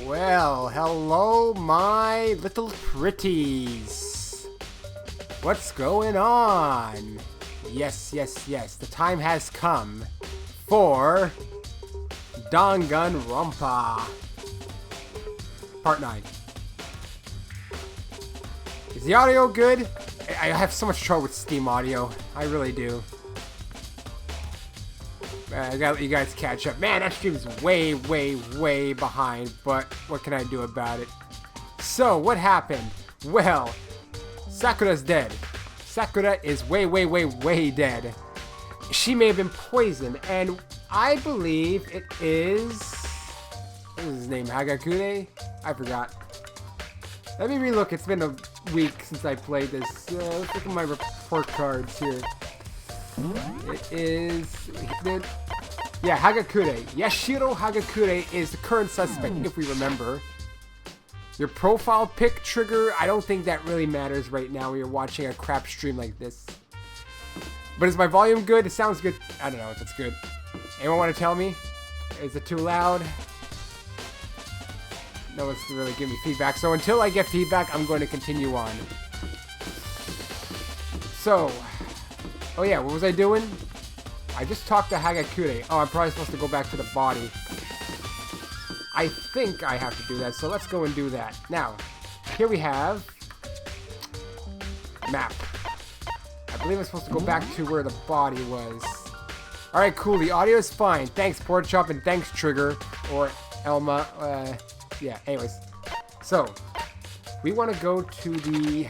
Well, hello, my little pretties. What's going on? Yes, the time has come for Danganronpa Part 9. Is the audio good? I have so much trouble with Steam audio. I really do. I gotta let you guys catch up. Man, that stream is way behind, but what can I do about it? So, what happened? Well, Sakura's dead. Sakura is way dead. She may have been poisoned, and I believe it is... what is his name? Hagakure? I forgot. Let me relook. It's been a week since I played this. Let's look at my report cards here. It is... yeah, Hagakure. Yashiro Hagakure is the current suspect, if we remember. Your profile pic trigger, I don't think that really matters right now when you're watching a crap stream like this. But is my volume good? It sounds good. I don't know if it's good. Anyone want to tell me? Is it too loud? No one's really giving me feedback. So until I get feedback, I'm going to continue on. So... oh yeah, what was I doing? I just talked to Hagakure. Oh, I'm probably supposed to go back to the body. I think I have to do that, so let's go and do that. Now, here we have... map. I believe I'm supposed to go back to where the body was. Alright, cool. The audio is fine. Thanks, Porkchop, and thanks, Trigger. Or Elma. Yeah, anyways. So, we want to go to the...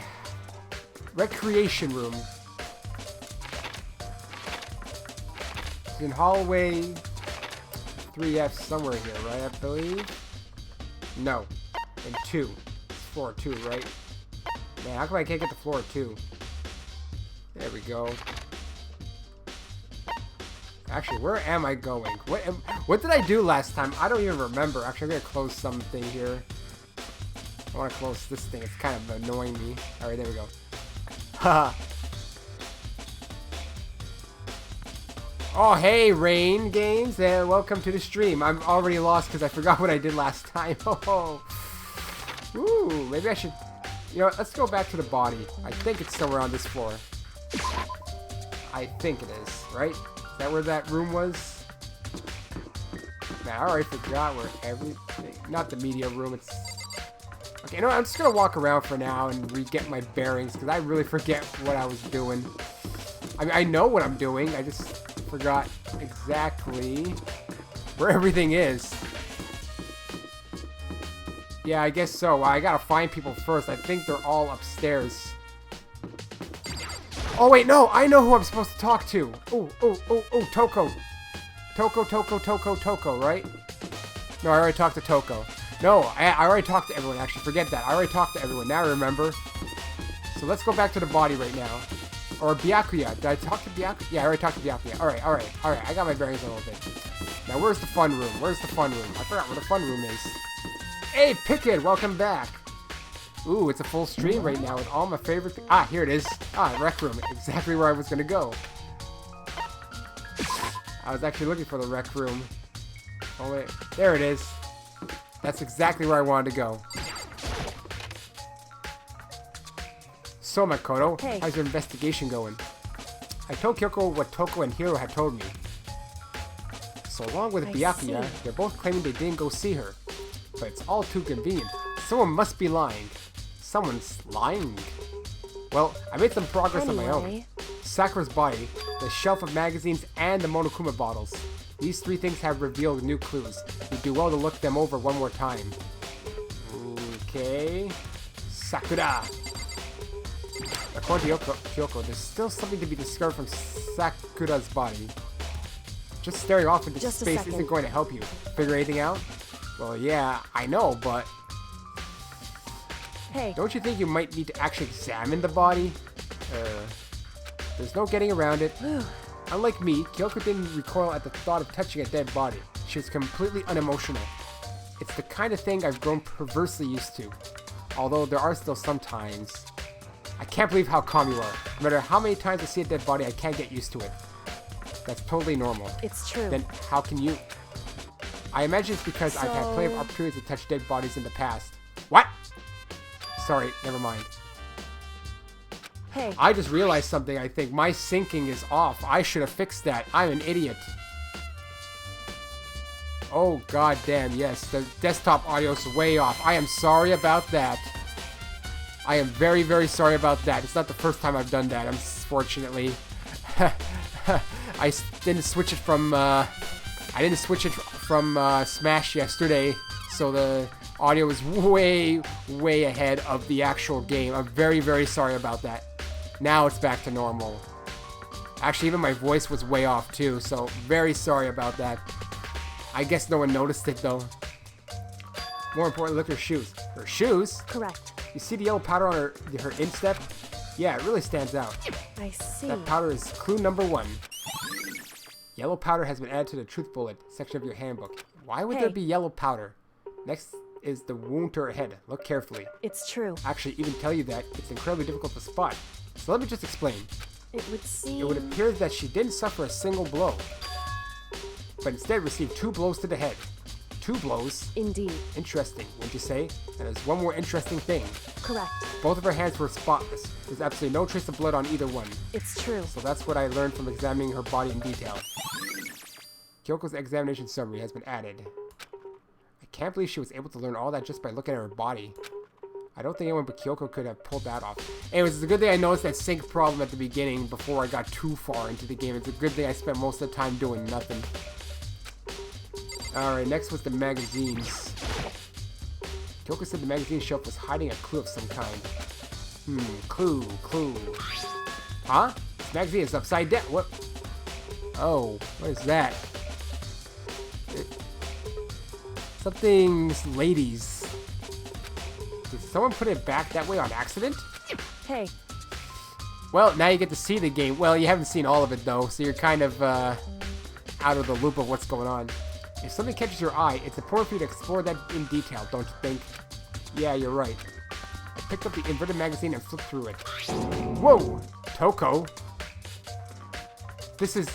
recreation room. In hallway 3F somewhere here, right? I believe. No, and 2. It's floor 2, right? Man, how come I can't get the floor 2? There we go. Actually, where am I going? What did I do last time? I don't even remember. Actually, I'm gonna close something here. I want to close this thing. It's kind of annoying me. All right, there we go. Haha. Oh, hey, Rain Games, and welcome to the stream. I'm already lost because I forgot what I did last time. Oh, ooh, maybe I should... you know what, let's go back to the body. I think it's somewhere on this floor. I think it is, right? Is that where that room was? Man, I already forgot where everything... not the media room, it's... okay, you know what, I'm just going to walk around for now and re-get my bearings because I really forget what I was doing. I mean, I know what I'm doing, I just... forgot exactly where everything is. Yeah, I guess so. I gotta find people first. I think they're all upstairs. Oh wait, no! I know who I'm supposed to talk to! Oh, Toko! Toko, right? No, I already talked to Toko. No, I already talked to everyone, actually. Forget that. I already talked to everyone. Now I remember. So let's go back to the body right now. Or Byakuya. Did I talk to Byakuya? Yeah, I already talked to Byakuya. Alright. I got my bearings a little bit. Now, where's the fun room? I forgot where the fun room is. Hey, Pickett! Welcome back! Ooh, it's a full stream right now with all my favorite things. Ah, here it is. Ah, rec room. Exactly where I was gonna go. I was actually looking for the rec room. Oh, wait. There it is. That's exactly where I wanted to go. So, Makoto, hey. How's your investigation going? I told Kyoko what Toko and Hiro had told me. So along with Byakuya, they're both claiming they didn't go see her. But it's all too convenient. Someone must be lying. Someone's lying. Well, I made some progress on my own. Sakura's body, the shelf of magazines, and the Monokuma bottles. These 3 things have revealed new clues. You'd do well to look them over one more time. Okay. Sakura. According to Kyoko, there's still something to be discovered from Sakura's body. Just staring off into space isn't going to help you. Figure anything out? Well, yeah, I know, but... hey. Don't you think you might need to actually examine the body? There's no getting around it. Unlike me, Kyoko didn't recoil at the thought of touching a dead body. She was completely unemotional. It's the kind of thing I've grown perversely used to. Although there are still some times... I can't believe how calm you are. No matter how many times I see a dead body, I can't get used to it. That's totally normal. It's true. Then how can you? I imagine it's because I've had plenty of opportunities to touch dead bodies in the past. What? Sorry, never mind. Hey. I just realized something, I think. My syncing is off. I should have fixed that. I'm an idiot. Oh, goddamn, yes. The desktop audio is way off. I am sorry about that. I am very, very sorry about that. It's not the first time I've done that, unfortunately. I didn't switch it from Smash yesterday, so the audio was way, way ahead of the actual game. I'm very, very sorry about that. Now it's back to normal. Actually, even my voice was way off too, so very sorry about that. I guess no one noticed it though. More importantly, look at her shoes. Her shoes? Correct. You see the yellow powder on her instep? Yeah, it really stands out. I see. That powder is clue number 1. Yellow powder has been added to the truth bullet section of your handbook. Why would there be yellow powder? Next is the wound to her head. Look carefully. It's true. Actually, even tell you that it's incredibly difficult to spot. So let me just explain. It would seem... It would appear that she didn't suffer a single blow, but instead received 2 blows to the head. 2 blows? Indeed. Interesting, wouldn't you say? And there's one more interesting thing. Correct. Both of her hands were spotless. There's absolutely no trace of blood on either one. It's true. So that's what I learned from examining her body in detail. Kyoko's examination summary has been added. I can't believe she was able to learn all that just by looking at her body. I don't think anyone but Kyoko could have pulled that off. Anyways, it's a good thing I noticed that sync problem at the beginning before I got too far into the game. It's a good thing I spent most of the time doing nothing. Alright, next was the magazines. Kyoko said the magazine shelf was hiding a clue of some kind. Clue. Huh? This magazine is upside down. What? Oh, what is that? Something's ladies. Did someone put it back that way on accident? Hey. Well, now you get to see the game. Well, you haven't seen all of it though, so you're kind of out of the loop of what's going on. If something catches your eye, it's important for you to explore that in detail, don't you think? Yeah, you're right. I picked up the inverted magazine and flipped through it. Whoa! Toko? This is...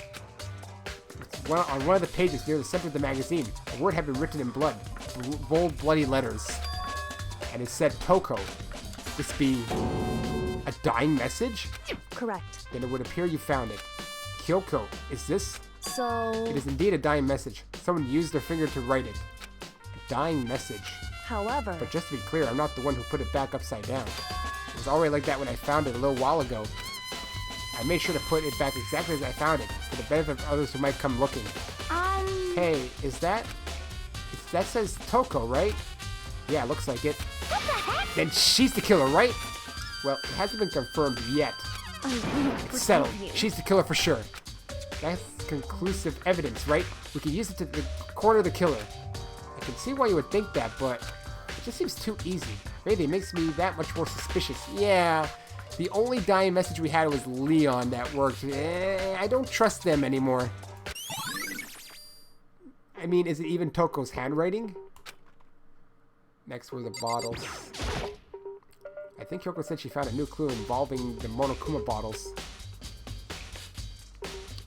on one of the pages near the center of the magazine, a word had been written in blood. Bold, bloody letters. And it said Toko. This be... a dying message? Correct. Then it would appear you found it. Kyoko, is this... So... It is indeed a dying message. Someone used their finger to write it. A dying message. However... But just to be clear, I'm not the one who put it back upside down. It was already like that when I found it a little while ago. I made sure to put it back exactly as I found it, for the benefit of others who might come looking. Hey, is that... that says Toko, right? Yeah, looks like it. What the heck? Then she's the killer, right? Well, it hasn't been confirmed yet. It's settled. She's the killer for sure. That's conclusive evidence, right? We can use it to corner the killer. I can see why you would think that, but it just seems too easy. Maybe it makes me that much more suspicious. Yeah, the only dying message we had was Leon that worked. I don't trust them anymore. I mean, is it even Toko's handwriting? Next were the bottles. I think Kyoko said she found a new clue involving the Monokuma bottles.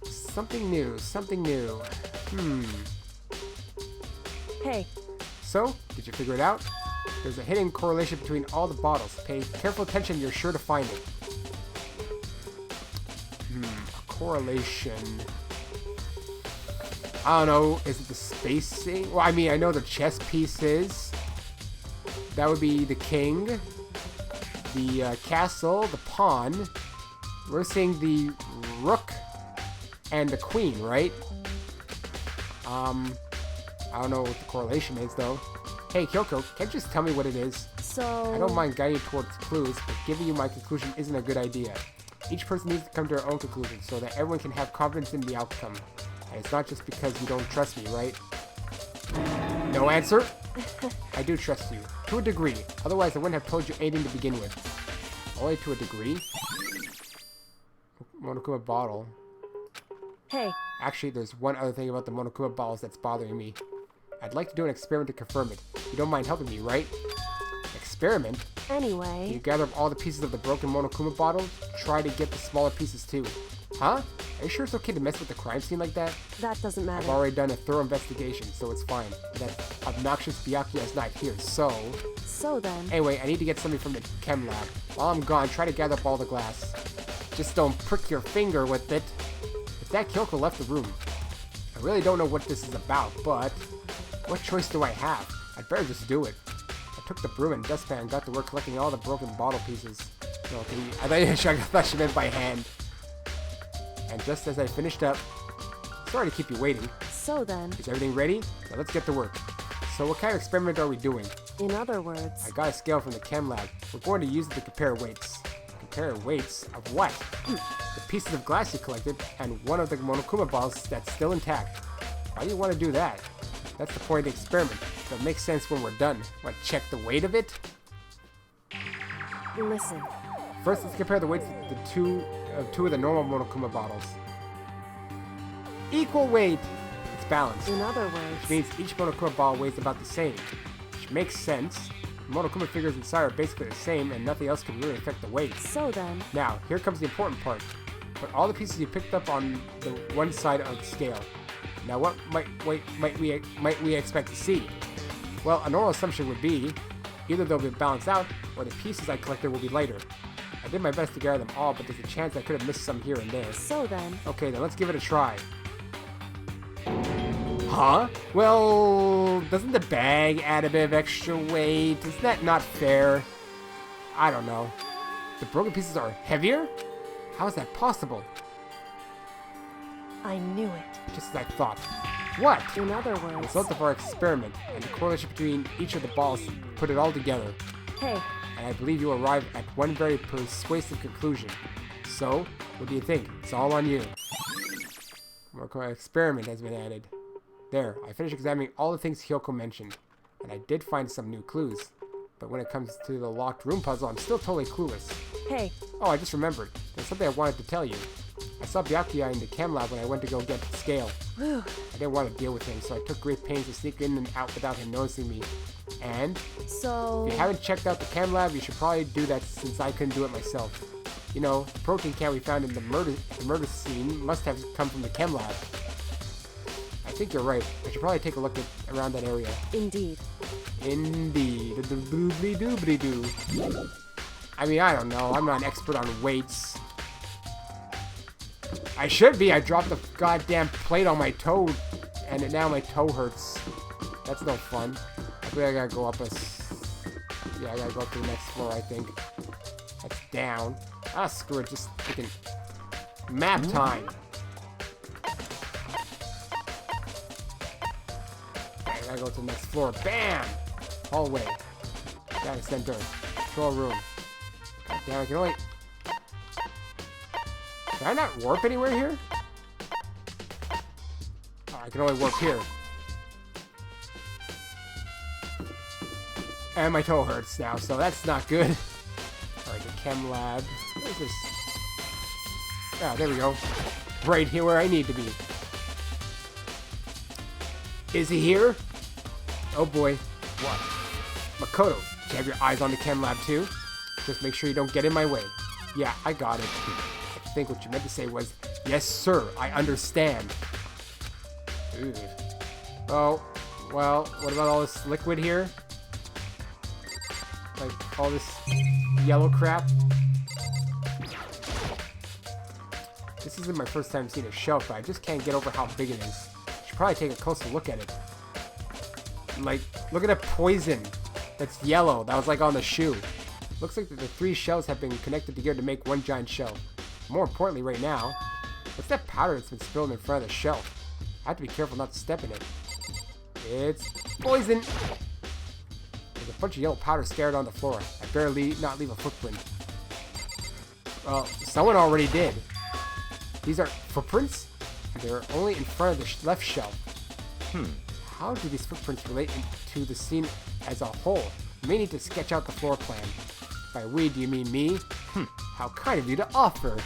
Something new, something new. Hey. So, did you figure it out? There's a hidden correlation between all the bottles. Pay careful attention, you're sure to find it. A correlation. I don't know, is it the spacing? Well, I mean, I know the chess pieces. That would be the king, the castle, the pawn. We're seeing the rook and the queen, right? I don't know what the correlation is, though. Hey, Kyoko, can't you just tell me what it is? So... I don't mind guiding you towards clues, but giving you my conclusion isn't a good idea. Each person needs to come to their own conclusion so that everyone can have confidence in the outcome. And it's not just because you don't trust me, right? No answer? I do trust you. To a degree. Otherwise, I wouldn't have told you anything to begin with. Only to a degree? Monokuma bottle. Hey. Actually, there's one other thing about the Monokuma bottles that's bothering me. I'd like to do an experiment to confirm it. You don't mind helping me, right? Experiment? Anyway... Can you gather up all the pieces of the broken Monokuma bottle? Try to get the smaller pieces too. Huh? Are you sure it's okay to mess with the crime scene like that? That doesn't I've matter. already done a thorough investigation, so it's fine. That obnoxious Byakuya is not here, so... So then, Anyway, I need to get something from the chem lab. While I'm gone, try to gather up all the glass. Just don't prick your finger with it. If that Kyoko left the room, I really don't know what this is about, but... What choice do I have? I'd better just do it. I took the broom and dustpan and got to work collecting all the broken bottle pieces. No, I thought she meant by hand. And just as I finished up... Sorry to keep you waiting. so then, Is everything ready? Now let's get to work. So what kind of experiment are we doing? in other words, I got a scale from the chem lab. We're going to use it to compare weights. Compare weights of what? The pieces of glass you collected and one of the Monokuma balls that's still intact. Why do you want to do that? That's the point of the experiment. It'll make sense when we're done. Want to check the weight of it? listen. First, let's compare the weights of two of the normal Monokuma bottles. Equal weight! It's balanced. In other Which words, means each Monokuma ball weighs about the same. Which makes sense. The Monokuma figures inside are basically the same and nothing else can really affect the weight. so then, Now, here comes the important part. Put all the pieces you picked up on the one side of the scale. Now, what might we expect to see? Well, a normal assumption would be either they'll be balanced out or the pieces I collected will be lighter. I did my best to gather them all, but there's a chance I could have missed some here and there. so then, Okay, then let's give it a try. Huh? Well, doesn't the bag add a bit of extra weight? Isn't that not fair? I don't know. The broken pieces are heavier? How is that possible? I knew it. Just as I thought. What? In other The words, result of our experiment and the correlation between each of the balls put it all together. hey, And I believe you arrive at one very persuasive conclusion. So, what do you think? It's all on you. More experiment has been added. There, I finished examining all the things Hyoko mentioned, and I did find some new clues. But when it comes to the locked room puzzle, I'm still totally clueless. hey, Oh, I just remembered. There's something I wanted to tell you. I saw Byakuya in the chem lab when I went to go get the scale. whew, I didn't want to deal with him, so I took great pains to sneak in and out without him noticing me. And so, if you haven't checked out the chem lab, you should probably do that since I couldn't do it myself. You know, the protein can we found in the murder scene must have come from the chem lab. I think you're right. I should probably take a look around that area. indeed, Indeed. Doobly-doobly-doo. I mean, I don't know. I'm not an expert on weights. I should be. I dropped the goddamn plate on my toe, and now my toe hurts. That's no fun. I think I gotta go up yeah, I gotta go up to the next floor, I think. That's down. Ah, screw it. Just freaking map time. Okay, I gotta go to the next floor. Bam! Hallway. Data center. Control room. God damn, I can only... Can I not warp anywhere here? Oh, I can only warp here. And my toe hurts now, so that's not good. Alright, the chem lab. Where's this? Ah, there we go. Right here where I need to be. Is he here? Oh boy. What? Makoto, do you have your eyes on the chem lab too? Just make sure you don't get in my way. Yeah, I got it. I think what you meant to say was, yes sir, I understand. Ooh. Oh, well, what about all this liquid here? Like, all this yellow crap? This isn't my first time seeing a shelf, but I just can't get over how big it is. Should probably take a closer look at it. Like, look at that poison that's yellow. That was like on the shoe. Looks like the 3 shells have been connected together to make one giant shell. More importantly right now, what's that powder that's been spilled in front of the shelf? I have to be careful not to step in it. It's poison! There's a bunch of yellow powder scattered on the floor. I barely not leave a footprint. Well, someone already did. These are footprints? They're only in front of the left shelf. How do these footprints relate to the scene as a whole? You may need to sketch out the floor plan. By we, do you mean me? How kind of you to offer.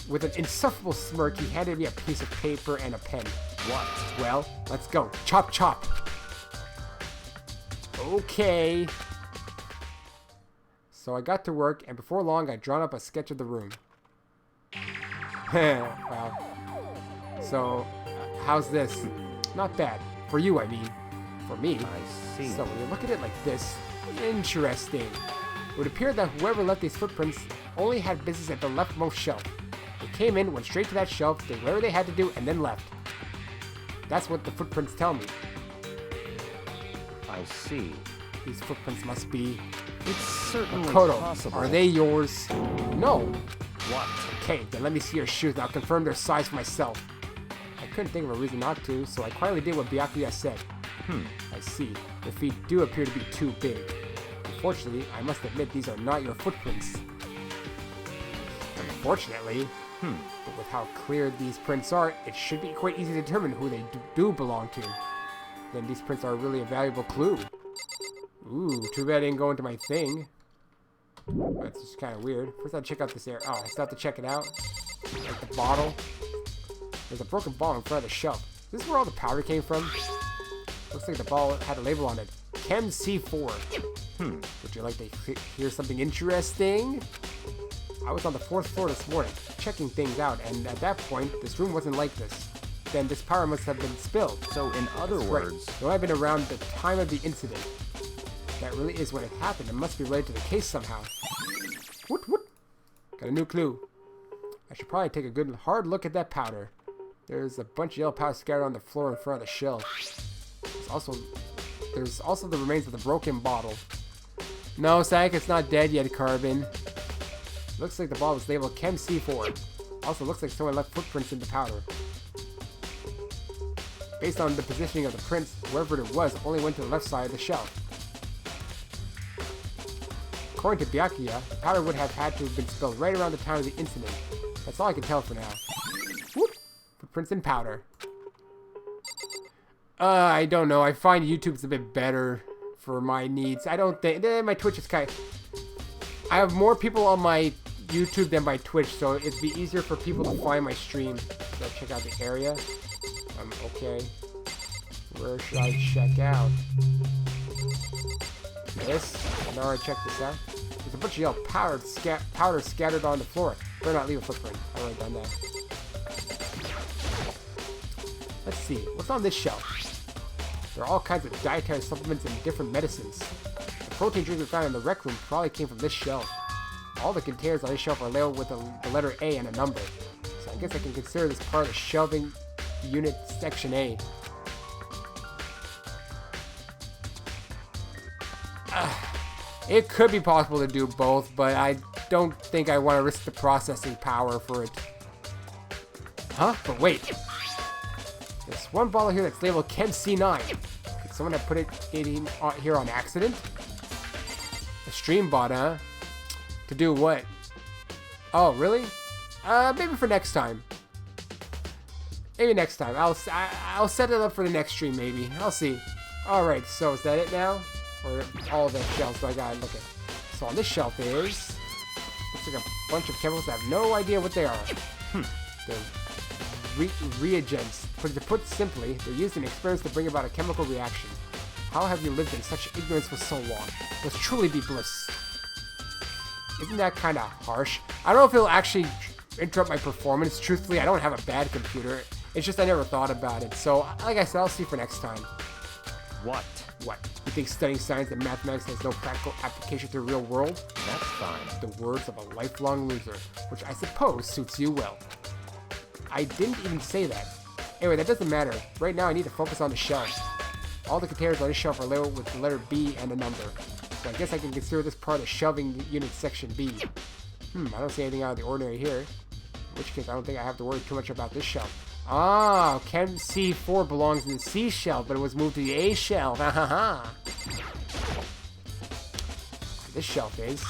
With an insufferable smirk, he handed me a piece of paper and a pen. What? Well, let's go. Chop, chop. Okay. So I got to work, and before long, I'd drawn up a sketch of the room. Wow. So, how's this? Not bad. For you, I mean. For me. I see. So, when you look at it like this, interesting. It would appear that whoever left these footprints only had business at the leftmost shelf. They came in, went straight to that shelf, did whatever they had to do, and then left. That's what the footprints tell me. I see. These footprints must be... It's certainly Koto, possible. are they yours? No. What? Okay, then let me see your shoes and I'll confirm their size for myself. I couldn't think of a reason not to, so I quietly did what Byakuya said. I see. Your feet do appear to be too big. Unfortunately, I must admit these are not your footprints. Unfortunately, but with how clear these prints are, it should be quite easy to determine who they do belong to. Then these prints are really a valuable clue. Ooh, too bad I didn't go into my thing. That's just kind of weird. First, I'll check out this area. Oh, I still have to check it out. Like the bottle. There's a broken bottle in front of the shelf. Is this where all the powder came from? Looks like the bottle had a label on it. Chem C4. Would you like to hear something interesting? I was on the 4th floor this morning, checking things out, and at that point, this room wasn't like this. Then this powder must have been spilled. So in other words... It might have been around the time of the incident. That really is when it happened. It must be related to the case somehow. Woot woot. Got a new clue. I should probably take a good hard look at that powder. There's a bunch of yellow powder scattered on the floor in front of the shelf. There's also the remains of the broken bottle. No, Sak, it's not dead yet, Carbon. Looks like the bottle was labeled Chem C4. Also looks like someone left footprints in the powder. Based on the positioning of the prints, whoever it was only went to the left side of the shelf. According to Byakuya, the powder would have had to have been spilled right around the time of the incident. That's all I can tell for now. Whoop! Footprints in powder. I don't know. I find YouTube's a bit better for my needs. I don't think... my Twitch is kind of... I have more people on my YouTube than my Twitch, so it'd be easier for people to find my stream. So check out the area. Okay. Where should I check out? This. Now I check this out. There's a bunch of yellow powder scattered on the floor. Better not leave a footprint. I've already done that. Let's see. What's on this shelf? There are all kinds of dietary supplements and different medicines. The protein drinks we found in the rec room probably came from this shelf. All the containers on this shelf are labeled with the letter A and a number. So I guess I can consider this part of the shelving unit section A. It could be possible to do both, but I don't think I want to risk the processing power for it. Huh? But wait. There's one bottle here that's labeled Chem C9. Could someone have put it in here on accident? A stream bot, huh? To do what? Oh, really? Maybe for next time. Maybe next time. I'll set it up for the next stream, maybe. I'll see. Alright, so is that it now? Or all the shelves do I gotta look at? So on this shelf is... looks like a bunch of chemicals. I have no idea what they are. They're reagents. To put simply, they're used in experiments to bring about a chemical reaction. How have you lived in such ignorance for so long? Must truly be bliss. Isn't that kind of harsh? I don't know if it'll actually interrupt my performance. Truthfully, I don't have a bad computer. It's just I never thought about it. So, like I said, I'll see for next time. What? What? You think studying science and mathematics has no practical application to the real world? That's fine. The words of a lifelong loser, which I suppose suits you well. I didn't even say that. Anyway, that doesn't matter. Right now, I need to focus on the shelf. All the containers on this shelf are labeled with the letter B and a number. So I guess I can consider this part of shelving unit section B. I don't see anything out of the ordinary here. In which case, I don't think I have to worry too much about this shelf. Ah, Chem C4 belongs in the C shelf, but it was moved to the A shelf. Ha ha ha. This shelf is...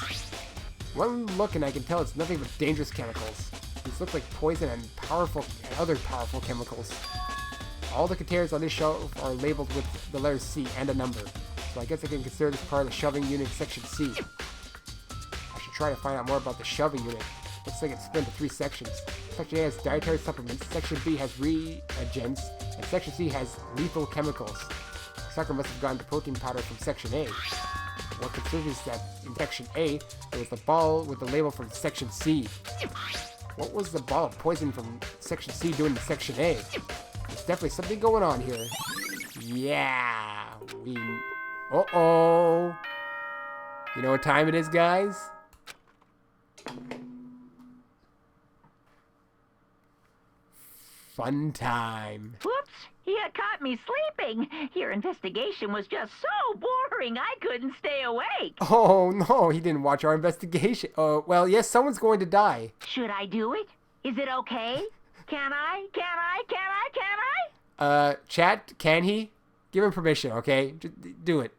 one look and I can tell it's nothing but dangerous chemicals. These look like poison and other powerful chemicals. All the containers on this shelf are labeled with the letter C and a number. So I guess I can consider this part of the shelving unit section C. I should try to find out more about the shelving unit. Looks like it's split into 3 sections. Section A has dietary supplements, Section B has reagents, and Section C has lethal chemicals. Sakura must have gotten the protein powder from Section A. What considers that in Section A, there was the ball with the label from Section C. What was the ball of poison from Section C doing to Section A? There's definitely something going on here. Yeah, uh-oh. You know what time it is, guys? Fun time. Whoops, you caught me sleeping. Your investigation was just so boring, I couldn't stay awake. Oh, no, he didn't watch our investigation. Oh, well, yes, someone's going to die. Should I do it? Is it okay? Can I? Chat, can he? Give him permission, okay? Just do it.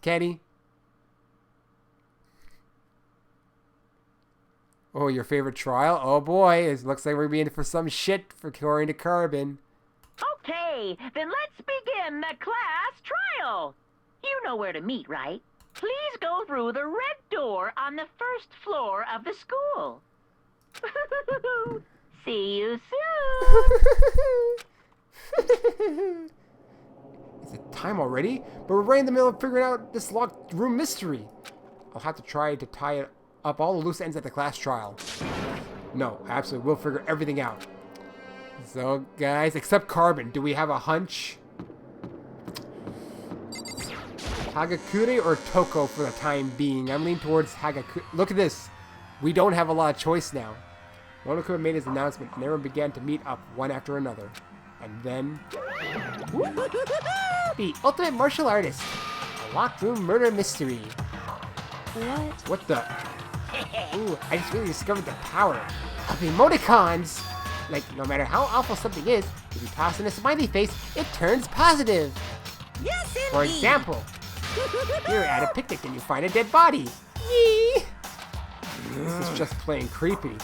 Can he? Oh, your favorite trial? Oh boy, it looks like we're being for some shit for according to Carbon. Okay, then let's begin the class trial. You know where to meet, right? Please go through the red door on the first floor of the school. See you soon. Is it time already? But we're right in the middle of figuring out this locked room mystery. I'll have to try to tie up all the loose ends at the class trial. No, absolutely, we'll figure everything out. So, guys, except Carbon, do we have a hunch? Hagakure or Toko for the time being? I'm leaning towards Hagakure. Look at this. We don't have a lot of choice now. Monokuma made his announcement, and everyone began to meet up one after another. And then... the ultimate martial artist. A locked room murder mystery. What? What the... Ooh, I just really discovered the power of emoticons. Like, no matter how awful something is, if you toss in a smiley face, it turns positive. Yes, indeed. For example, you're at a picnic and you find a dead body. Yee. This is just plain creepy.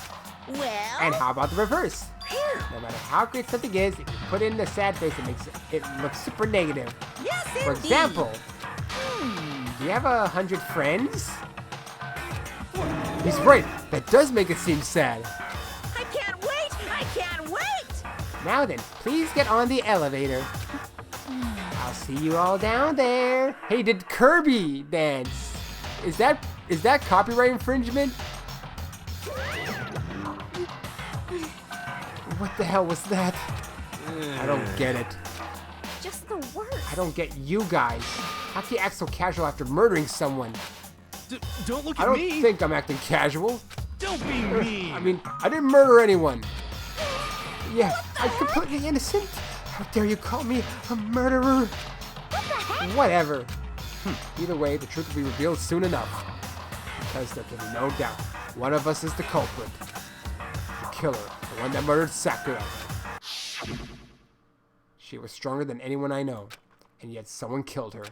Well, And how about the reverse? phew. No matter how great something is, if you put in a sad face, it makes it look super negative. Yes, indeed. For example, do you have 100 friends? He's right. That does make it seem sad. I can't wait. I can't wait. Now then, please get on the elevator. I'll see you all down there. Hey, did Kirby dance? Is that copyright infringement? What the hell was that? I don't get it. Just the worst. I don't get you guys. How can you act so casual after murdering someone? Don't look I at don't me. think I'm acting casual. Don't be mean. I mean, I didn't murder anyone. Yeah, I'm completely innocent. How dare you call me a murderer? Whatever. Either way, the truth will be revealed soon enough. Because there can be no doubt. One of us is the culprit. The killer. The one that murdered Sakura. She was stronger than anyone I know. And yet someone killed her.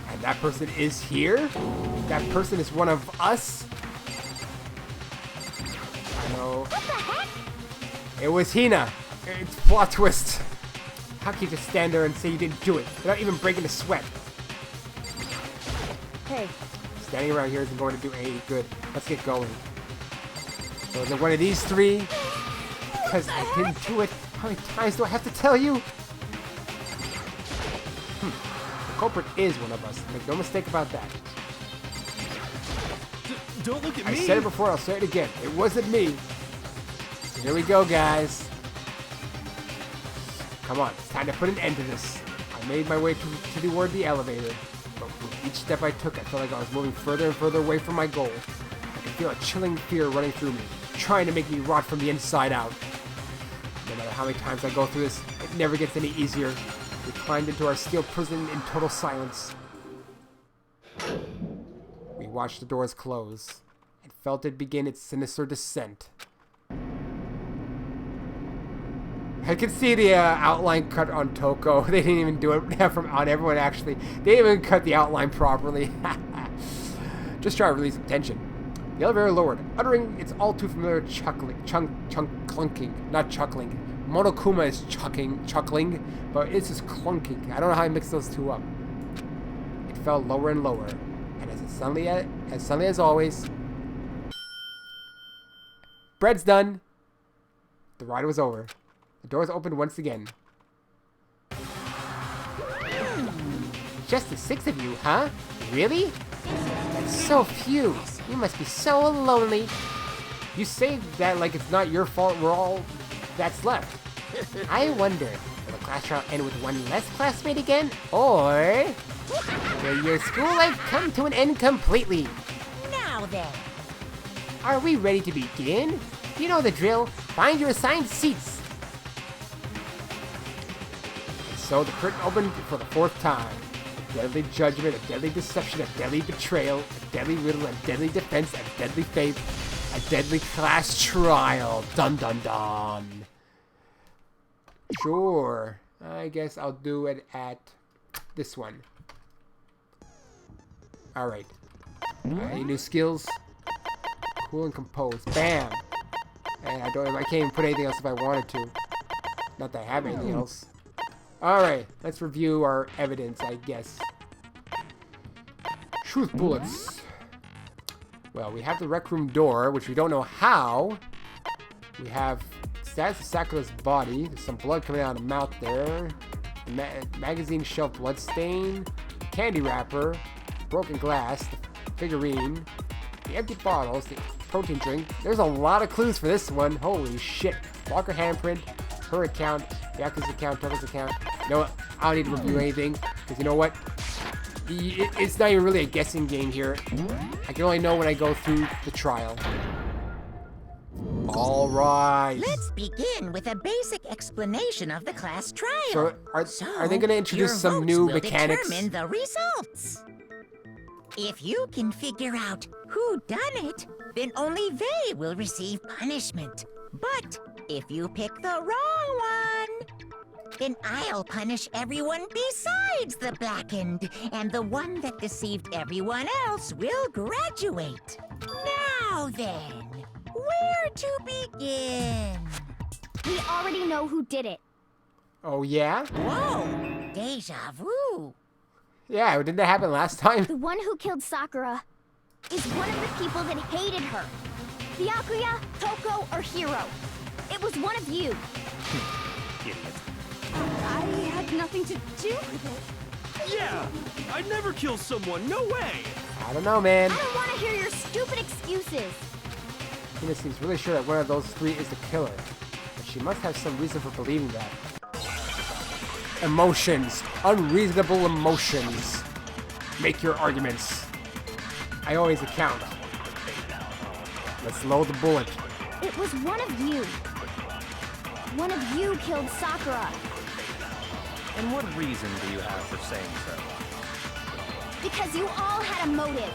And that person is here? That person is one of us? I know. It was Hina. It's plot twist. How can you just stand there and say you didn't do it without even breaking a sweat? Hey, Standing around here isn't going to do any good. Let's get going. So is it one of these three? Because I didn't do it. How many times do I have to tell you? The culprit is one of us. Make no mistake about that. Don't look at I me. said it before, I'll say it again. It wasn't me. Here we go, guys. Come on, it's time to put an end to this. I made my way toward the elevator, but with each step I took, I felt like I was moving further and further away from my goal. I could feel a chilling fear running through me, trying to make me rot from the inside out. No matter how many times I go through this, it never gets any easier. We climbed into our steel prison in total silence. We watched the doors close and felt it begin its sinister descent. I can see the outline cut on Toko. They didn't even do it on everyone, actually. They didn't even cut the outline properly. Just try to release some tension. The elevator lowered, uttering its all too familiar clunking. Not chuckling. Monokuma is chuckling, but it's just clunking. I don't know how I mixed those two up. It fell lower and lower, and as suddenly as always, bread's done. The ride was over. The doors opened once again. Just the 6 of you, huh? Really? That So few. You must be so lonely. You say that like it's not your fault we're all that's left. I wonder, will the class trial end with one less classmate again? Or will your school life come to an end completely? Now then. Are we ready to begin? You know the drill. Find your assigned seats. And so the curtain opened for the 4th time. A deadly judgment, a deadly deception, a deadly betrayal, a deadly riddle, a deadly defense, a deadly faith, a deadly class trial. Dun dun dun. Sure. I guess I'll do it at this one. Alright. Any new skills? Cool and composed. Bam! And I can't even put anything else if I wanted to. Not that I have anything else. Alright, let's review our evidence, I guess. Truth bullets. Well, we have the rec room door, which we don't know how. We have status of Sakura's body. There's some blood coming out of the mouth there. The magazine shelf blood stain. Candy wrapper. Broken glass. The figurine. The empty bottles. The protein drink. There's a lot of clues for this one. Holy shit. Walker handprint. Her account. Yaku's account. Tucker's account. You know what? I don't need to review anything. Because you know what? It's not even really a guessing game here. I can only know when I go through the trial. All right. Let's begin with a basic explanation of the class trial. So, are they going to introduce some new mechanics? Determine the results. If you can figure out who done it, then only they will receive punishment. But if you pick the wrong one, then I'll punish everyone besides the blackened, and the one that deceived everyone else will graduate. Now then, where to begin? We already know who did it. Oh, yeah? Whoa, deja vu. Yeah, didn't that happen last time? The one who killed Sakura is one of the people that hated her. Byakuya, Toko, or Hiro. It was one of you. I had nothing to do with it. Yeah, I'd never kill someone. No way. I don't know, man. I don't want to hear your stupid excuses. Tina seems really sure that one of those 3 is the killer. But she must have some reason for believing that. Emotions. Unreasonable emotions. Make your arguments. I always account. Let's load the bullet. It was one of you. One of you killed Sakura. And what reason do you have for saying so? Because you all had a motive.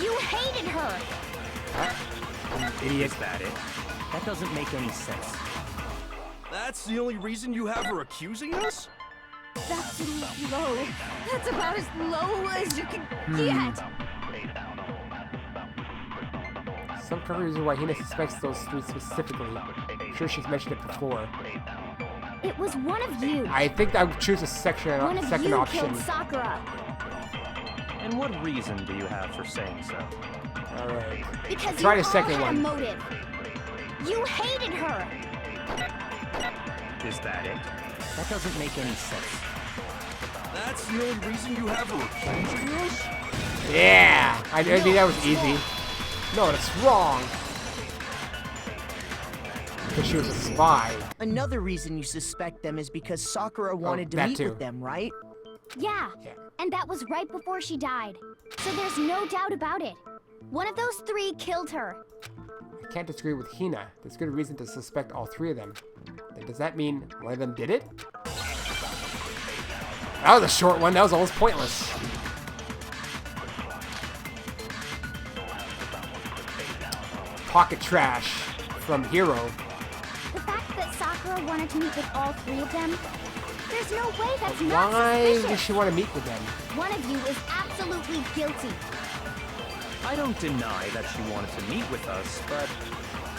You hated her. Idiot. Is that it? That doesn't make any sense. That's the only reason you have her accusing us? That's low. That's about as low as you can get. Some clever reason why Hina suspects those 3 specifically. I'm sure she's mentioned it before. It was one of you. I think I would choose a second you option. killed Sakura. And what reason do you have for saying so? Alright. Because Try you the all second had one. a motive. You hated her. Is that it? That doesn't make any sense. That's the only reason you have her accusing us? Yeah! I mean, that was easy. No, that's wrong. Because she was a spy. Another reason you suspect them is because Sakura wanted to that meet too. with them, right? Yeah. And that was right before she died. So there's no doubt about it. One of those 3 killed her. I can't disagree with Hina. There's good reason to suspect all 3 of them. Then does that mean one of them did it? That was a short one. That was almost pointless. Pocket trash from Hiro. The fact that Sakura wanted to meet with all 3 of them, there's no way that's not Why suspicious. does she want to meet with them? One of you is absolutely guilty. I don't deny that she wanted to meet with us, but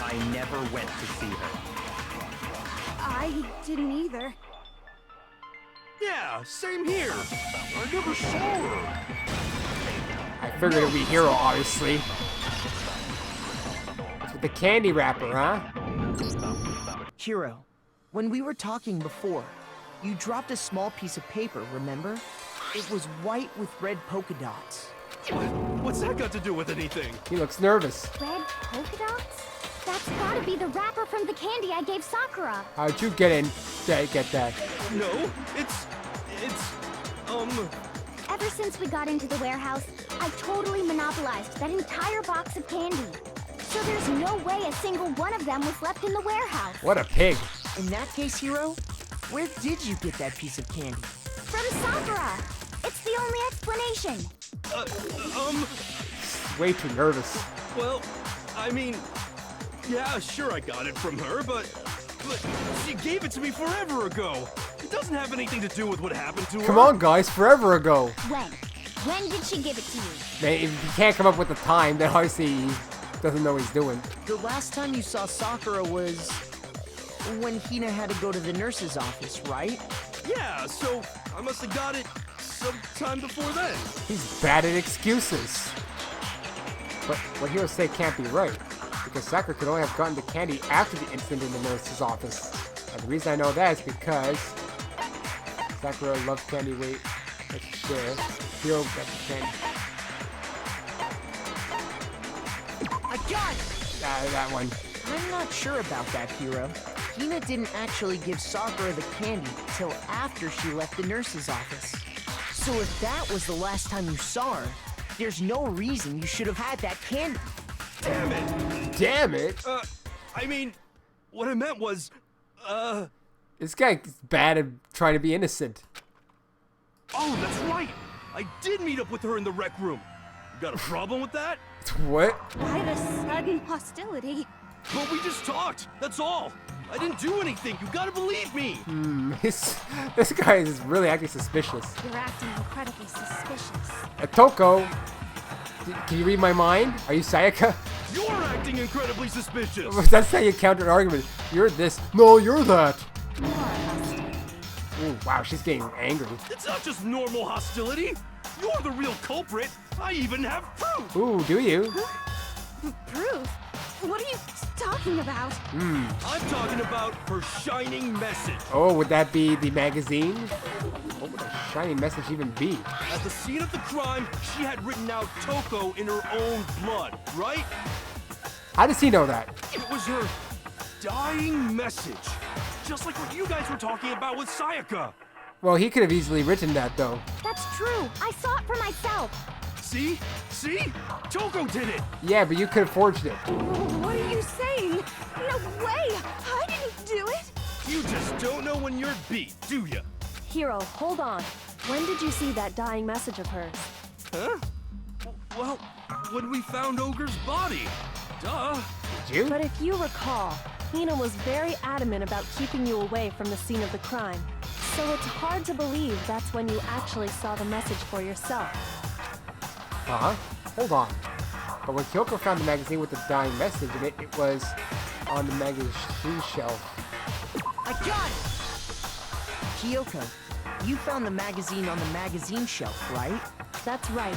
I never went to see her. I didn't either. Yeah, same here. I never saw her. I figured it'd be Hiro, obviously. It's with the candy wrapper, huh? Hiro, when we were talking before, you dropped a small piece of paper, remember? It was white with red polka dots. What's that got to do with anything? He looks nervous. Red polka dots? That's gotta be the wrapper from the candy I gave Sakura. How'd you get in? Get that? No, it's Ever since we got into the warehouse, I totally monopolized that entire box of candy. So there's no way a single one of them was left in the warehouse. What a pig. In that case, Hero, where did you get that piece of candy? From Sakura. It's the only explanation. Way too nervous. well, I mean, yeah, sure I got it from her, but she gave it to me forever ago. It doesn't have anything to do with what happened to her. Come on, guys, forever ago. When? When did she give it to you? Man, if he can't come up with the time, then obviously he doesn't know what he's doing. The last time you saw Sakura was when Hina had to go to the nurse's office, right? Yeah, so I must have got it sometime before then. He's bad at excuses. But what Hiro say can't be right, because Sakura could only have gotten the candy after the incident in the nurse's office. And the reason I know that is because Sakura loves candy. Wait, let's share. Hiro got the candy. I got it! That one. I'm not sure about that, Hero. Hina didn't actually give Sakura the candy till after she left the nurse's office. So if that was the last time you saw her, there's no reason you should have had that candy. Damn it. Damn it! I mean, what I meant was, This guy's bad at trying to be innocent. oh, that's right. I did meet up with her in the rec room. You got a problem with that? What? Why the sudden hostility? Well, we just talked. That's all. I didn't do anything. You gotta believe me. This guy is really acting suspicious. You're acting incredibly suspicious. Toko, can you read my mind? Are you Sayaka? You're acting incredibly suspicious. That's how you counter an argument. You're this. No, you're that. More hostile. Ooh, wow, she's getting angry. It's not just normal hostility. You're the real culprit. I even have proof. Ooh, do you? Proof? What are you talking about? I'm talking about her shining message. Oh, would that be the magazine? What would a shiny message even be? At the scene of the crime, she had written out Toko in her own blood, right? How does he know that? It was her dying message. Just like what you guys were talking about with Sayaka. Well, he could have easily written that, though. That's true. I saw it for myself. See? See? Toko did it. Yeah, but you could have forged it. What are you saying? No way! I didn't do it! You just don't know when you're beat, do ya? Hero, hold on. When did you see that dying message of hers? Huh? Well, when we found Ogre's body. Duh. Did you? But if you recall, Hina was very adamant about keeping you away from the scene of the crime. So it's hard to believe that's when you actually saw the message for yourself. Uh-huh. Hold on. But when Kyoko found the magazine with the dying message in it, it was on the magazine shelf. I got it! Kyoko, you found the magazine on the magazine shelf, right? That's right.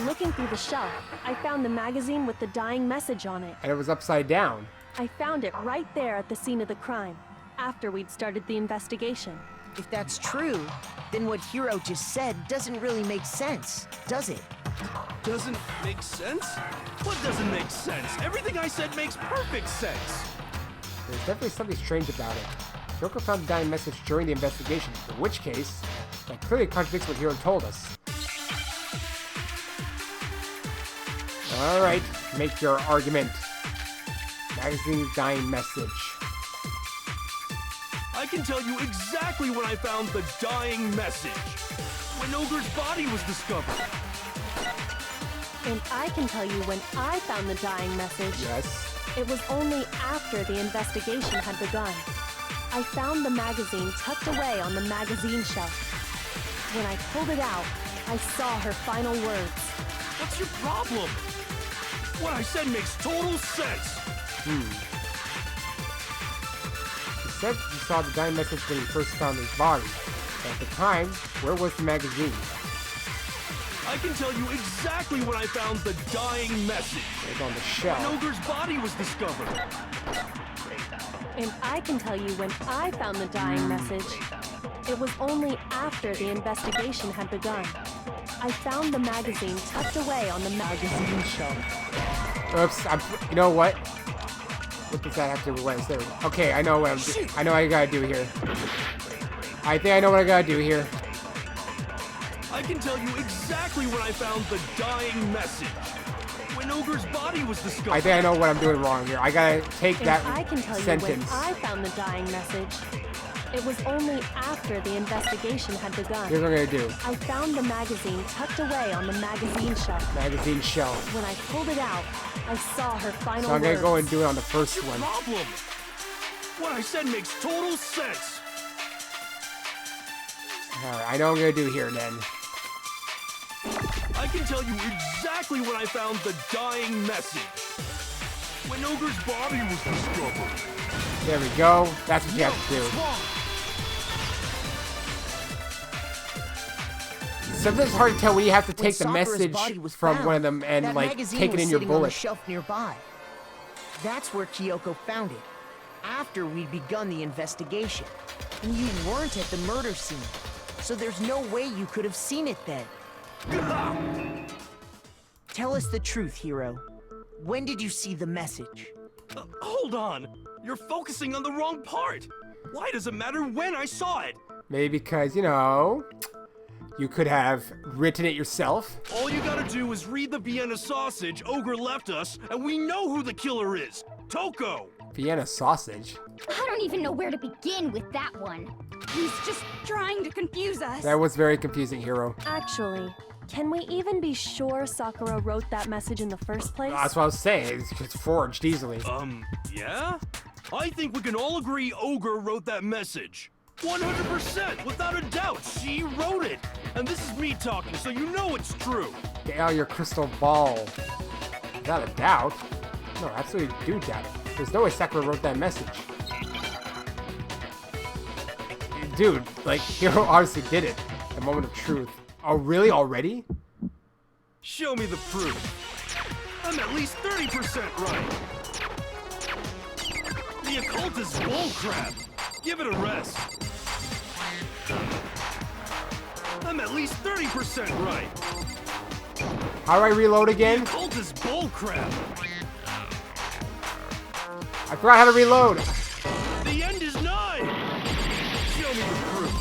Looking through the shelf, I found the magazine with the dying message on it. And it was upside down. I found it right there at the scene of the crime, after we'd started the investigation. If that's true, then what Hiro just said doesn't really make sense, does it? Doesn't make sense? What doesn't make sense? Everything I said makes perfect sense. There's definitely something strange about it. Kyoko found the dying message during the investigation, in which case, that clearly contradicts what Hiro told us. Alright, make your argument. Magazine's dying message. I can tell you exactly when I found the dying message. When Ogre's body was discovered. And I can tell you when I found the dying message. Yes. It was only after the investigation had begun. I found the magazine tucked away on the magazine shelf. When I pulled it out, I saw her final words. What's your problem? What I said makes total sense. You said you saw the dying message when he first found his body. But at the time, where was the magazine? I can tell you exactly when I found the dying message. It was on the When shelf. Ogre's body was discovered. And I can tell you when I found the dying message. It was only after the investigation had begun. I found the magazine tucked away on the magazine shelf. Oops, you know what? What does that have to do with what is there? Okay, I know what I know what I gotta do here. I think I know what I gotta do here. I can tell you exactly when I found the dying message. When Ogre's body was discovered. I think I know what I'm doing wrong here. I gotta take that I can tell sentence. you when I found the dying message. It was only after the investigation had begun. Here's what I'm gonna do. I found the magazine tucked away on the magazine shelf. Magazine shelf. When I pulled it out, I saw her final So I'm gonna words. go and do it on the first What's your one. problem? What I said makes total sense. Alright, I know what I'm gonna do here then. I can tell you exactly when I found the dying message. When Ogre's body was discovered. There we go. That's what you have to do. Sometimes it's hard to tell when you have to take the Sakura's message body was from found, one of them and that like magazine take it was in your sitting on the bullet. shelf nearby. That's where Kyoko found it, after we'd begun the investigation. And you weren't at the murder scene, so there's no way you could have seen it then. Tell us the truth, Hero. When did you see the message? Hold on. You're focusing on the wrong part. Why does it matter when I saw it? Maybe because, you know, you could have written it yourself. All you gotta do is read the Vienna sausage Ogre left us, and we know who the killer is. Toko! Vienna sausage. I don't even know where to begin with that one. He's just trying to confuse us. That was very confusing, Hero. Actually, can we even be sure Sakura wrote that message in the first place? That's what I was saying. It's forged easily. Yeah? I think we can all agree Ogre wrote that message. 100%, without a doubt, she wrote it. And this is me talking, so you know it's true. Get out your crystal ball. Without a doubt. No, absolutely do doubt it. There's no way Sakura wrote that message. Dude, like, Hero honestly did it. The moment of truth. Oh, really? Already? Show me the proof. I'm at least 30% right. The occult is bullcrap. Give it a rest. I'm at least 30% right. How do I reload The again? occult is bullcrap. I forgot how to reload. The end is nigh. Show me the proof.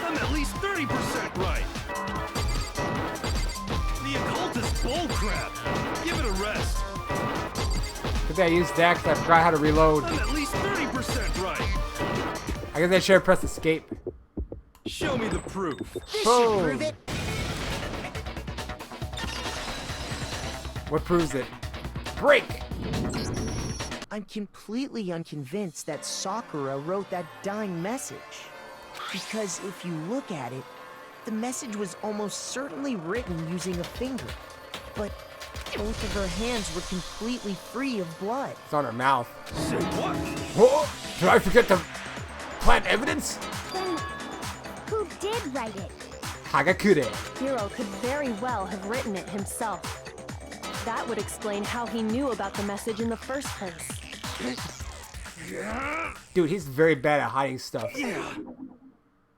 I'm at least 30% right. The occult is bullcrap. Give it a rest. Because I used that because I forgot how to reload. I'm at least 30% right. I guess I should have pressed escape. Show me the proof. This Boom. should prove it. What proves it? Break! I'm completely unconvinced that Sakura wrote that dying message. Because if you look at it, the message was almost certainly written using a finger. But both of her hands were completely free of blood. It's on her mouth. Say what? Oh, did I forget to plant evidence? Then who did write it? Hagakure. Hiro could very well have written it himself. That would explain how he knew about the message in the first place. Dude, he's very bad at hiding stuff.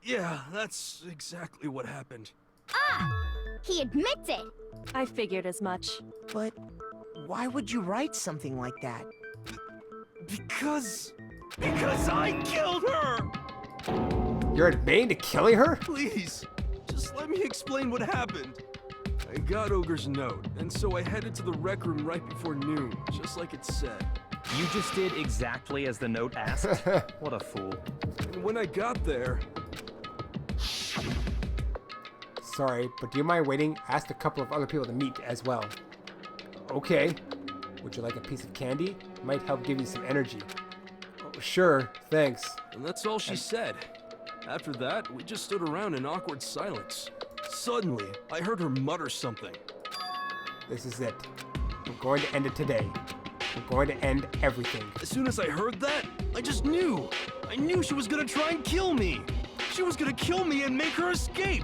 Yeah, that's exactly what happened. Ah! He admits it! I figured as much. But why would you write something like that? Because I killed her! You're admitting to killing her? Please, just let me explain what happened. I got Ogre's note, and so I headed to the rec room right before noon, just like it said. You just did exactly as the note asked? What a fool. And when I got there... Sorry, but do you mind waiting? I asked a couple of other people to meet as well. Okay. Would you like a piece of candy? Might help give you some energy. Oh, sure, thanks. And that's all she said. After that, we just stood around in awkward silence. Suddenly, I heard her mutter something. This is it. We're going to end it today. We're going to end everything. As soon as I heard that, I just knew. I knew she was gonna try and kill me. She was gonna kill me and make her escape.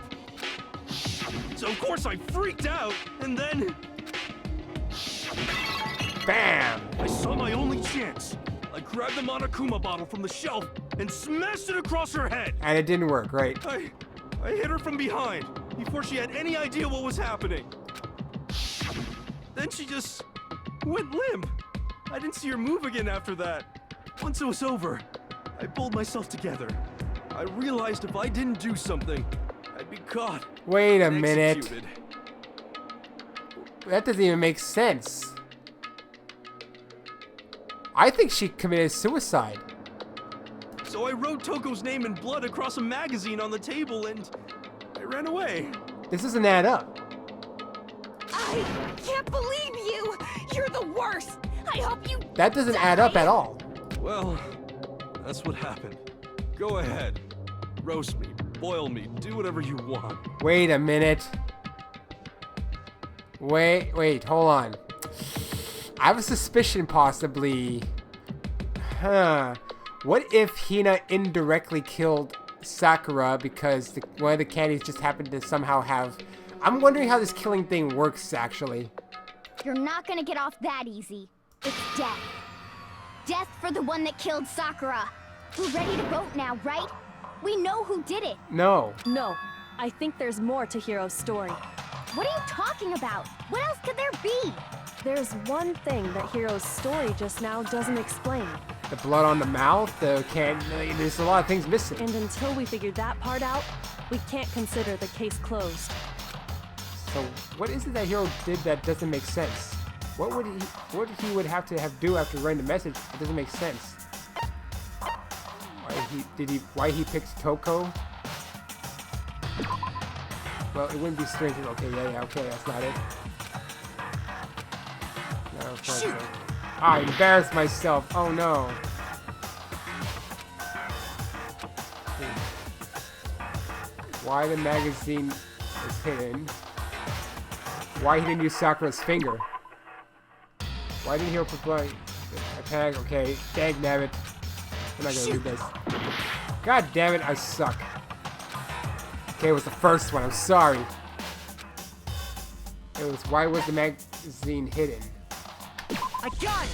So of course I freaked out, and then... Bam! I saw my only chance. I grabbed the Monokuma bottle from the shelf and smashed it across her head. And it didn't work, right? I hit her from behind, before she had any idea what was happening. Then she just went limp. I didn't see her move again after that. Once it was over, I pulled myself together. I realized if I didn't do something, I'd be caught. Wait a and minute. executed. That doesn't even make sense. I think she committed suicide. So I wrote Toko's name in blood across a magazine on the table and I ran away. This doesn't add up. I can't believe you! You're the worst! I hope you... That doesn't add up at all. Well, that's what happened. Go ahead. Roast me, boil me, do whatever you want. Wait a minute. Wait, hold on. I have a suspicion possibly. What if Hina indirectly killed Sakura because one of the candies just happened to somehow have... I'm wondering how this killing thing works, actually. You're not gonna get off that easy. It's death. Death for the one that killed Sakura. We're ready to vote now, right? We know who did it. No. No, I think there's more to Hiro's story. What are you talking about? What else could there be? There's one thing that Hiro's story just now doesn't explain. The blood on the mouth, the can... There's a lot of things missing. And until we figure that part out, we can't consider the case closed. So what is it that Hiro did that doesn't make sense? What he would have to do after writing the message? It doesn't make sense. Why he picked Toko? Well, it wouldn't be strange. Okay, yeah, okay, that's not it. No, okay. I embarrassed myself. Oh no. Why the magazine is hidden? Why he didn't use Sakura's finger? Why didn't Hiro put blood? I panic. Okay, dang nabbit. I'm not gonna read this. God damn it, I suck. Okay, it was the first one. I'm sorry. It was why was the magazine hidden? I got it!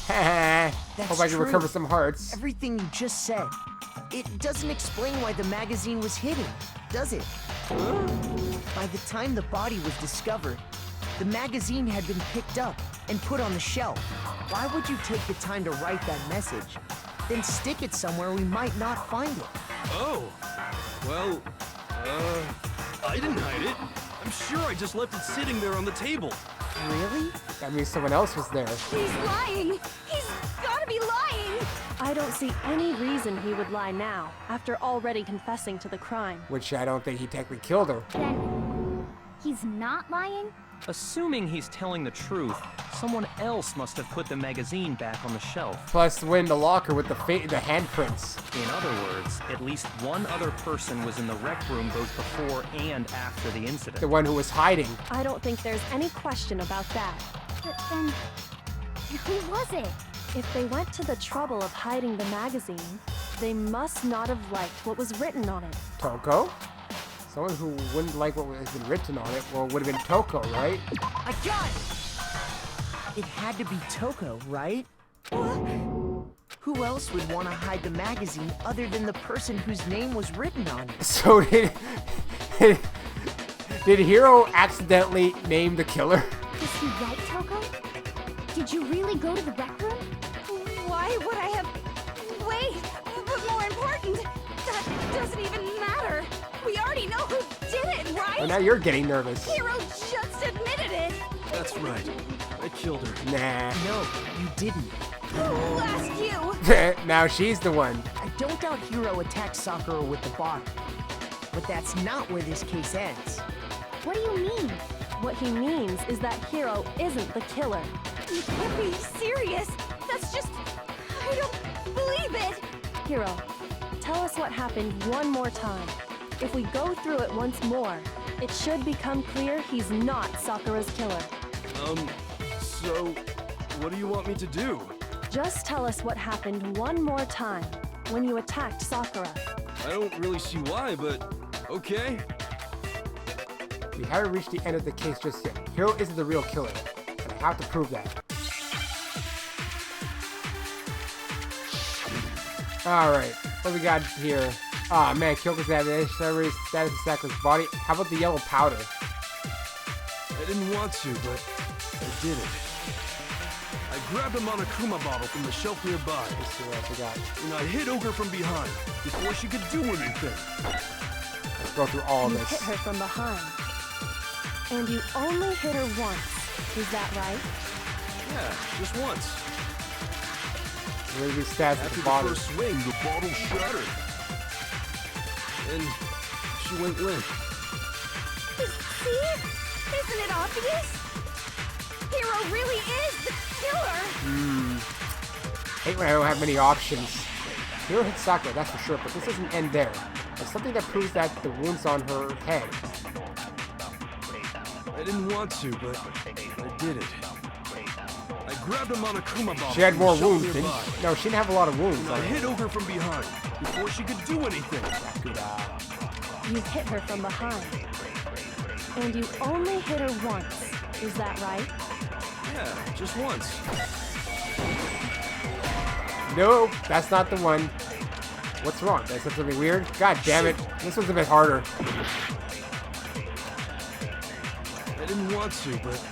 Haha. Hope I can true. recover some hearts. Everything you just said. It doesn't explain why the magazine was hidden, does it? By the time the body was discovered, the magazine had been picked up and put on the shelf. Why would you take the time to write that message, then stick it somewhere we might not find it? Oh, well, I didn't hide it. I'm sure I just left it sitting there on the table. Really? That means someone else was there. He's lying! He's gotta be lying! I don't see any reason he would lie now, after already confessing to the crime. Which I don't think he technically killed her. Then, he's not lying? Assuming he's telling the truth, someone else must have put the magazine back on the shelf. Plus, win the locker with the handprints. In other words, at least one other person was in the rec room both before and after the incident. The one who was hiding. I don't think there's any question about that. But then, who was it? If they went to the trouble of hiding the magazine, they must not have liked what was written on it. Toko? Someone who wouldn't like what has been written on it, well, would have been Toko, right? I got it! It had to be Toko, right? Who else would want to hide the magazine other than the person whose name was written on it? So did Hiro accidentally name the killer? Is he right, Toko? Did you really go to the rec room? Why would I have... Wait, but more important, that doesn't even matter. We already know who did it, right? Well, now you're getting nervous. Hiro just admitted it. That's right. I killed her. Nah. No, you didn't. Who asked you? Now she's the one. I don't doubt Hiro attacked Sakura with the bottle. But that's not where this case ends. What do you mean? What he means is that Hiro isn't the killer. You can't be serious. That's just... I don't believe it. Hiro, tell us what happened one more time. If we go through it once more, it should become clear he's not Sakura's killer. So, what do you want me to do? Just tell us what happened one more time when you attacked Sakura. I don't really see why, but okay. We haven't reached the end of the case just yet. Hiro isn't the real killer, and I have to prove that. Alright, what we got here? Aw, man, Kyoko's status in Sakura's body. How about the yellow powder? I didn't want to, but I did it. I grabbed a Monokuma bottle from the shelf nearby. Let's see what I forgot. And I hit Ogre from behind before she could do anything. Let's go through all of You this. hit her from behind. And you only hit her once. Is that right? Yeah, just once. Where do we stats at After the the bottom? first swing, the bottle shattered. And she went limp. See? Isn't it obvious? Hero really is the killer! Hate when I don't have many options. Hero hit Sakura, that's for sure, but this doesn't end there. There's something that proves that the wounds on her head. I didn't want to, but I did it. I grabbed a Monokuma bottle. She had from the more shelf wounds, didn't nearby. she? No, she didn't have a lot of wounds And on I her. hit Ogre from behind before she could do anything. You hit her from behind. And you only hit her once. Is that right? Yeah, just once. Nope, that's not the one. What's wrong? Did I say something weird? God damn it. This one's a bit harder. I didn't want to, but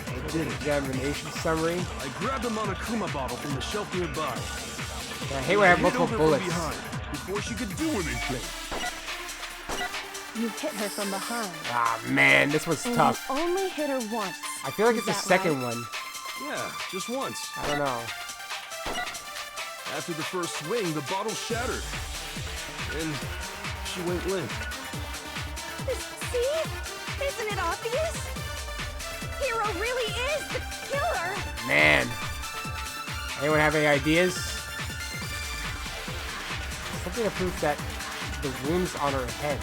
I did it. Examination summary. I grabbed a Monokuma bottle from the shelf nearby. I hate when I have hit multiple Ogre bullets. from behind before she could do anything. You hit her from behind. Ah, man, this one's And tough. you only hit her once. I feel like Is it's the that second right? one. Yeah, just once. I don't know. After the first swing, the bottle shattered. And she went limp. See? Isn't it obvious? Hero really is the killer! Man. Anyone have any ideas? Something that proves that the wounds on her head.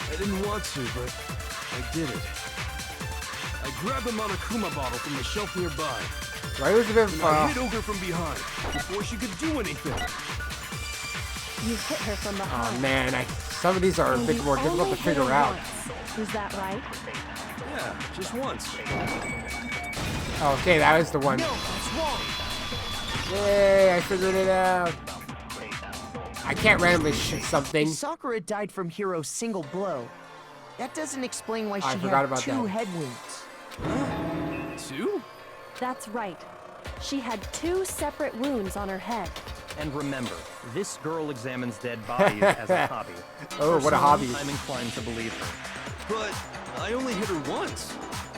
I didn't want to, but I did it. I grabbed a Monokuma bottle from the shelf nearby. Do I lose a bit of... And I hit Ogre from behind before she could do anything. You hit her from behind. Oh, man. Some of these are a And bit you more difficult only to hit figure her out. once. Is that right? Yeah, just once. Okay, that was the one. No, that's wrong. Yay, I figured it out. I can't randomly shoot something. Sakura died from Hero's single blow. That doesn't explain why I she forgot had about two that. head wounds. Two? That's right. She had 2 separate wounds on her head. And remember, this girl examines dead bodies as a hobby. Oh, what a hobby. I'm inclined to believe her. But I only hit her once.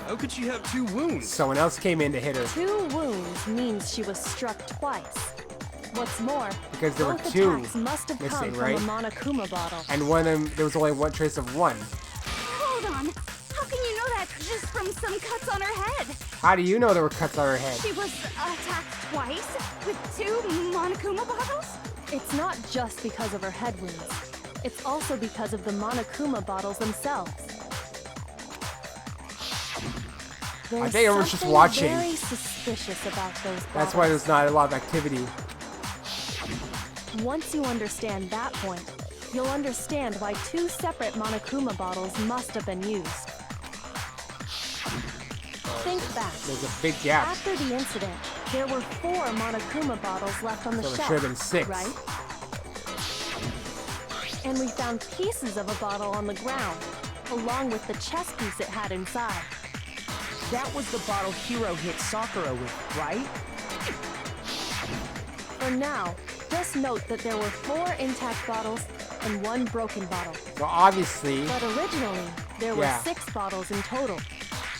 How could she have 2 wounds? Someone else came in to hit her. 2 wounds means she was struck twice. What's more, Because there were both 2 attacks must have missing, come right? from a Monokuma bottle. And one of them, there was only one trace of one. Hold on. How can you know that just from some cuts on her head? How do you know there were cuts on her head? She was attacked twice with 2 Monokuma bottles? It's not just because of her head wounds. It's also because of the Monokuma bottles themselves. There's think everyone's just something watching. very suspicious about those bottles. That's why there's not a lot of activity. Once you understand that point, you'll understand why 2 separate Monokuma bottles must have been used. Think back. There's a big gap. After the incident, there were 4 Monokuma bottles left on the So there shelf, should have been 6. right? And we found pieces of a bottle on the ground, along with the chess piece it had inside. That was the bottle Hero hit Sakura with, right? For now, just note that there were 4 intact bottles and 1 broken bottle. So obviously, But originally, there were Yeah. 6 bottles in total,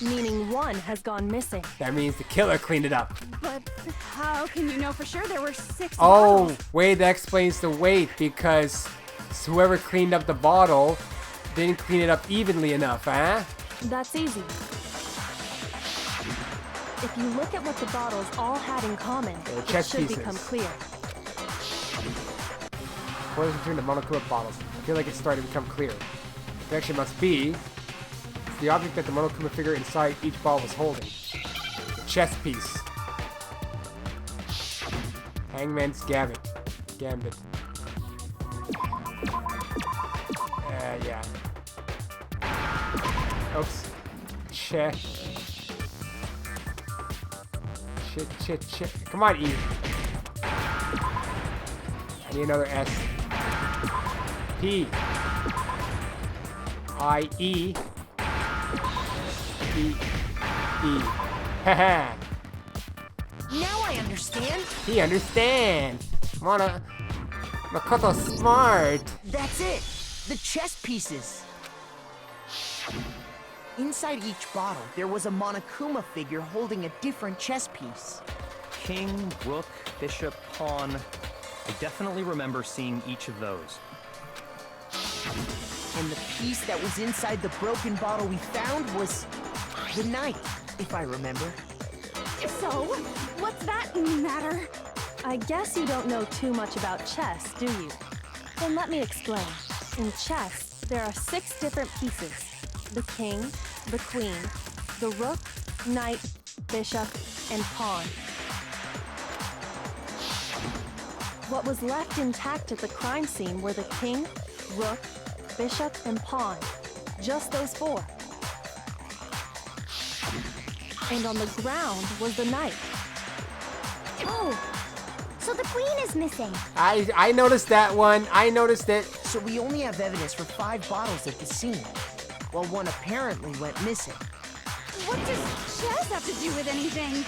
meaning 1 has gone missing. that means the killer cleaned it up. But how can you know for sure there were 6 Oh, bottles? wait, that explains the weight because whoever cleaned up the bottle didn't clean it up evenly enough, huh? That's easy. If you look at what the bottles all had in common, They're it chess should pieces. become clear. What is between the Monokuma bottles? I feel like it's starting to become clear. The connection must be it's the object that the Monokuma figure inside each ball was holding. The chess piece. Hangman's Gambit. Yeah. Oops. Shit. Come on, E. I need another S. P I E E E. Haha. Now I understand. He understands. Makoto smart. That's it. The chess pieces. Inside each bottle, there was a Monokuma figure holding a different chess piece. King, rook, bishop, pawn. I definitely remember seeing each of those. And the piece that was inside the broken bottle we found was the knight, if I remember. So, what's that matter? I guess you don't know too much about chess, do you? Then let me explain. In chess, there are 6 different pieces. The king, the queen, the rook, knight, bishop, and pawn. What was left intact at the crime scene were the king, rook, bishop, and pawn. Just those 4. And on the ground was the knight. Oh, so the queen is missing. I noticed that one. I noticed it. So we only have evidence for 5 bottles at the scene, while one apparently went missing. What does chess have to do with anything?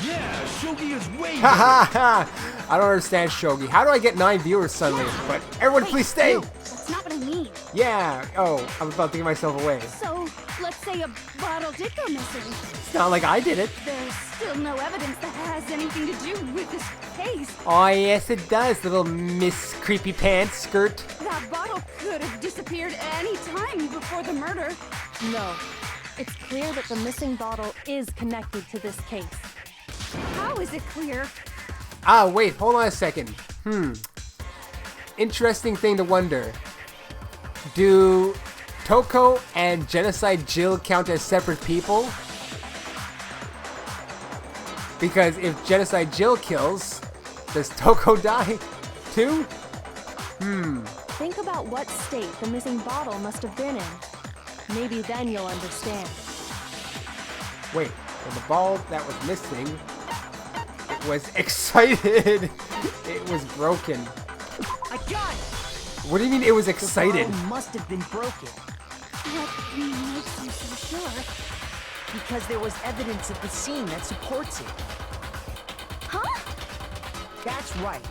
Yeah, Shogi is way Ha ha better. ha! I don't understand Shogi. How do I get 9 viewers suddenly? But everyone, please stay. No, that's not what I mean. Yeah. Oh, I'm about to give myself away. So, let's say a bottle did go missing. It's not like I did it. There's still no evidence that has anything to do with this case. Oh yes, it does, little Miss Creepy Pants skirt. That bottle could have disappeared any time before the murder. No. It's clear that the missing bottle is connected to this case. How is it clear? Ah, wait, hold on a second. Interesting thing to wonder. Do Toko and Genocide Jill count as separate people? Because if Genocide Jill kills, does Toko die too? Think about what state the missing bottle must have been in. Maybe then you'll understand. Wait, and the ball that was missing, it was excited. It was broken. I got it! What do you mean it was The excited? bottle must have been broken, What makes you so sure? because there was evidence at the scene that supports it. Huh? That's right.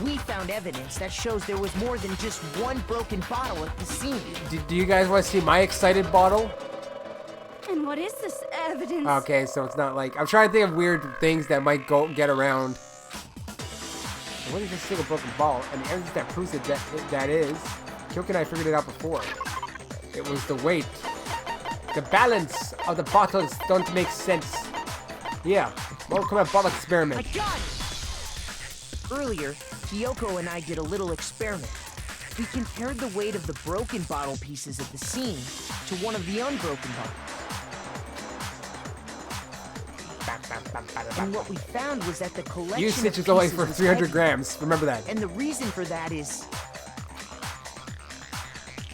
We found evidence that shows there was more than just one broken bottle at the scene. Do you guys want to see my excited bottle? And what is this evidence? Okay, so it's not like... I'm trying to think of weird things that might get around. What is this single broken ball? And the evidence that proves that is... Kyoka and I figured it out before. It was the weight. The balance of the bottles don't make sense. Yeah, welcome to bottle I experiment. got it! Earlier, Kyoko and I did a little experiment. We compared the weight of the broken bottle pieces at the scene to one of the unbroken bottles. And what we found was that the collection Usage of is only pieces for was 300 heavy. grams. Remember that. And the reason for that is...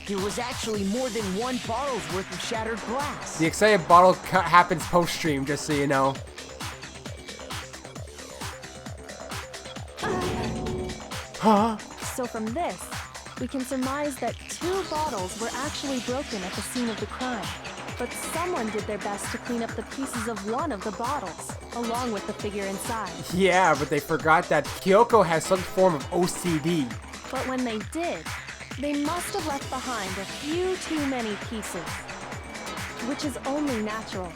there was actually more than one bottle's worth of shattered glass. The excited bottle happens post-stream, just so you know. Huh? So from this, we can surmise that 2 bottles were actually broken at the scene of the crime. But someone did their best to clean up the pieces of one of the bottles, along with the figure inside. Yeah, but they forgot that Kyoko has some form of OCD. But when they did, they must have left behind a few too many pieces. Which is only natural.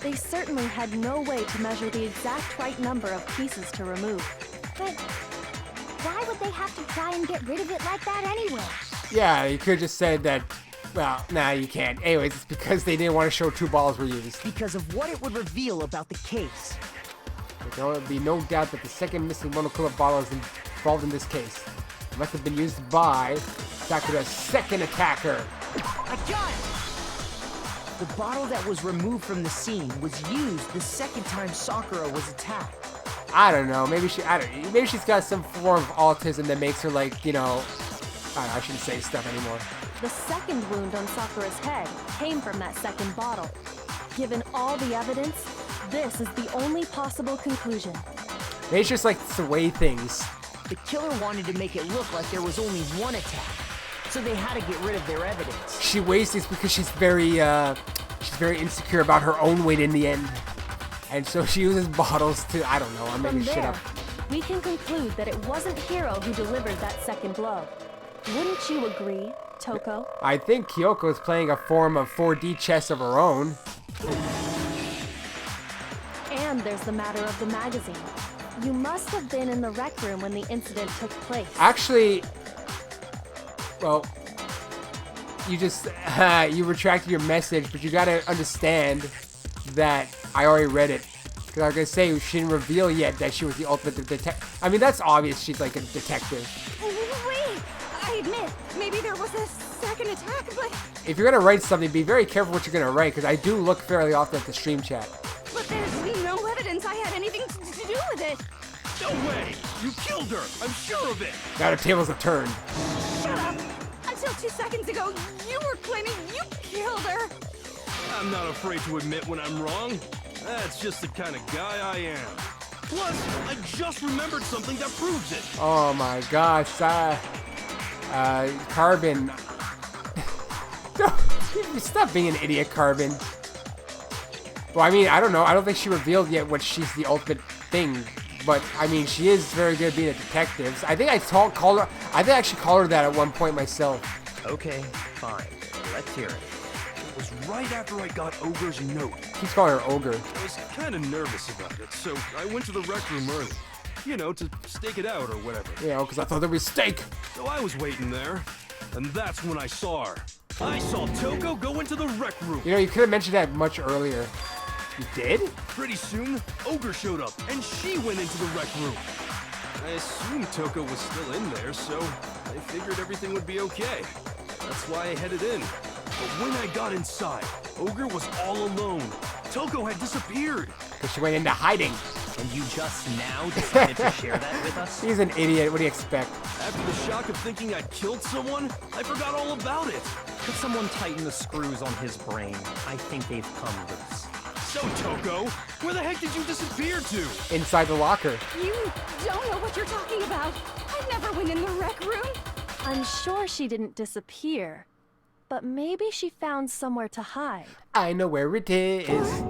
They certainly had no way to measure the exact right number of pieces to remove. But why would they have to try and get rid of it like that anyway? Yeah, you could have just said that. Well, nah, you can't. Anyways, it's because they didn't want to show 2 bottles were used. Because of what it would reveal about the case. There will be no doubt that the second missing Monokuma bottle is involved in this case. It must have been used by Sakura's second attacker. I got it! The bottle that was removed from the scene was used the second time Sakura was attacked. I don't know. Maybe maybe she's got some form of autism that makes her like, you know. I don't know, I shouldn't say stuff anymore. The second wound on Sakura's head came from that second bottle. Given all the evidence, this is the only possible conclusion. Maybe it's just like the way things. The killer wanted to make it look like there was only one attack, so they had to get rid of their evidence. She weighs this because she's very insecure about her own weight in the end. And so she uses bottles to, I don't know, I'm From making shit there, up. we can conclude that it wasn't Hiro who delivered that second blow. Wouldn't you agree, Toko? I think Kyoko is playing a form of 4D chess of her own. And there's the matter of the magazine. You must have been in the rec room when the incident took place. Actually, well, you just, you retracted your message, but you gotta understand that I already read it. Because I was gonna say, she didn't reveal yet that she was the ultimate detective. I mean, that's obvious she's like a detective. Wait, I admit, maybe there was a second attack, but If you're gonna write something, be very careful what you're gonna write, because I do look fairly often at the stream chat. there's no evidence I had anything to do with it. No way! You killed her! I'm sure of it! Now the tables have turned. Shut up! Until 2 seconds ago, you were claiming you killed her. I'm not afraid to admit when I'm wrong. That's just the kind of guy I am. Plus, I just remembered something that proves it. Oh my gosh, Carbon. Stop being an idiot, Carbon. Well, I mean, I don't know. I don't think she revealed yet what she's the ultimate thing. But, I mean, she is very good at being a detective. I think I called her... I think I actually called her that at one point myself. Okay, fine. Let's hear it. It was right after I got Ogre's note. Keeps calling her Ogre. I was kind of nervous about it, so I went to the rec room early. You know, to stake it out or whatever. You know, because I thought there was steak. So I was waiting there, and that's when I saw her. I saw Toko go into the rec room. You know, you could have mentioned that much earlier. You did? Pretty soon, Ogre showed up, and she went into the rec room. I assumed Toko was still in there, so I figured everything would be okay. That's why I headed in. But when I got inside, Ogre was all alone. Toko had disappeared. Because she went into hiding. And you just now decided to share that with us? He's an idiot. What do you expect? After the shock of thinking I'd killed someone, I forgot all about it. Could someone tighten the screws on his brain? I think they've come loose. So, Toko, where the heck did you disappear to? Inside the locker. You don't know what you're talking about. I never went in the rec room. I'm sure she didn't disappear. But maybe she found somewhere to hide. I know where it is.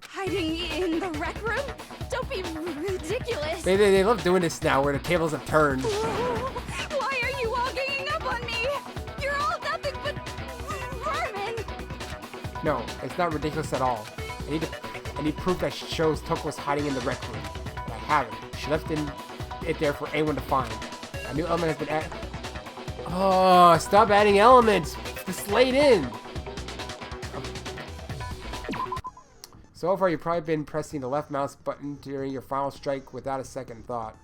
Hiding in the rec room? Don't be ridiculous. They love doing this now where the tables have turned. Why are you all ganging up on me? You're all nothing but vermin. No, it's not ridiculous at all. I need proof that shows Toko was hiding in the rec room. But I haven't. She left it there for anyone to find. A new element has been added. Oh, stop adding elements. Just lay it in. So far, you've probably been pressing the left mouse button during your final strike without a second thought.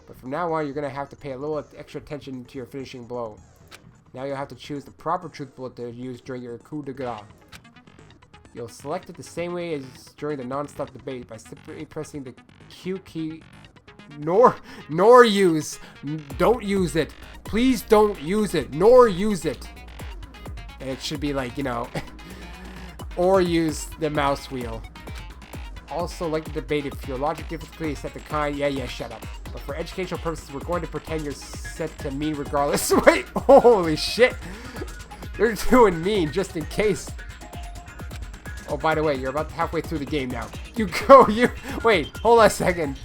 But from now on, you're going to have to pay a little extra attention to your finishing blow. Now you'll have to choose the proper truth bullet to use during your coup de grace. You'll select it the same way as during the non-stop debate by simply pressing the Q key. Nor use. Don't use it. Please don't use it. Nor use it. And it should be like, you know, or use the mouse wheel. Also, like the debate, if your logic difficulty is set to kind, yeah, shut up. But for educational purposes, we're going to pretend you're set to mean regardless. Wait, holy shit. They're doing mean just in case. Oh, by the way, you're about halfway through the game now. Wait, hold on a second.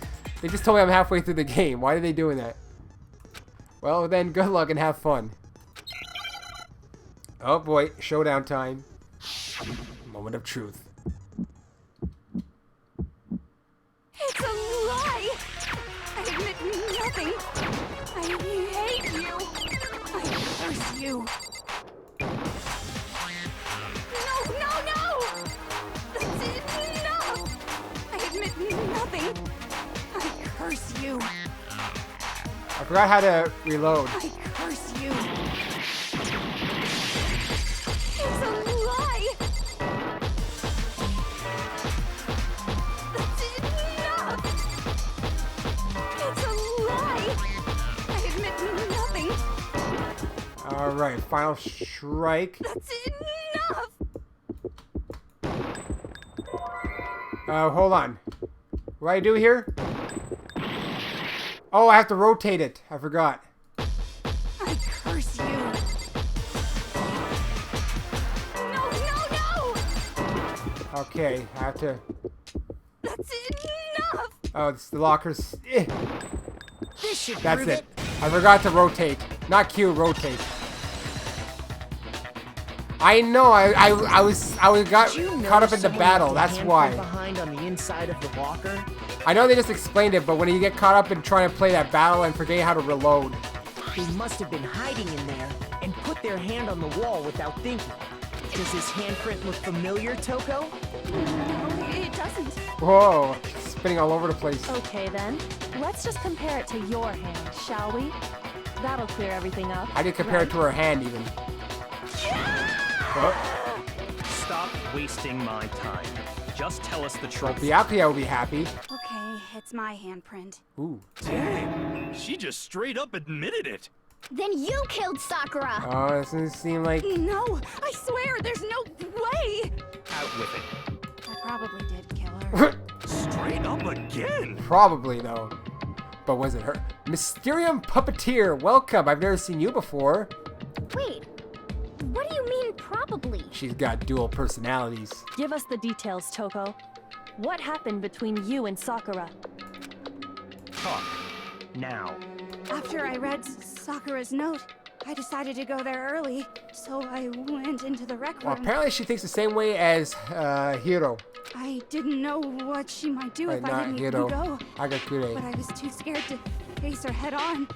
They just told me I'm halfway through the game. Why are they doing that? Well, then, good luck and have fun. Oh boy, showdown time. Moment of truth. It's a lie. I admit nothing. I hate you. I curse you. No! That's enough. I admit nothing. I curse you. I forgot how to reload. I curse you. It's a lie. That's enough. It's a lie. I admit nothing. Alright, final strike. That's enough. Hold on. What do I do here? Oh, I have to rotate it. I forgot. I curse you. Okay, I have to... That's enough! Oh, it's the lockers. Eh. This should That's prove it. I forgot to rotate. Not Q, rotate. I know. I got Did you caught up notice in the someone battle. left That's a handprint why. behind on the inside of the locker? I know they just explained it, but when you get caught up in trying to play that battle and forget how to reload. They must have been hiding in there and put their hand on the wall without thinking. Does this handprint look familiar, Toko? No, it doesn't. Whoa, spinning all over the place. Okay then, let's just compare it to your hand, shall we? That'll clear everything up. I did compare it to her hand even. Oh, Stop wasting my time. Just tell us the truth. Byakuya will be happy. Okay, it's my handprint. Ooh. Dang, she just straight up admitted it. Then you killed Sakura! Oh, it doesn't seem like... No, I swear, there's no way! Out with it. I probably did kill her. Straight up again. Probably, though. But was it her? Mysterium Puppeteer, welcome. I've never seen you before. Wait, what do you mean probably? She's got dual personalities. Give us the details, Toko. What happened between you and Sakura? Talk. Now. After I read Sakura's note, I decided to go there early, so I went into the rec room. Well, apparently she thinks the same way as Hiro. I didn't know what she might do Right, if I not didn't Hiro. go, Agakure. but I was too scared to face her head on.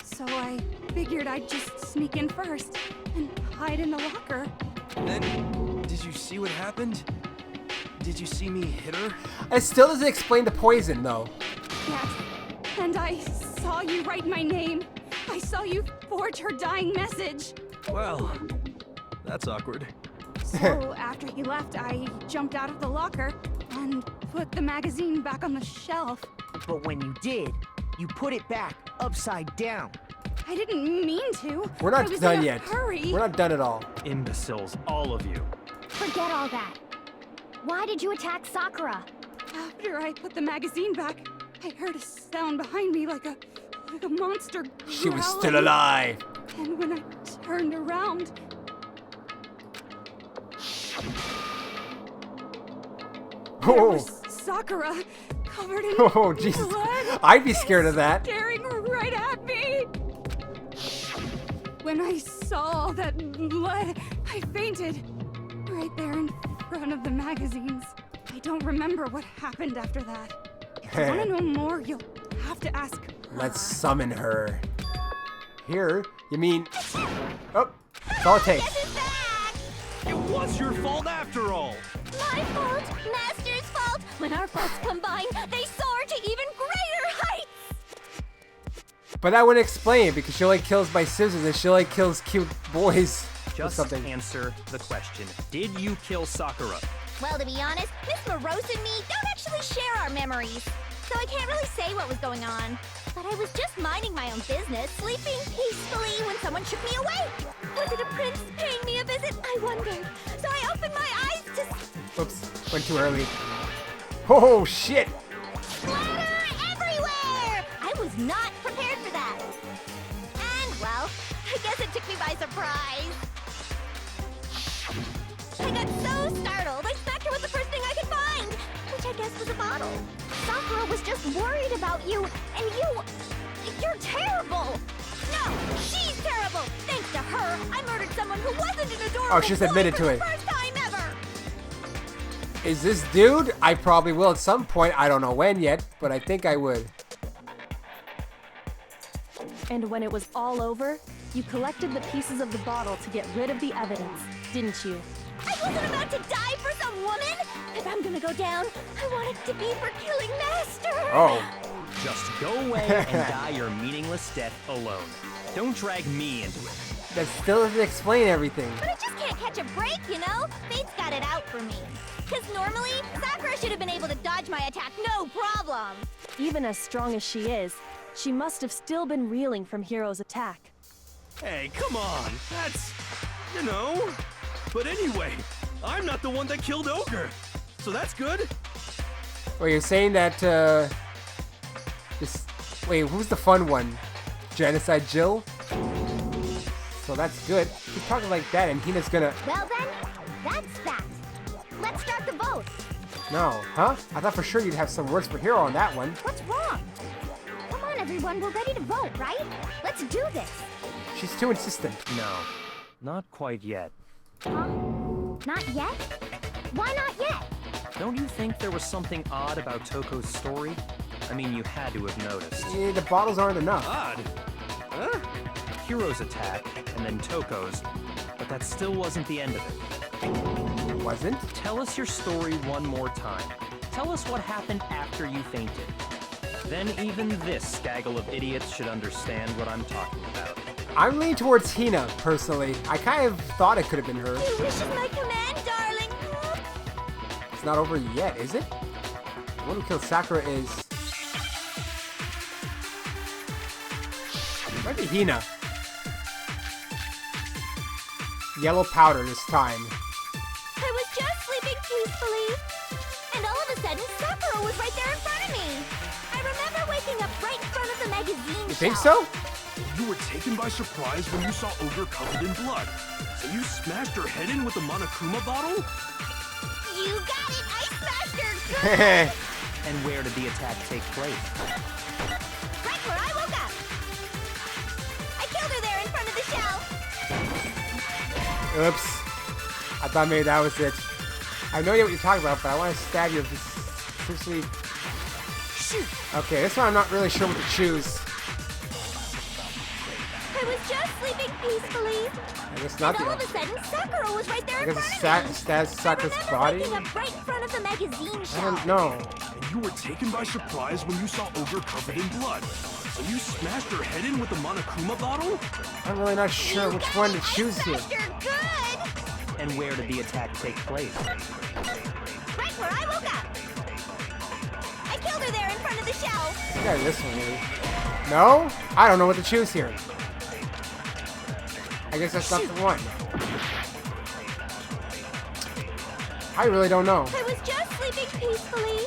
So I figured I'd just sneak in first and hide in the locker. Then, did you see what happened? Did you see me hit her? It still doesn't explain the poison, though. Yes, and I saw you write my name. I saw you forge her dying message. Well, that's awkward. So after he left, I jumped out of the locker and put the magazine back on the shelf. But when you did, you put it back upside down. I didn't mean to. We're I not was done in a yet. Hurry. We're not done at all. Imbeciles, all of you. Forget all that. Why did you attack Sakura? After I put the magazine back, I heard a sound behind me like a monster She was growling. still alive. And when I turned around, there Oh, was Sakura, covered in oh, Jesus. blood. I'd be scared of that. Staring right at me. When I saw all that blood, I fainted. Right there in front of the magazines. I don't remember what happened after that. If you want to know more, you'll have to ask her. Let's summon her. Here? You mean... Oh, that's all it takes. It was your fault after all. My fault, Master's fault. When our faults combine, they soar to even greater heights. But that wouldn't explain it because she only kills by scissors and she only kills cute boys or Just something. answer the question. Did you kill Sakura? Well, to be honest, Miss Morose and me don't actually share our memories. So I can't really say what was going on. But I was just minding my own business, sleeping peacefully when someone shook me awake. Was it a prince paying me a visit? I wondered. So I opened my eyes to... Oops, went too early. Oh, shit. Splatter everywhere! I was not prepared for that. And, well, I guess it took me by surprise. I got so startled, I smacked her with the first thing I could find, which I guess was a bottle. Sakura was just worried about you, and you're terrible. No, she's terrible. Thanks to her, I murdered someone who wasn't an adorable Oh, she's admitted boy to for it. the first time ever. Is this dude? I probably will at some point. I don't know when yet, but I think I would. And when it was all over, you collected the pieces of the bottle to get rid of the evidence, didn't you? I wasn't about to die for some woman. If I'm gonna go down, I want it to be for killing Master. Oh. Just go away and die your meaningless death alone. Don't drag me into it. That still doesn't explain everything. But I just can't catch a break, you know? Fate's got it out for me. Because normally, Sakura should have been able to dodge my attack no problem. Even as strong as she is, she must have still been reeling from Hiro's attack. Hey, come on. That's, you know. But anyway, I'm not the one that killed Ogre. So that's good. Well, you're saying that, wait, who's the fun one? Genocide Jill? So that's good. Keep talking like that and Hina's gonna... Well then, that's that. Let's start the vote. No. Huh? I thought for sure you'd have some words for hero on that one. What's wrong? Come on, everyone. We're ready to vote, right? Let's do this. She's too insistent. No, not quite yet. Huh? Not yet? Why not yet? Don't you think there was something odd about Toko's story? I mean, you had to have noticed. The bottles aren't enough. Odd. Huh? Hero's attack, and then Toko's, but that still wasn't the end of it. Wasn't? Tell us your story one more time. Tell us what happened after you fainted. Then even this gaggle of idiots should understand what I'm talking about. I'm leaning towards Hina, personally. I kind of thought it could have been her. Your wish is my command, darling. It's not over yet, is it? The one who killed Sakura is... Might be Hina. Yellow powder this time. I was just sleeping peacefully, and all of a sudden, Sakura was right there in front of me. I remember waking up right in front of the magazine You think shelf. so? You were taken by surprise when you saw Ogre covered in blood. So you smashed her head in with the Monokuma bottle? You got it! I smashed her good! And where did the attack take place? Right where I woke up! I killed her there in front of the shelf! Oops. I thought maybe that was it. I know what you're talking about, but I want to stab you if it's seriously... Shoot! Okay, this one I'm not really sure what to choose. I was just sleeping peacefully, I guess not and all of the... a sudden, Sakura was right there I in guess front it of me. stabs Sakura's I remember body? waking up right in front of the magazine I shelf. don't know. And you were taken by surprise when you saw Ogre covered in blood. So you smashed her head in with the Monokuma bottle? I'm really not sure You which got one it! to choose I here. smashed her good! And where did the attack take place? Right where I woke up. I killed her there in front of the shelf. I got this one, maybe. No? I don't know what to choose here. I guess that's not the one. I really don't know. I was just sleeping peacefully,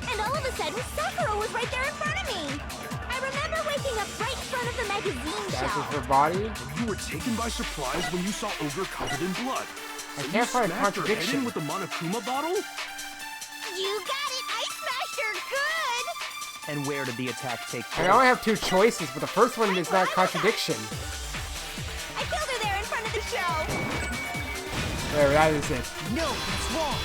and all of a sudden, Sakura was right there in front of me. I remember waking up right in front of the magazine That's shelf. her body? You were taken by surprise when you saw Ogre covered in blood. I So can't you find a smashed her head contradiction. in with the Monokuma bottle? You got it! I smashed her good! And where did the attack take I place? only have two choices, but the first one is not a contradiction. I killed her there in front of the shelf. There, that is it. No, that's wrong.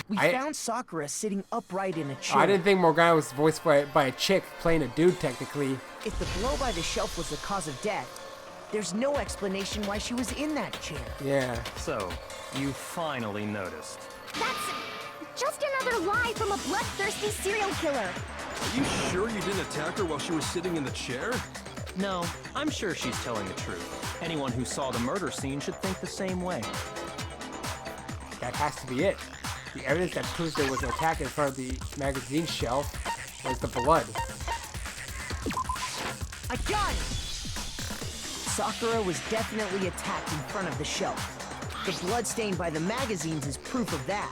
We I- found Sakura sitting upright in a chair. I didn't think Morgana was voiced by a chick playing a dude, technically. If the blow by the shelf was the cause of death, there's no explanation why she was in that chair. Yeah. So, you finally noticed. That's just another lie from a bloodthirsty serial killer. Are you sure you didn't attack her while she was sitting in the chair? No, I'm sure she's telling the truth. Anyone who saw the murder scene should think the same way. That has to be it. The evidence that proves there was an attack in front of the magazine shelf was the blood. I got it! Sakura was definitely attacked in front of the shelf. The blood stained by the magazines is proof of that.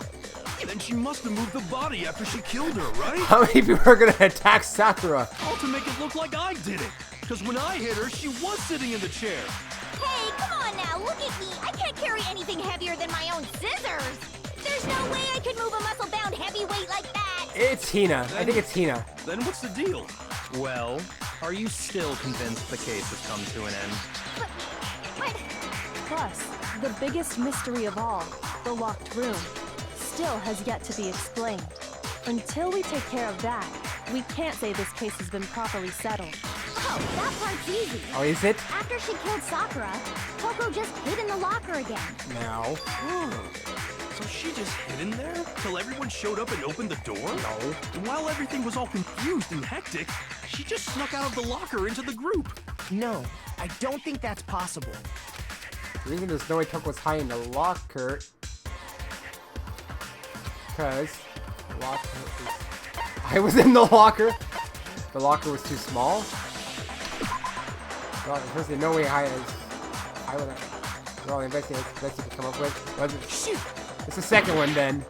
Then she must have moved the body after she killed her, right? How many people are gonna attack Sakura? All to make it look like I did it. Because when I hit her, she was sitting in the chair. Hey, come on now, look at me. I can't carry anything heavier than my own scissors. There's no way I could move a muscle-bound heavyweight like that. It's Hina. I think it's Hina. Then what's the deal? Well, are you still convinced the case has come to an end? But Plus, the biggest mystery of all, the locked room, still has yet to be explained. Until we take care of that, we can't say this case has been properly settled. oh, that part's easy. Oh, is it? After she killed Sakura, Toko just hid in the locker again. No. So she just hid in there till everyone showed up and opened the door? No. And while everything was all confused and hectic, she just snuck out of the locker into the group. No, I don't think that's possible. The reason there's no way Toko was hiding in the locker, because the locker is... I was in the locker. The locker was too small. Well, there's no way I would have... Well, the investigator could come up with. Wasn't... Shoot! It's the second one then.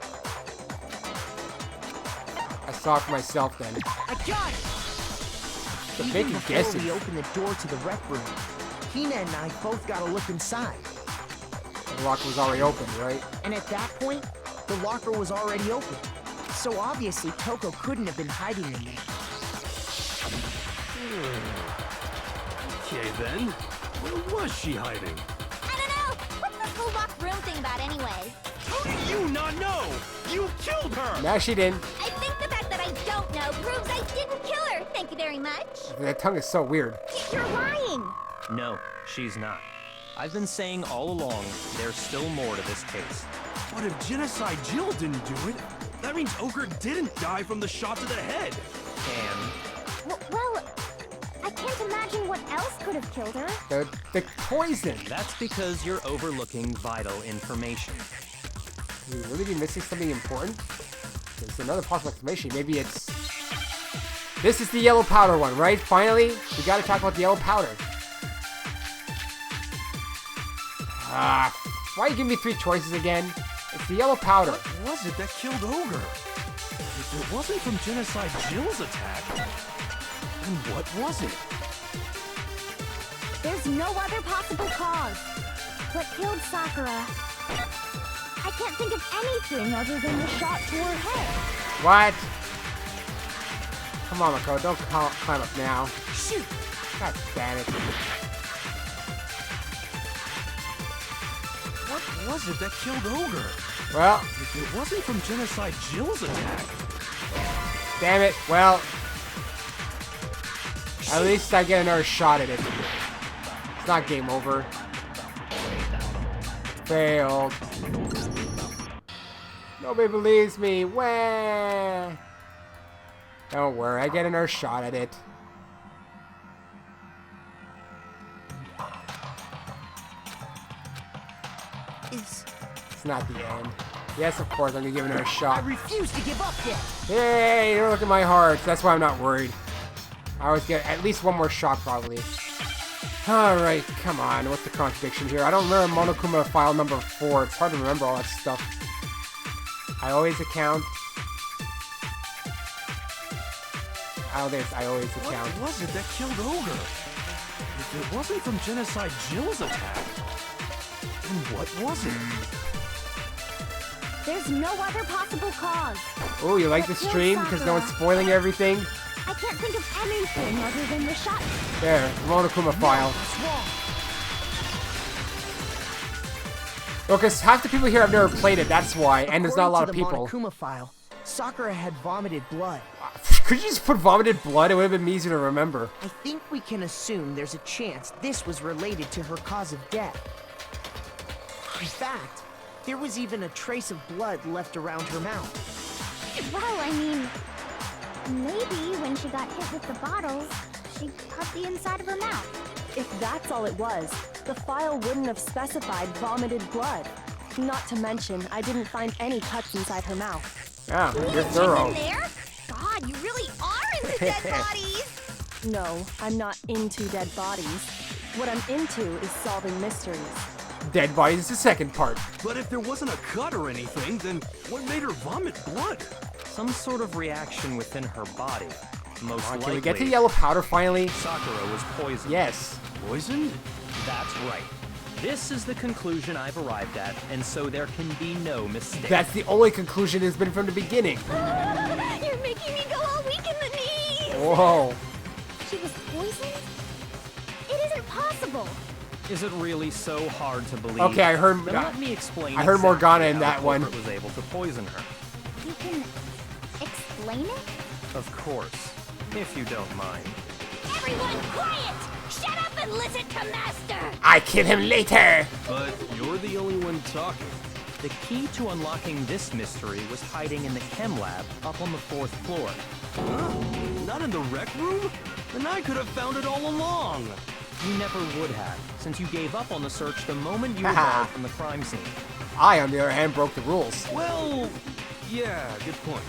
I saw it for myself then. I got it! The Even making before guesses. we opened the door to the rec room, Hina and I both got a look inside. The locker was already open, right? And at that point, the locker was already open. So obviously, Toko couldn't have been hiding in there. Okay then. Where was she hiding? I don't know. What's this whole locked room thing about anyway? How do you not know? You killed her! No, she didn't. I think the fact that I don't know proves I didn't kill her. Thank you very much. That tongue is so weird. You're lying. No, she's not. I've been saying all along, there's still more to this case. But if Genocide Jill didn't do it, that means Ogre didn't die from the shot to the head. And Well, I can't imagine what else could have killed her. The poison. that's because you're overlooking vital information. Could we really be missing something important? There's another possible explanation. Maybe it's... This is the yellow powder one, right? Finally, we gotta talk about the yellow powder. Why you give me 3 choices again? It's the yellow powder. What was it that killed Ogre? If it wasn't from Genocide Jill's attack, then what was it? There's no other possible cause. What killed Sakura? I can't think of anything other than the shot to her head. What? Come on, Mako, don't climb up now. Shoot! God damn it. What was it that killed Ogre? Well, If it wasn't from Genocide Jill's attack, damn it. Well, at least I get another shot at it. It's not game over. Failed. Nobody believes me. Wah. Don't worry, I get another shot at it. It's not the end. Yes, of course, I'm gonna give it another I shot. refuse to give up yet. Hey, don't look at my heart. That's why I'm not worried. I always get at least one more shot, probably. Alright, come on. What's the contradiction here? I don't remember Monokuma file number 4. It's hard to remember all that stuff. I always account. I always account. what was it that killed Ogre? If it wasn't from Genocide Jill's attack, then what was it? There's no other possible cause. Oh, you like the stream because no one's spoiling everything? I can't think of anything other than the shot. There, Monokuma file. Well, because half the people here have never played it, that's why, and there's not a lot of people. According to the Monokuma file, Sakura had vomited blood. Could you just put vomited blood? It would have been easier to remember. I think we can assume there's a chance this was related to her cause of death. In fact, there was even a trace of blood left around her mouth. Well, I mean, maybe when she got hit with the bottles, she cut the inside of her mouth. If that's all it was, the file wouldn't have specified vomited blood. Not to mention, I didn't find any cuts inside her mouth. Yeah, You you're need a thorough. chicken there? God, you really are into dead bodies. No, I'm not into dead bodies. What I'm into is solving mysteries. Dead bodies is the second part. But if there wasn't a cut or anything, then what made her vomit blood? Some sort of reaction within her body. Most likely, Can we get to yellow powder finally? Sakura was poisoned. Yes. Poisoned? That's right. This is the conclusion I've arrived at, and so there can be no mistake. That's the only conclusion has been from the beginning. You're making me go all weak in the knees. Whoa. She was poisoned? It isn't possible. Is it really so hard to believe? Okay, I heard- Then let me explain. I heard exactly Morgana in how that one. Culprit was able to poison her. You can explain it? Of course, if you don't mind. Everyone quiet! Shut up and listen to Master! I kill him later. But you're the only one talking. The key to unlocking this mystery was hiding in the chem lab up on the 4th floor. Huh? Not in the rec room? Then I could have found it all along. You never would have, since you gave up on the search the moment you Haha. arrived from the crime scene. I, on the other hand, broke the rules. Well, yeah, good point.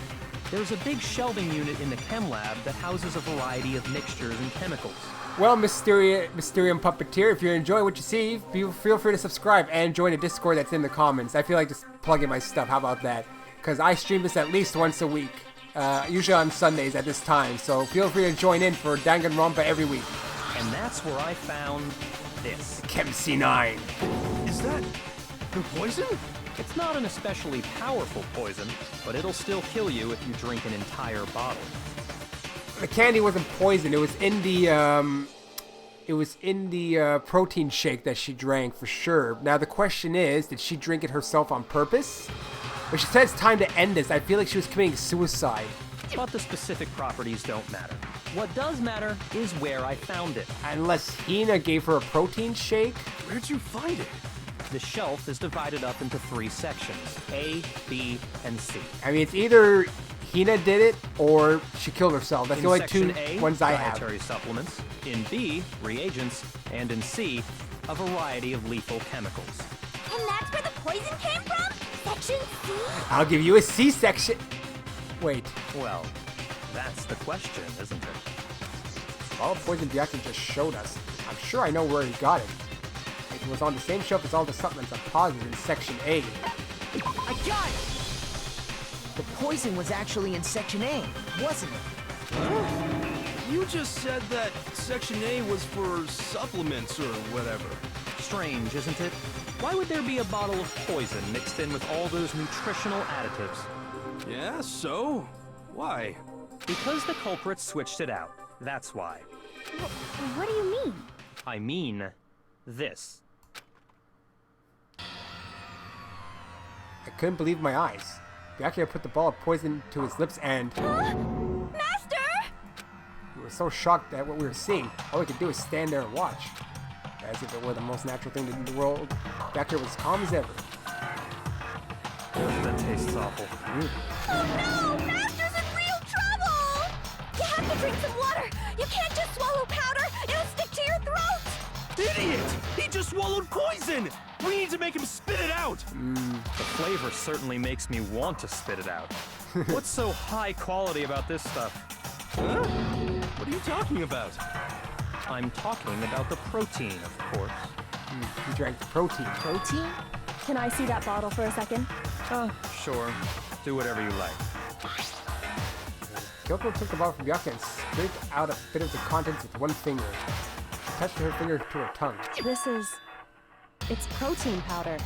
There's a big shelving unit in the chem lab that houses a variety of mixtures and chemicals. Well, Mysterium Puppeteer, if you enjoy what you see, feel free to subscribe and join the Discord that's in the comments. I feel like just plugging my stuff. How about that? Because I stream this at least once a week, usually on Sundays at this time. So feel free to join in for Danganronpa every week. And that's where I found this. Chem C9. Is that fucking poison? It's not an especially powerful poison, but it'll still kill you if you drink an entire bottle. The candy wasn't poison. It was in the protein shake that she drank for sure. Now the question is, did she drink it herself on purpose? But she said it's time to end this. I feel like she was committing suicide. But the specific properties don't matter. What does matter is where I found it. Unless Hina gave her a protein shake. Where'd you find it? The shelf is divided up into 3 sections, A, B, and C. I mean, it's either Hina did it or she killed herself. That's the only two A, ones I have. dietary supplements. In B, reagents. And in C, a variety of lethal chemicals. And that's where the poison came from? Section C? I'll give you a C section. Wait. Well, that's the question, isn't it? All the poison Byakuya just showed us. I'm sure I know where he got it. It was on the same shelf as all the supplements and pauses in Section A. I got it! The poison was actually in Section A, wasn't it? You just said that Section A was for supplements or whatever. Strange, isn't it? Why would there be a bottle of poison mixed in with all those nutritional additives? Yeah, so? Why? Because the culprit switched it out. That's why. What do you mean? I mean, this. I couldn't believe my eyes. Byakuya put the ball of poison to his lips and... Master! We were so shocked at what we were seeing, all we could do was stand there and watch. As if it were the most natural thing in the world, Byakuya was calm as ever. That tastes awful. Oh no! Master's in real trouble! You have to drink some water! You can't just swallow powder! It'll stick to your throat! Idiot! He just swallowed poison! We need to make him spit it out! The flavor certainly makes me want to spit it out. What's so high quality about this stuff? Huh? What are you talking about? I'm talking about the protein, of course. He drank the protein. Protein? Can I see that bottle for a second? Sure. Do whatever you like. Kyoko took the bottle from Byakuya and scraped out a bit of the contents with one finger. She touched her finger to her tongue. It's protein powder.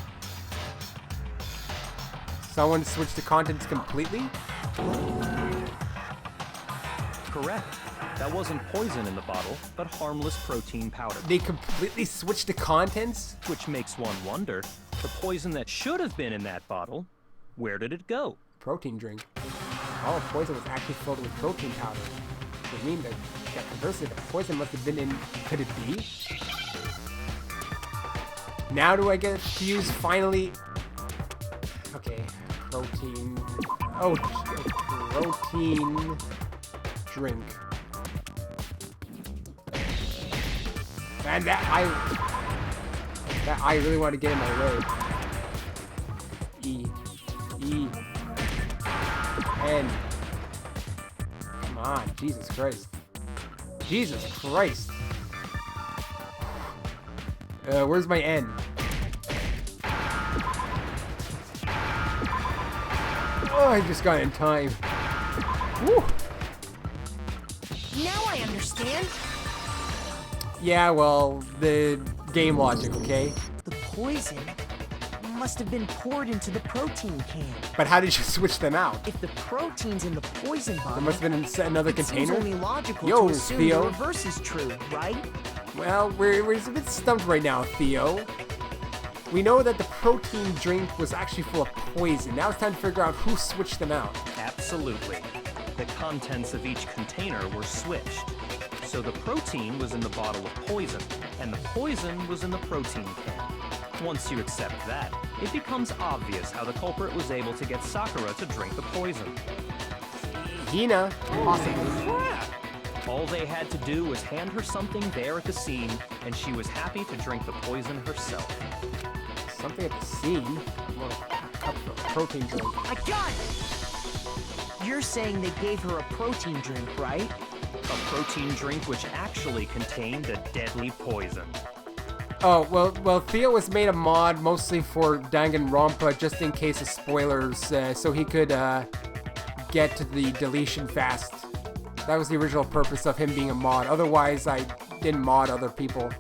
Someone switched the contents completely? Correct. That wasn't poison in the bottle, but harmless protein powder. They completely switched the contents? Which makes one wonder, the poison that should have been in that bottle, where did it go? Protein drink. All the poison was actually filled with protein powder. Which would mean that conversely, the poison must have been in... Could it be? Now do I get to use finally... Okay. Protein... Oh, protein... drink. And that I really want to get in my way. E. N. Come on, Jesus Christ. Jesus Christ. Where's my N? Oh, I just got in time. Woo. Now I understand. Yeah, well, the game logic, okay? The poison must have been poured into the protein can. But how did you switch them out? If the protein's in the poison bottle, There must have been another it seems container? only logical Yo, to assume Theo. the reverse is true, right? Well, we're a bit stumped right now, Theo. We know that the protein drink was actually full of poison. Now it's time to figure out who switched them out. Absolutely. The contents of each container were switched. So the protein was in the bottle of poison, and the poison was in the protein can. Once you accept that, it becomes obvious how the culprit was able to get Sakura to drink the poison. Hina, possibly. All they had to do was hand her something there at the scene, and she was happy to drink the poison herself. Something at the scene. Well, a cup of protein drink. I got it! You're saying they gave her a protein drink, right? A protein drink which actually contained a deadly poison. Oh, well, Theo was made a mod mostly for Danganronpa just in case of spoilers, so he could get to the deletion fast. That was the original purpose of him being a mod. Otherwise, I didn't mod other people.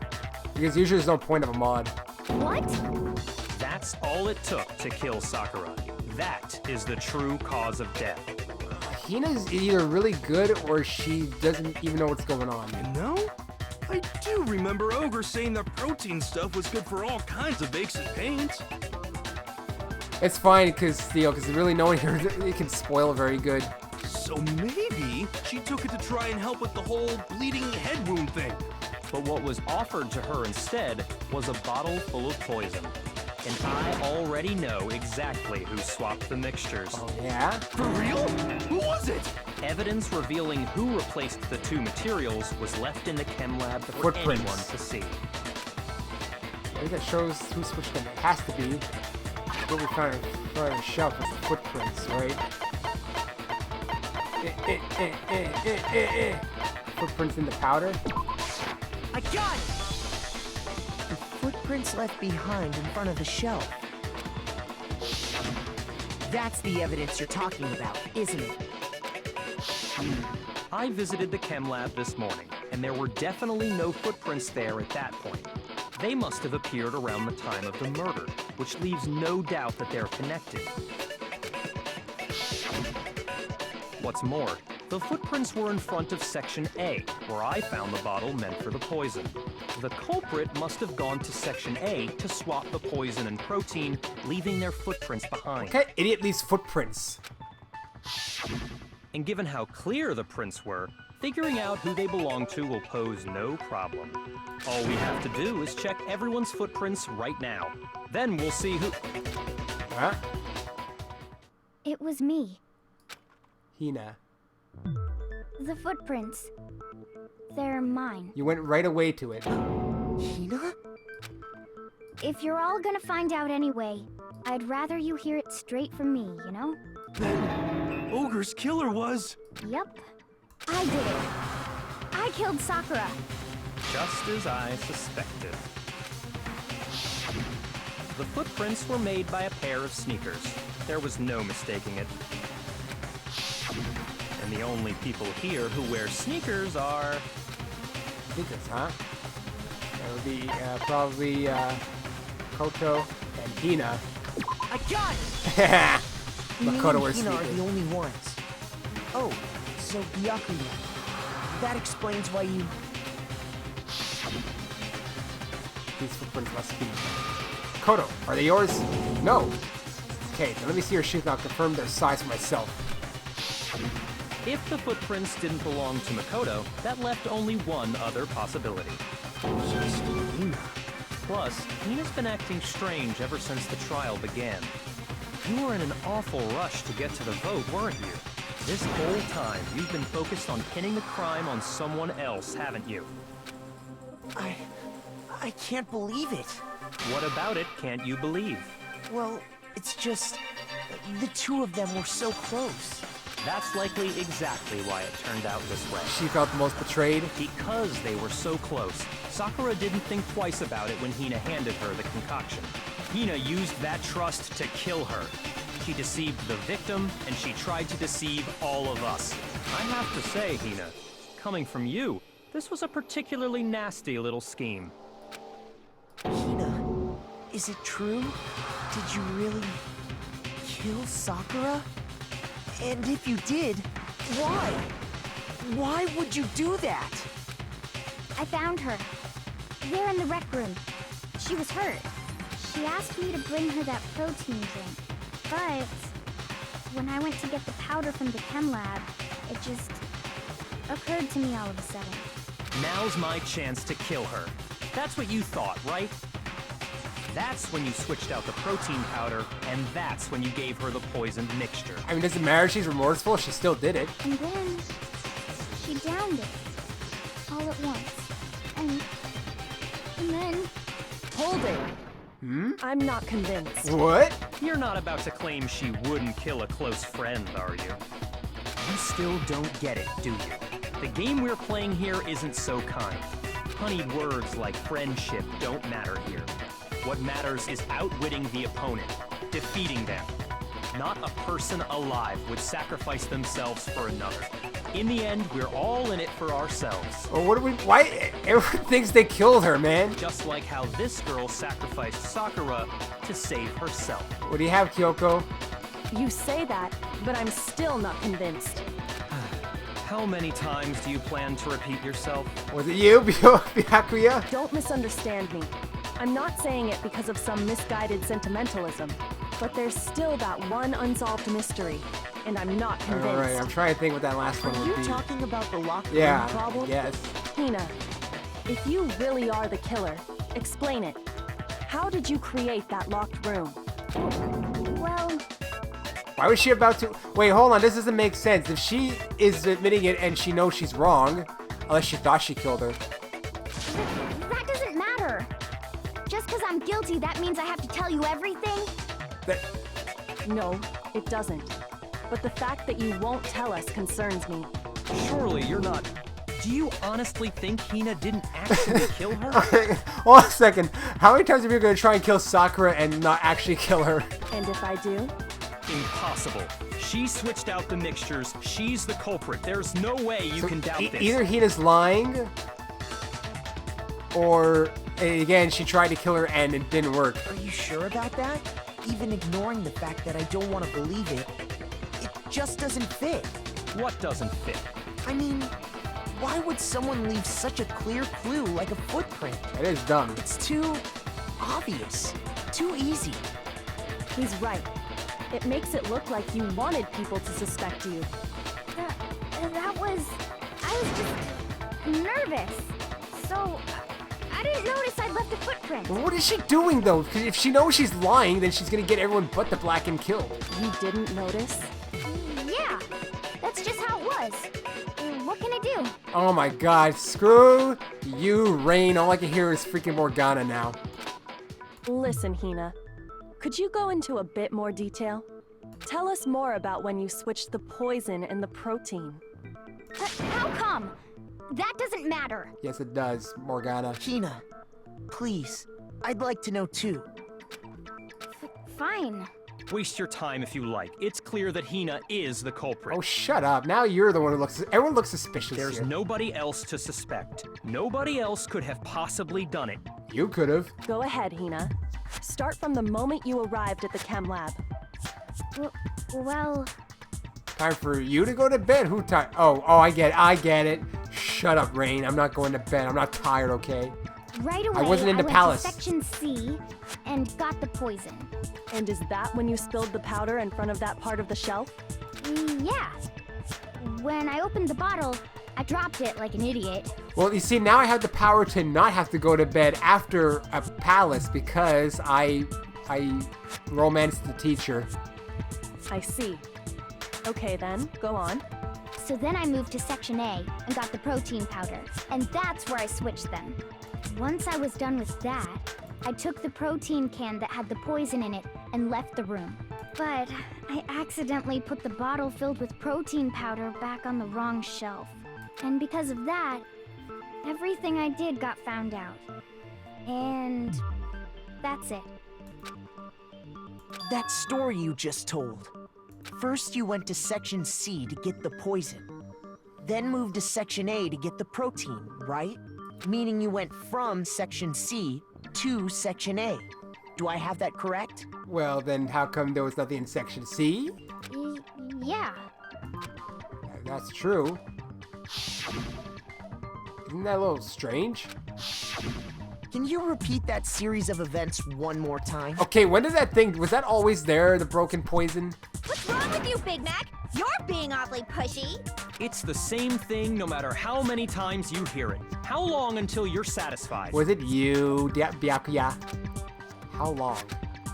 Because usually there's no point of a mod. What? That's That's all it took to kill Sakura. That is the true cause of death. Hina's either really good or she doesn't even know what's going on. You know? I do remember Ogre saying that protein stuff was good for all kinds of aches and pains. It's fine because really knowing her, it can spoil very good. So maybe she took it to try and help with the whole bleeding head wound thing. But what was offered to her instead was a bottle full of poison. And I already know exactly who swapped the mixtures. Oh, yeah? For real? Who was it? Evidence revealing who replaced the two materials was left in the chem lab for Footprints. anyone to see. I think that shows who switched them. It has to be what we found in front of the shelf with the footprints, right? Footprints in the powder. I got it! The footprints left behind in front of the shelf. That's the evidence you're talking about, isn't it? I visited the chem lab this morning, and there were definitely no footprints there at that point. They must have appeared around the time of the murder, which leaves no doubt that they're connected. What's more, the footprints were in front of Section A, where I found the bottle meant for the poison. The culprit must have gone to Section A to swap the poison and protein, leaving their footprints behind. Okay, idiot leaves footprints. And given how clear the prints were, figuring out who they belong to will pose no problem. All we have to do is check everyone's footprints right now. Then we'll see who... Huh? It was me. Hina. The footprints. They're mine. You went right away to it. Hina? If you're all gonna find out anyway, I'd rather you hear it straight from me, you know? Then Ogre's killer was... Yep. I did it. I killed Sakura. Just as I suspected. The footprints were made by a pair of sneakers. There was no mistaking it. And the only people here who wear sneakers are... Sneakers, huh? That would be probably Koto and Hina. I got it! Makoto Me wears and Hina are sneakers. the only ones. Oh, so Byakuya. That explains why you... These footprints must be... Koto, are they yours? No. Okay, then let me see your shoes and I'll confirm their size for myself. If the footprints didn't belong to Makoto, that left only one other possibility. Just Hina. Plus, Hina's been acting strange ever since the trial began. You were in an awful rush to get to the vote, weren't you? This whole time, you've been focused on pinning the crime on someone else, haven't you? I can't believe it. What about it can't you believe? Well, it's just... the two of them were so close. That's likely exactly why it turned out this way. She felt the most betrayed. Because they were so close, Sakura didn't think twice about it when Hina handed her the concoction. Hina used that trust to kill her. She deceived the victim, and she tried to deceive all of us. I have to say, Hina, coming from you, this was a particularly nasty little scheme. Hina, is it true? Did you really... kill Sakura? And if you did, why? Why would you do that? I found her. There in the rec room. She was hurt. She asked me to bring her that protein drink. But when I went to get the powder from the chem lab, it just occurred to me all of a sudden. Now's my chance to kill her. That's what you thought, right? That's when you switched out the protein powder, and that's when you gave her the poisoned mixture. I mean, doesn't matter if she's remorseful, she still did it. And then she downed it all at once. And then Hold it. I'm not convinced. What? You're not about to claim she wouldn't kill a close friend, are you? You still don't get it, do you? The game we're playing here isn't so kind. Honeyed words like friendship don't matter here. What matters is outwitting the opponent, defeating them. Not a person alive would sacrifice themselves for another. In the end, we're all in it for ourselves. Well, what do we? Why? Everyone thinks they killed her, man. Just like how this girl sacrificed Sakura to save herself. What do you have, Kyoko? You say that, but I'm still not convinced. How many times do you plan to repeat yourself? Was it you, Byakuya? Don't misunderstand me. I'm not saying it because of some misguided sentimentalism, but there's still that one unsolved mystery, and I'm not convinced. All right, I'm trying to think what that last one Are would you be. talking about the locked room Yeah, problem? yes. Hina, if you really are the killer, explain it. How did you create that locked room? Well, Why was she about to? Wait, hold on. This doesn't make sense. If she is admitting it and she knows she's wrong, unless she thought she killed her. that doesn't matter. Just because I'm guilty, that means I have to tell you everything? That, No, it doesn't. But the fact that you won't tell us concerns me. Surely you're not... Do you honestly think Hina didn't actually kill her? hold on a second. How many times are you going to try and kill Sakura and not actually kill her? And if I do? Impossible. She switched out the mixtures. She's the culprit. There's no way you can doubt this. Either Hina's lying, or again, she tried to kill her and it didn't work. Are you sure about that? Even ignoring the fact that I don't want to believe it, it just doesn't fit. What doesn't fit? I mean, why would someone leave such a clear clue like a footprint? That is dumb. It's too obvious, too easy. He's right. It makes it look like you wanted people to suspect you. That was... I was just nervous. So, I didn't notice I'd left a footprint. What is she doing though? Because if she knows she's lying, then she's gonna get everyone but the Blackened killed. You didn't notice? Yeah, that's just how it was. What can I do? Oh my god, screw you, Rain. All I can hear is freaking Morgana now. Listen, Hina. Could you go into a bit more detail? Tell us more about when you switched the poison and the protein. How come? That doesn't matter. Yes, it does, Morgana. Hina, please, I'd like to know too. Fine. Waste your time if you like. It's clear that Hina is the culprit. Oh, shut up. Now you're the one who looks... Everyone looks suspicious There's here. nobody else to suspect. Nobody else could have possibly done it. You could have. Go ahead, Hina. Start from the moment you arrived at the chem lab. Well, Time for you to go to bed. Who time? Oh, I get it. Shut up, Rain. I'm not going to bed. I'm not tired, okay? right away I wasn't in the went palace. to Section C and got the poison. And is that when you spilled the powder in front of that part of the shelf? Yeah. When I opened the bottle, I dropped it like an idiot. Well, you see, now I have the power to not have to go to bed after a palace because I romanced the teacher. I see. Okay then, go on. So then I moved to Section A and got the protein powder, and that's where I switched them. Once I was done with that, I took the protein can that had the poison in it and left the room. But I accidentally put the bottle filled with protein powder back on the wrong shelf. And because of that, everything I did got found out. And that's it. That story you just told. First you went to Section C to get the poison. Then moved to Section A to get the protein, right? Meaning you went from Section C to Section A. Do I have that correct? Well, then how come there was nothing in Section C? Yeah. That's true. Isn't that a little strange? Can you repeat that series of events one more time? Okay, when did that thing... Was that always there, the broken poison? What's wrong with you, Big Mac? You're being awfully pushy. It's the same thing no matter how many times you hear it. How long until you're satisfied? Was it you, Byakuya? How long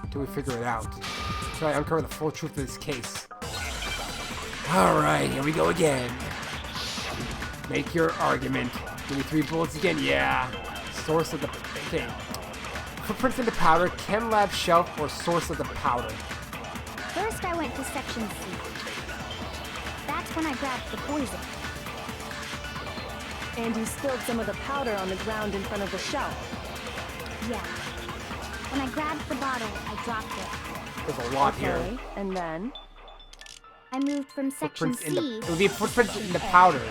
until we figure it out? Until I uncover the full truth of this case. Alright, here we go again. Make your argument. Give me 3 bullets again. Yeah. Source of the thing. Footprints in the powder, chem lab shelf, or source of the powder. First, I went to Section C. That's when I grabbed the poison. And you spilled some of the powder on the ground in front of the shelf. Yeah. When I grabbed the bottle, I dropped it. There's a lot here. Okay, and then? I moved from section Footprints in the. C It would be footprints in the powder.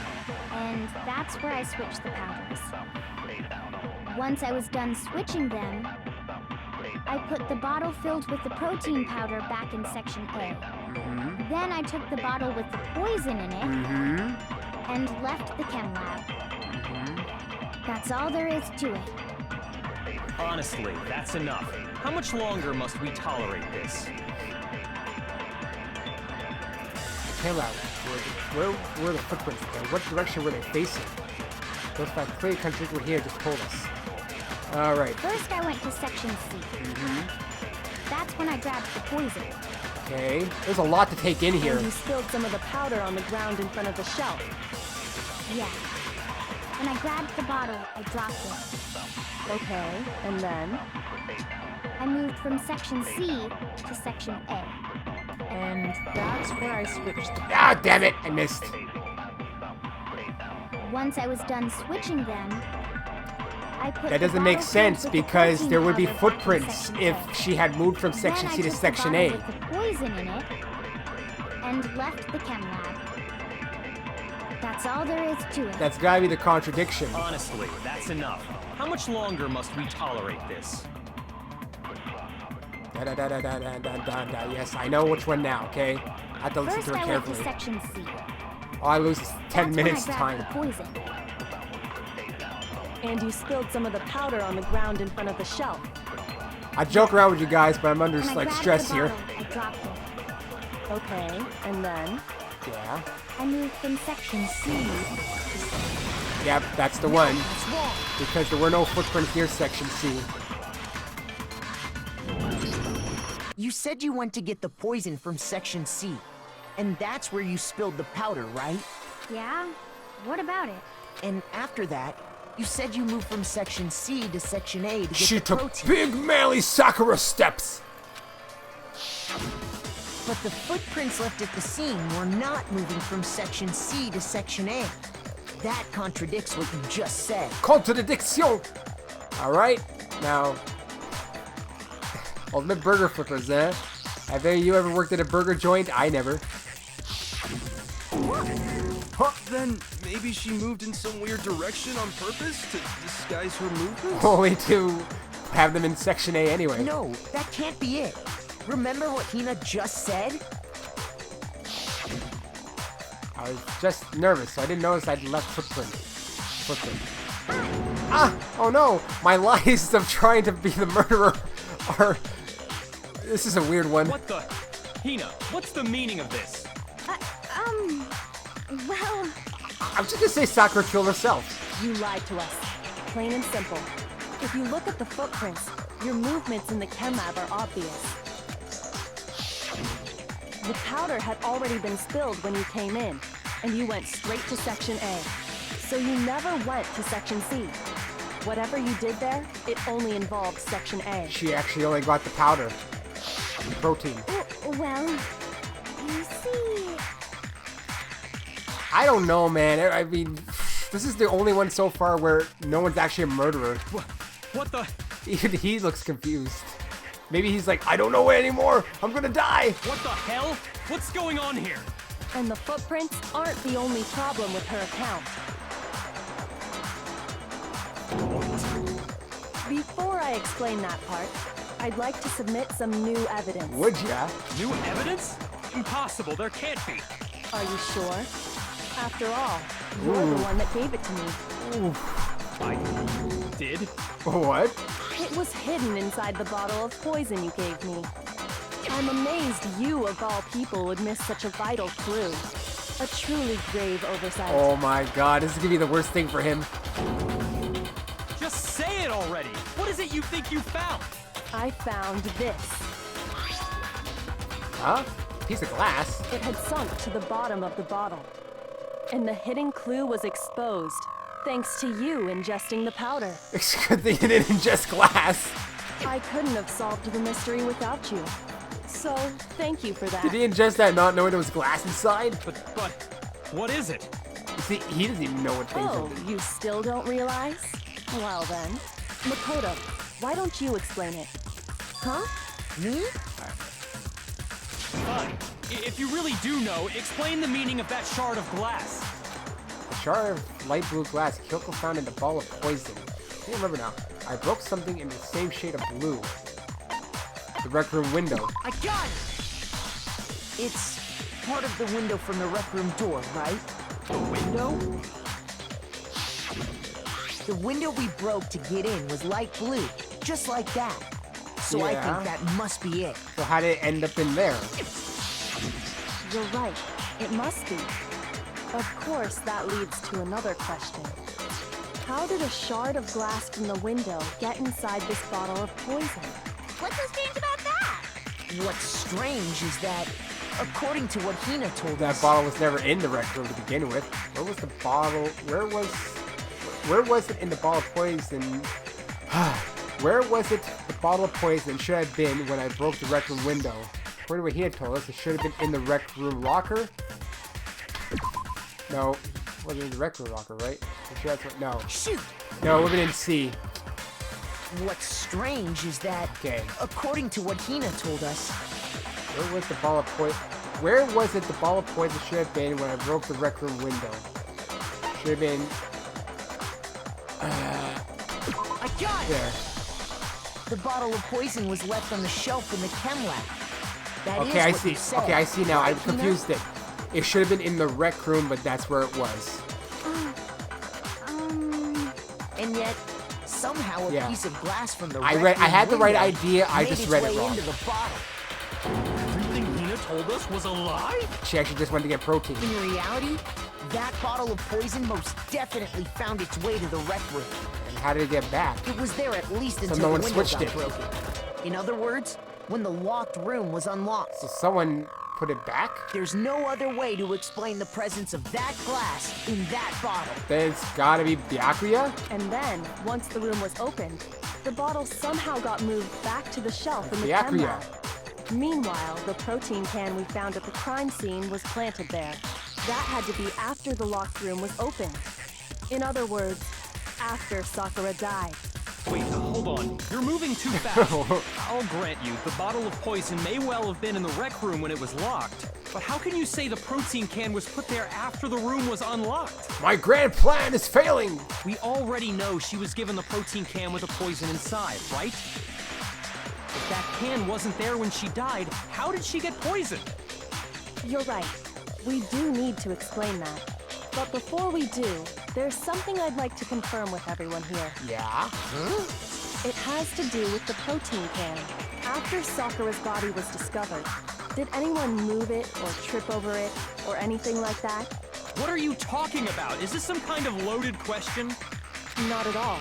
and that's where I switched the powders. Once I was done switching them, I put the bottle filled with the protein powder back in section A. Then I took the bottle with the poison in it and left the chem lab. That's all there is to it. Honestly, that's enough. How much longer must we tolerate this? Came out. Where were the footprints again? What direction were they facing? Those five clear countries were here, just told us. Alright. First I went to section C. That's when I grabbed the poison. Okay. There's a lot to take in here. And you spilled some of the powder on the ground in front of the shelf. Yeah. When I grabbed the bottle, I dropped it. Okay, and then? I moved from section C to section A. And that's where I switched the... Ah, damn it! I missed. Once I was done switching them, I put That the doesn't make bottle sense filled with the because protein there would be powder back in footprints section if A. she had moved from section Then C to I took section the A. bottle with the poison in it and left the chem lab. That's all there is to it. That's gotta be the contradiction. Honestly, that's enough. How much longer must we tolerate this? Da da da da da da da da da. Yes, I know which one now. Okay, I have to listen First to it I went to carefully. section C. Oh, I lose 10 That's minutes when I time. grabbed the poison. And you spilled some of the powder on the ground in front of the shelf. I joke around with you guys, but I'm under When I like grabbed stress the here. bottle, I dropped it. Okay, and then? Yeah. I moved from section C to Yep, that's the one. That's wrong. Because there were no footprints near section C. You said you went to get the poison from section C, and that's where you spilled the powder, right? Yeah? What about it? And after that, you said you moved from section C to section A to get She the took protein. big manly Sakura steps. But the footprints left at the scene were not moving from section C to section A. That contradicts what you just said. Contradiction. All right, now. Ultimate burger flippers, eh? Have any of you ever worked at a burger joint? I never. Huh, then maybe she moved in some weird direction on purpose to disguise her movements? Only to have them in section A anyway. No, that can't be it. Remember what Hina just said? I was just nervous, so I didn't notice I'd left footprint. Ah! Oh no! My lies of trying to be the murderer are... This is a weird one. What the? Hina, what's the meaning of this? Well, I'm just gonna say Sakura killed herself. You lied to us. Plain and simple. If you look at the footprints, your movements in the chem lab are obvious. The powder had already been spilled when you came in, and you went straight to section A. So you never went to section C. Whatever you did there, it only involved section A. She actually only got the powder. Protein. well, you see... I don't know, man. I mean, this is the only one so far where no one's actually a murderer. What the? Even he looks confused. Maybe he's like, I don't know anymore. I'm gonna die. What the hell? What's going on here? And the footprints aren't the only problem with her account. Before I explain that part, I'd like to submit some new evidence. Would ya? New evidence? Impossible, there can't be. Are you sure? After all, you're the one that gave it to me. I did? What? It was hidden inside the bottle of poison you gave me. I'm amazed you, of all people, would miss such a vital clue. A truly grave oversight. Oh my god, this is gonna be the worst thing for him. Just say it already! What is it you think you found? I found this. Huh? Piece of glass? It had sunk to the bottom of the bottle. And the hidden clue was exposed, thanks to you ingesting the powder. It's a good thing you didn't ingest glass. I couldn't have solved the mystery without you. So, thank you for that. Did he ingest that not knowing there was glass inside? But, what is it? You see, he doesn't even know what things Oh, are. you still don't realize? Well then, Makoto, why don't you explain it? Huh? Me? fine. If you really do know, explain the meaning of that shard of glass. A shard of light blue glass Kyoko found in the ball of poison. I can't remember now. I broke something in the same shade of blue. The rec room window. I got it! It's part of the window from the rec room door, right? The window? The window we broke to get in was light blue, just like that. So I Yeah. think that must be it. So how did it end up in there? You're right. It must be. Of course, that leads to another question. How did a shard of glass from the window get inside this bottle of poison? What's so strange about that? What's strange is that, according to what Hina told That us, bottle was never in the rec room to begin with. Where was the bottle? Where was it in the bottle of poison? Where was it the bottle of poison should have been when I broke the rec room window? According to what he had told us, it should have been in the rec room locker. No, it wasn't in the rec room locker, right? I'm sure that's what, no. shoot! No, it would have been in C. What's strange is that, Okay. according to what Hina told us, Where was the ball of poison? Where was it the ball of poison should have been when I broke the rec room window? Should have been I got it! there. The bottle of poison was left on the shelf in the chem lab. That is Okay, I what see. you said. Okay, I see now. I Right, Hina? confused it. It should have been in the rec room, but that's where it was. And yet, somehow a Yeah. piece of glass from the I rec read. I room had the right window idea. I made just its read it way wrong. into the bottle. Everything Hina told us was a lie? She actually just wanted to get protein. In reality, that bottle of poison most definitely found its way to the rec room. And how did it get back? It was there at least until no one the window switched got it. broken. In other words, when the locked room was unlocked. So someone put it back? There's no other way to explain the presence of that glass in that bottle. Then it's gotta be Byakuya? And then, once the room was opened, the bottle somehow got moved back to the shelf in the chem Byakuya. lab. Meanwhile, the protein can we found at the crime scene was planted there. That had to be after the locked room was opened. In other words, after Sakura died. Wait, hold on. You're moving too fast. I'll grant you, the bottle of poison may well have been in the rec room when it was locked. But how can you say the protein can was put there after the room was unlocked? My grand plan is failing! We already know she was given the protein can with the poison inside, right? If that can wasn't there when she died, how did she get poisoned? You're right. We do need to explain that. But before we do, there's something I'd like to confirm with everyone here. Yeah? It has to do with the protein can. After Sakura's body was discovered, did anyone move it or trip over it or anything like that? What are you talking about? Is this some kind of loaded question? Not at all.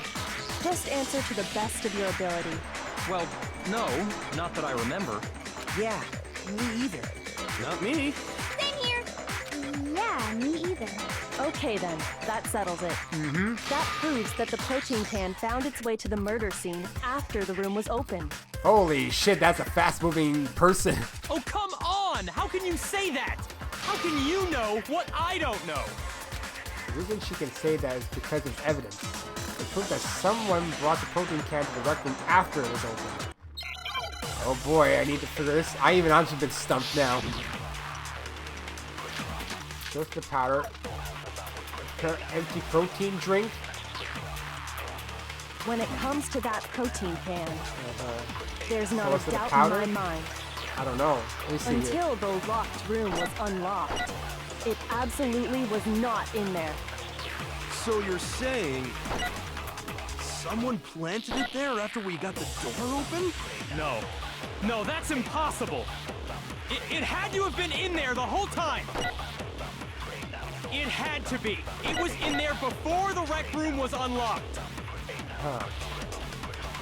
Just answer to the best of your ability. Well, no, not that I remember. Yeah, me either. Not me. Same here. Yeah, me either. Okay then, that settles it. That proves that the protein can found its way to the murder scene after the room was opened. Holy shit, that's a fast-moving person. Oh, come on! How can you say that? How can you know what I don't know? The reason she can say that is because there's evidence. It proves that someone brought the protein can to the rec room after it was opened. Oh boy, I need to figure this. I'm just a bit stumped now. Goes the powder. Empty protein drink. When it comes to that protein can, there's not Close to a the doubt powder? in my mind. I don't know. Let me see here. Until the locked room was unlocked, it absolutely was not in there. So you're saying someone planted it there after we got the door open? No. No, that's impossible. It had to have been in there the whole time. It had to be. It was in there before the rec room was unlocked.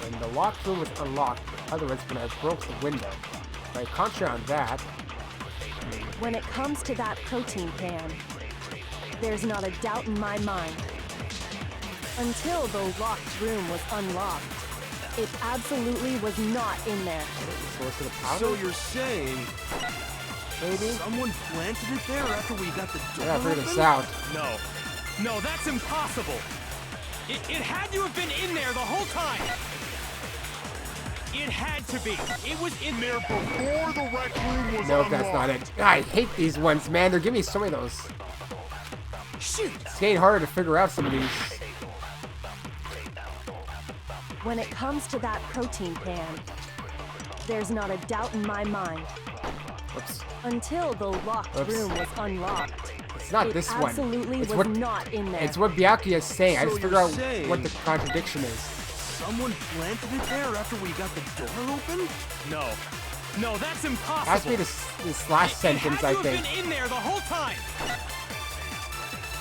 When the locked room was unlocked, in other words, when I broke the window. If I concentrate on that, When it comes to that protein can, there's not a doubt in my mind. Until the locked room was unlocked, it absolutely was not in there. the source of the powder, So you're saying maybe? someone planted it there after we got the door Yeah, figure open? this out. No. No, that's impossible. It had to have been in there the whole time. It had to be. It was in there Before the rec room was Nope, that's not it. I hate these ones, man. They're giving me so many of those. Shoot! It's getting harder to figure out some of these. When it comes to that protein can, there's not a doubt in my mind. Oops. Until the locked Oops. room was unlocked. It's not It this one. absolutely It's was what, not in there. it's what Byakuya is saying. I So just figure you're out saying- what the contradiction is. Someone planted it there after we got the door open? No. No, that's impossible. Has to be this last sentence, it I had to think. have been in there the whole time.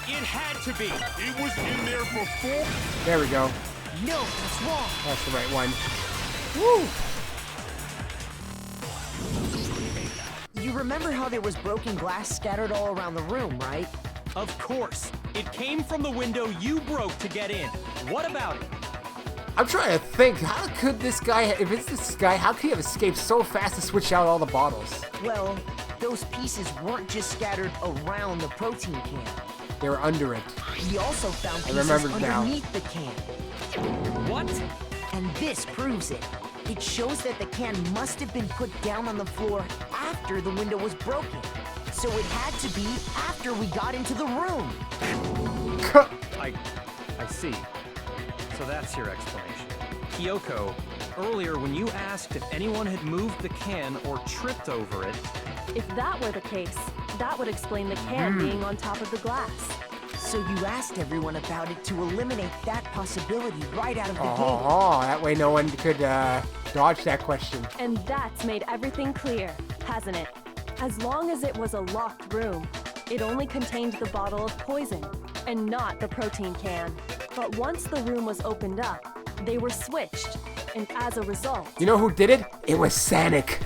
It had to be. It was in there before. There we go. No, that's wrong. That's the right one. Woo! You remember how there was broken glass scattered all around the room, right? Of course. It came from the window you broke to get in. What about it? I'm trying to think, how could this guy, if it's this guy, how could he have escaped so fast to switch out all the bottles? Well, those pieces weren't just scattered around the protein can. They were under it. We also found pieces remembered now. underneath the can. What? And this proves it. It shows that the can must have been put down on the floor after the window was broken. So it had to be after we got into the room. I see. So that's your explanation. Kyoko, earlier when you asked if anyone had moved the can or tripped over it, If that were the case, that would explain the can being on top of the glass. So you asked everyone about it to eliminate that possibility right out of the gate. Oh, that way no one could dodge that question. And that's made everything clear, hasn't it? As long as it was a locked room, it only contained the bottle of poison, and not the protein can. But once the room was opened up, they were switched, and as a result, You know who did it? It was Sonic.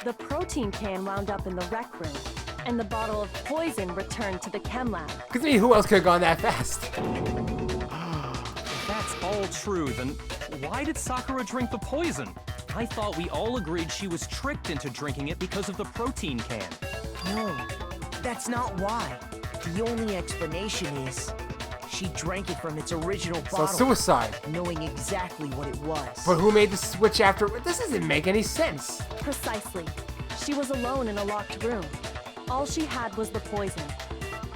the protein can wound up in the rec room, and the bottle of poison returned to the chem lab. Because I mean, who else could have gone that fast? if that's all true, then why did Sakura drink the poison? I thought we all agreed she was tricked into drinking it because of the protein can. No, that's not why. The only explanation is she drank it from its original So bottle, suicide. knowing exactly what it was. But who made the switch after? This doesn't make any sense. Precisely. She was alone in a locked room. All she had was the poison.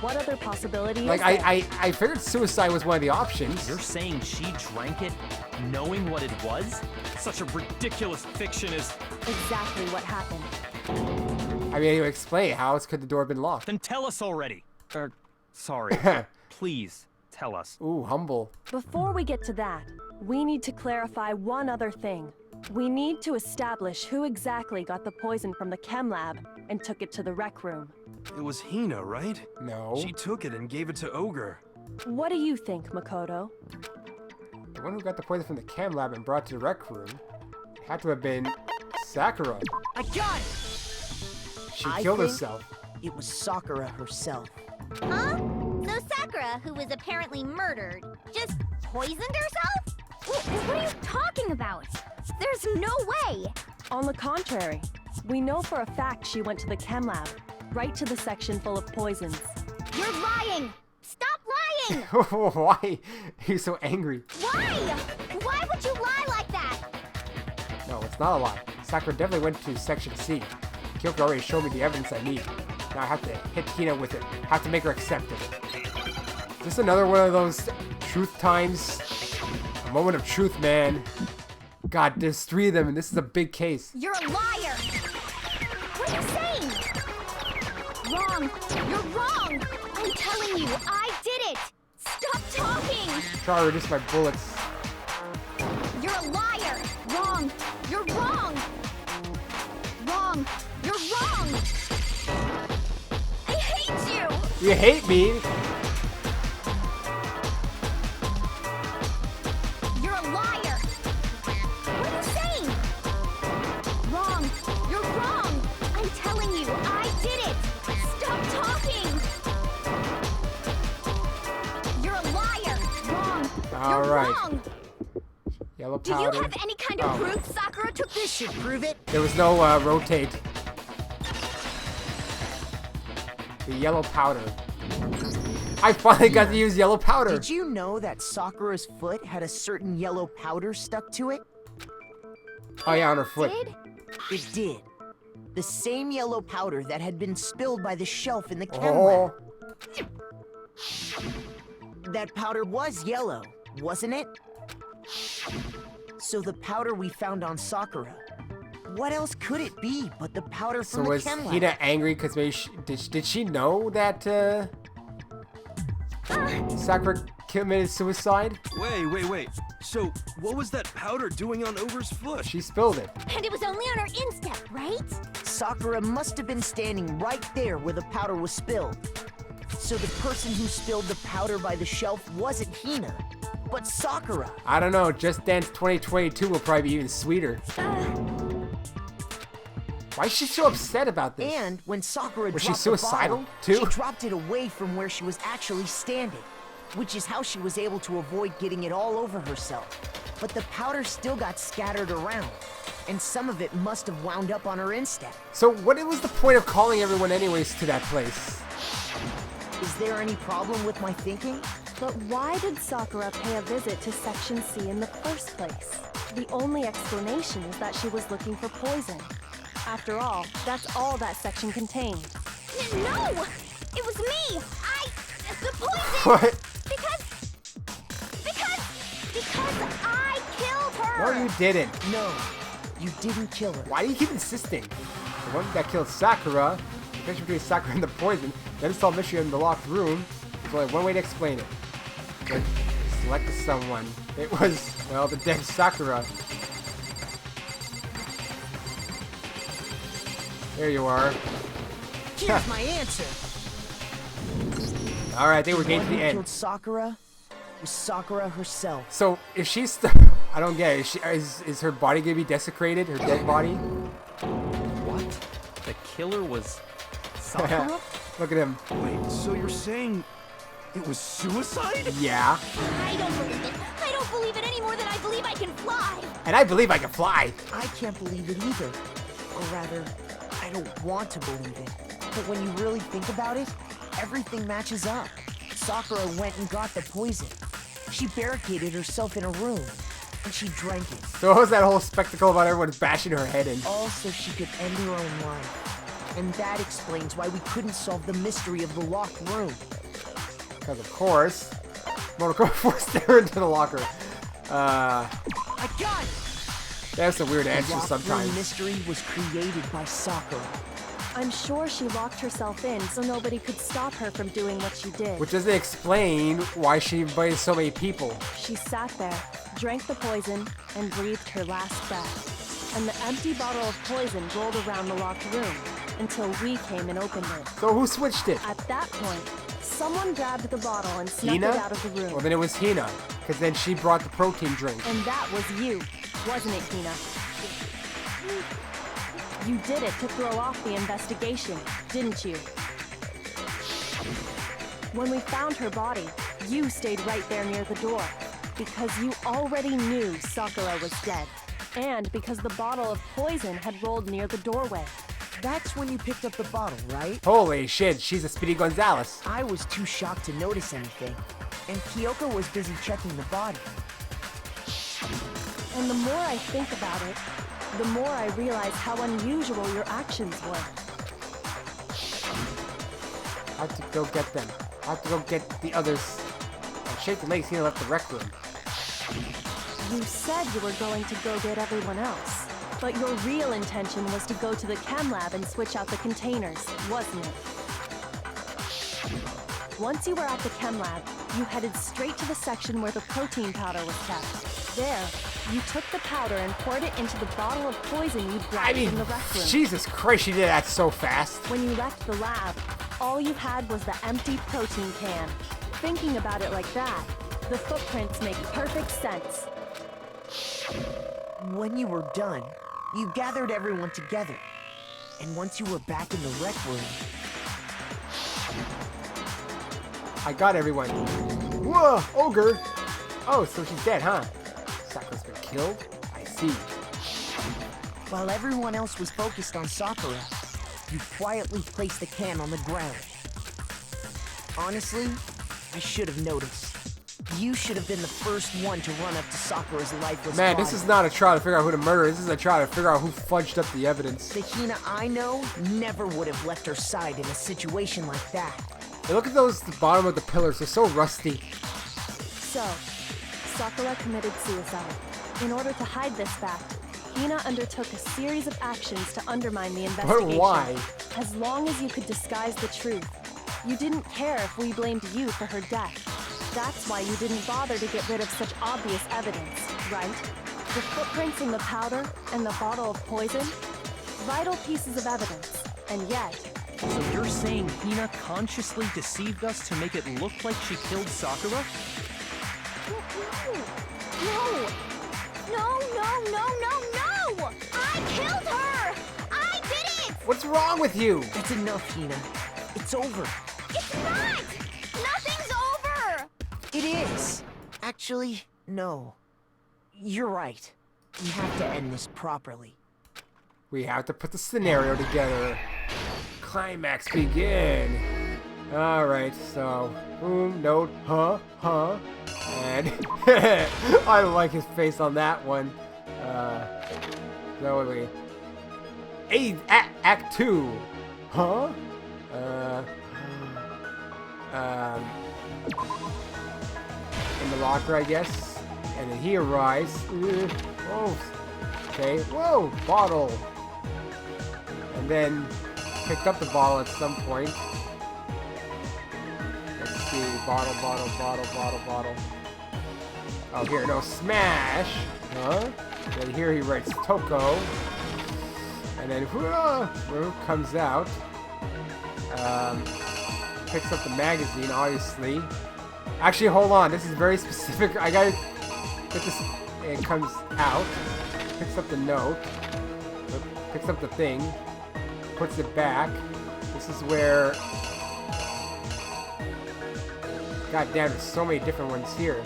What other possibility Like, is there? I figured suicide was one of the options. You're saying she drank it knowing what it was? Such a ridiculous fiction is... Exactly what happened. I mean, you explain how else could the door have been locked? Then tell us already. Sorry. Please, tell us. Ooh, humble. Before we get to that, we need to clarify one other thing. We need to establish who exactly got the poison from the chem lab and took it to the rec room. It was Hina, right? No. She took it and gave it to Ogre. What do you think, Makoto? The one who got the poison from the chem lab and brought it to the rec room had to have been Sakura. I got it! She I killed think- herself. It was Sakura herself. Huh? So Sakura, who was apparently murdered, just poisoned herself? What are you talking about? There's no way! On the contrary, we know for a fact she went to the chem lab, right to the section full of poisons. You're lying! Stop lying! Why are you so angry? Why? Why would you lie like that? No, it's not a lie. Sakura definitely went to section C. Kyoko already showed me the evidence I need. Now I have to hit Hina with it. I have to make her accept it. Is this another one of those truth times? A moment of truth, man. God, there's 3 of them, and this is a big case. You're a liar! What are you saying? Wrong! You're wrong! I'm telling you, I did it! Stop talking! Try to reduce my bullets. You're a liar! Wrong! You're wrong! Wrong! You're wrong! I hate you! You hate me? You're a liar! What are you saying? Wrong! You're wrong! I'm telling you, I did it! Stop talking! You're a liar! Wrong! All You're right. wrong! Yellow Do you powder. have any kind of Oh. proof Sakura took this? Should prove it. There was no rotate. The yellow powder. I finally got to use yellow powder. Did you know that Sakura's foot had a certain yellow powder stuck to it? Oh yeah, on her foot. Did? It did. The same yellow powder that had been spilled by the shelf in the chem Oh. lab. That powder was yellow, wasn't it? So the powder we found on Sakura. What else could it be but the powder So from the was chem lab? Hina angry because maybe did she know that Sakura committed suicide? Wait. So, what was that powder doing on Ogre's foot? She spilled it. And it was only on her instep, right? Sakura must have been standing right there where the powder was spilled. So the person who spilled the powder by the shelf wasn't Hina, but Sakura. I don't know. Just Dance 2022 will probably be even sweeter. Why is she so upset about this? And when Sakura Was she dropped suicidal, the bottle, too? she dropped it away from where she was actually standing, which is how she was able to avoid getting it all over herself. But the powder still got scattered around, and some of it must have wound up on her instep. So what was the point of calling everyone anyways to that place? Is there any problem with my thinking? But why did Sakura pay a visit to Section C in the first place? The only explanation is that she was looking for poison. After all, that's all that section contained. No! It was me! The poison! What? Because I killed her! No, you didn't. No, you didn't kill her. Why do you keep insisting? The one that killed Sakura, the connection between Sakura and the poison, the unsolved mystery in the locked room. There's only one way to explain it. But select someone. It was, well, the dead Sakura. There you are. Here's my answer. Alright, I think we're getting to One the who end. killed Sakura was Sakura herself. So, if she's I don't get it. Is her body gonna be desecrated? Her dead body? What? The killer was Sakura? Look at him. Wait, so you're saying it was suicide? Yeah. I don't believe it. I don't believe it any more than I believe I can fly. And I believe I can fly. I can't believe it either. Or rather, I don't want to believe it. But when you really think about it, everything matches up. Sakura went and got the poison. She barricaded herself in a room, and she drank it. So what was that whole spectacle about everyone bashing her head in? All so she could end her own life. And that explains why we couldn't solve the mystery of the locked room. Because of course, Monoko forced her into the locker. I got it! That's some weird The answers locked room sometimes. mystery was created by Sakura. I'm sure she locked herself in so nobody could stop her from doing what she did. Which doesn't explain why she invited so many people. She sat there, drank the poison, and breathed her last breath. And the empty bottle of poison rolled around the locked room until we came and opened it. So who switched it? At that point, someone grabbed the bottle and snuck Hina? it out of the room. Well, then it was Hina. Because then she brought the protein drink. And that was you, wasn't it, Hina? You did it to throw off the investigation, didn't you? When we found her body, you stayed right there near the door. Because you already knew Sakura was dead. And because the bottle of poison had rolled near the doorway. That's when you picked up the bottle, right? Holy shit, she's a Speedy Gonzales. I was too shocked to notice anything, and Kyoko was busy checking the body. And the more I think about it, the more I realize how unusual your actions were. I have to go get them. I have to go get the others. And shake the legs, Hina left the rec room. You said you were going to go get everyone else. But your real intention was to go to the chem lab and switch out the containers, wasn't it? Once you were at the chem lab, you headed straight to the section where the protein powder was kept. There, you took the powder and poured it into the bottle of poison you I grabbed mean, in the rec room. Jesus Christ, she did that so fast. When you left the lab, all you had was the empty protein can. Thinking about it like that, the footprints make perfect sense. When you were done, you gathered everyone together. And once you were back in the rec room, I got everyone. Whoa, ogre! Oh, so she's dead, huh? Sakura's been killed? I see. while everyone else was focused on Sakura, you quietly placed the can on the ground. Honestly, I should have noticed. You should have been the first one to run up to Sakura's lifeless Man, body. this is not a trial to figure out who to murder. This is a trial to figure out who fudged up the evidence. The Hina I know never would have left her side in a situation like that. Hey, look at those, the bottom of the pillars. They're so rusty. So, Sakura committed suicide. In order to hide this fact, Hina undertook a series of actions to undermine the investigation. But why? As long as you could disguise the truth. You didn't care if we blamed you for her death. That's why you didn't bother to get rid of such obvious evidence, right? The footprints in the powder and the bottle of poison? Vital pieces of evidence. And yet, So you're saying Hina consciously deceived us to make it look like she killed Sakura? No! No, no, no, no, no! I killed her! I did it! What's wrong with you? That's enough, Hina. It's over. It's not! Nothing's over! It is. Actually, no. You're right. We have to end this properly. We have to put the scenario together. Climax begin. Alright, so boom, note, huh, and I don't like his face on that one. So wait. Act 2. Huh? In the locker, I guess. And then he arrives. Oh, okay. Whoa, bottle. And then picked up the bottle at some point. Let's see. Bottle. Oh, here, no, smash. Huh? Then here he writes Toko. And then comes out. Picks up the magazine, obviously. Actually, hold on. This is very specific. I gotta get this. It comes out. Picks up the note. Picks up the thing. Puts it back. This is where. God damn, there's so many different ones here.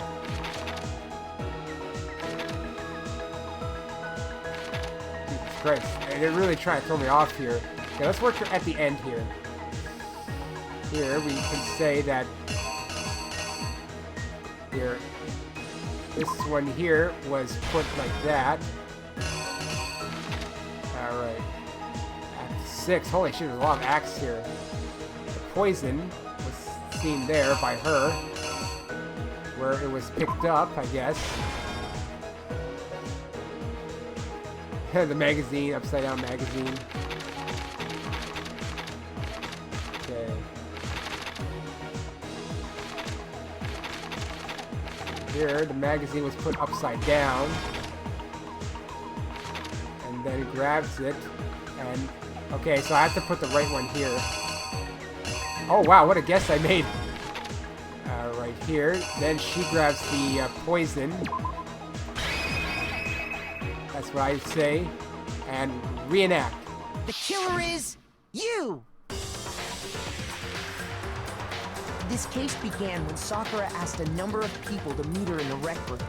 Jesus Christ. They're really trying to throw me off here. Okay, let's work at the end here. Here we can say that here this one here was put like that. Alright. Act 6. Holy shit, there's a lot of acts here. The poison was seen there by her. Where it was picked up, I guess. The magazine, upside down magazine. Okay. Here, the magazine was put upside down. And then grabs it. And, okay, so I have to put the right one here. Oh, wow, what a guess I made. Right here. Then she grabs the poison. That's what I say. And reenact. The killer is you! This case began when Sakura asked a number of people to meet her in the rec room.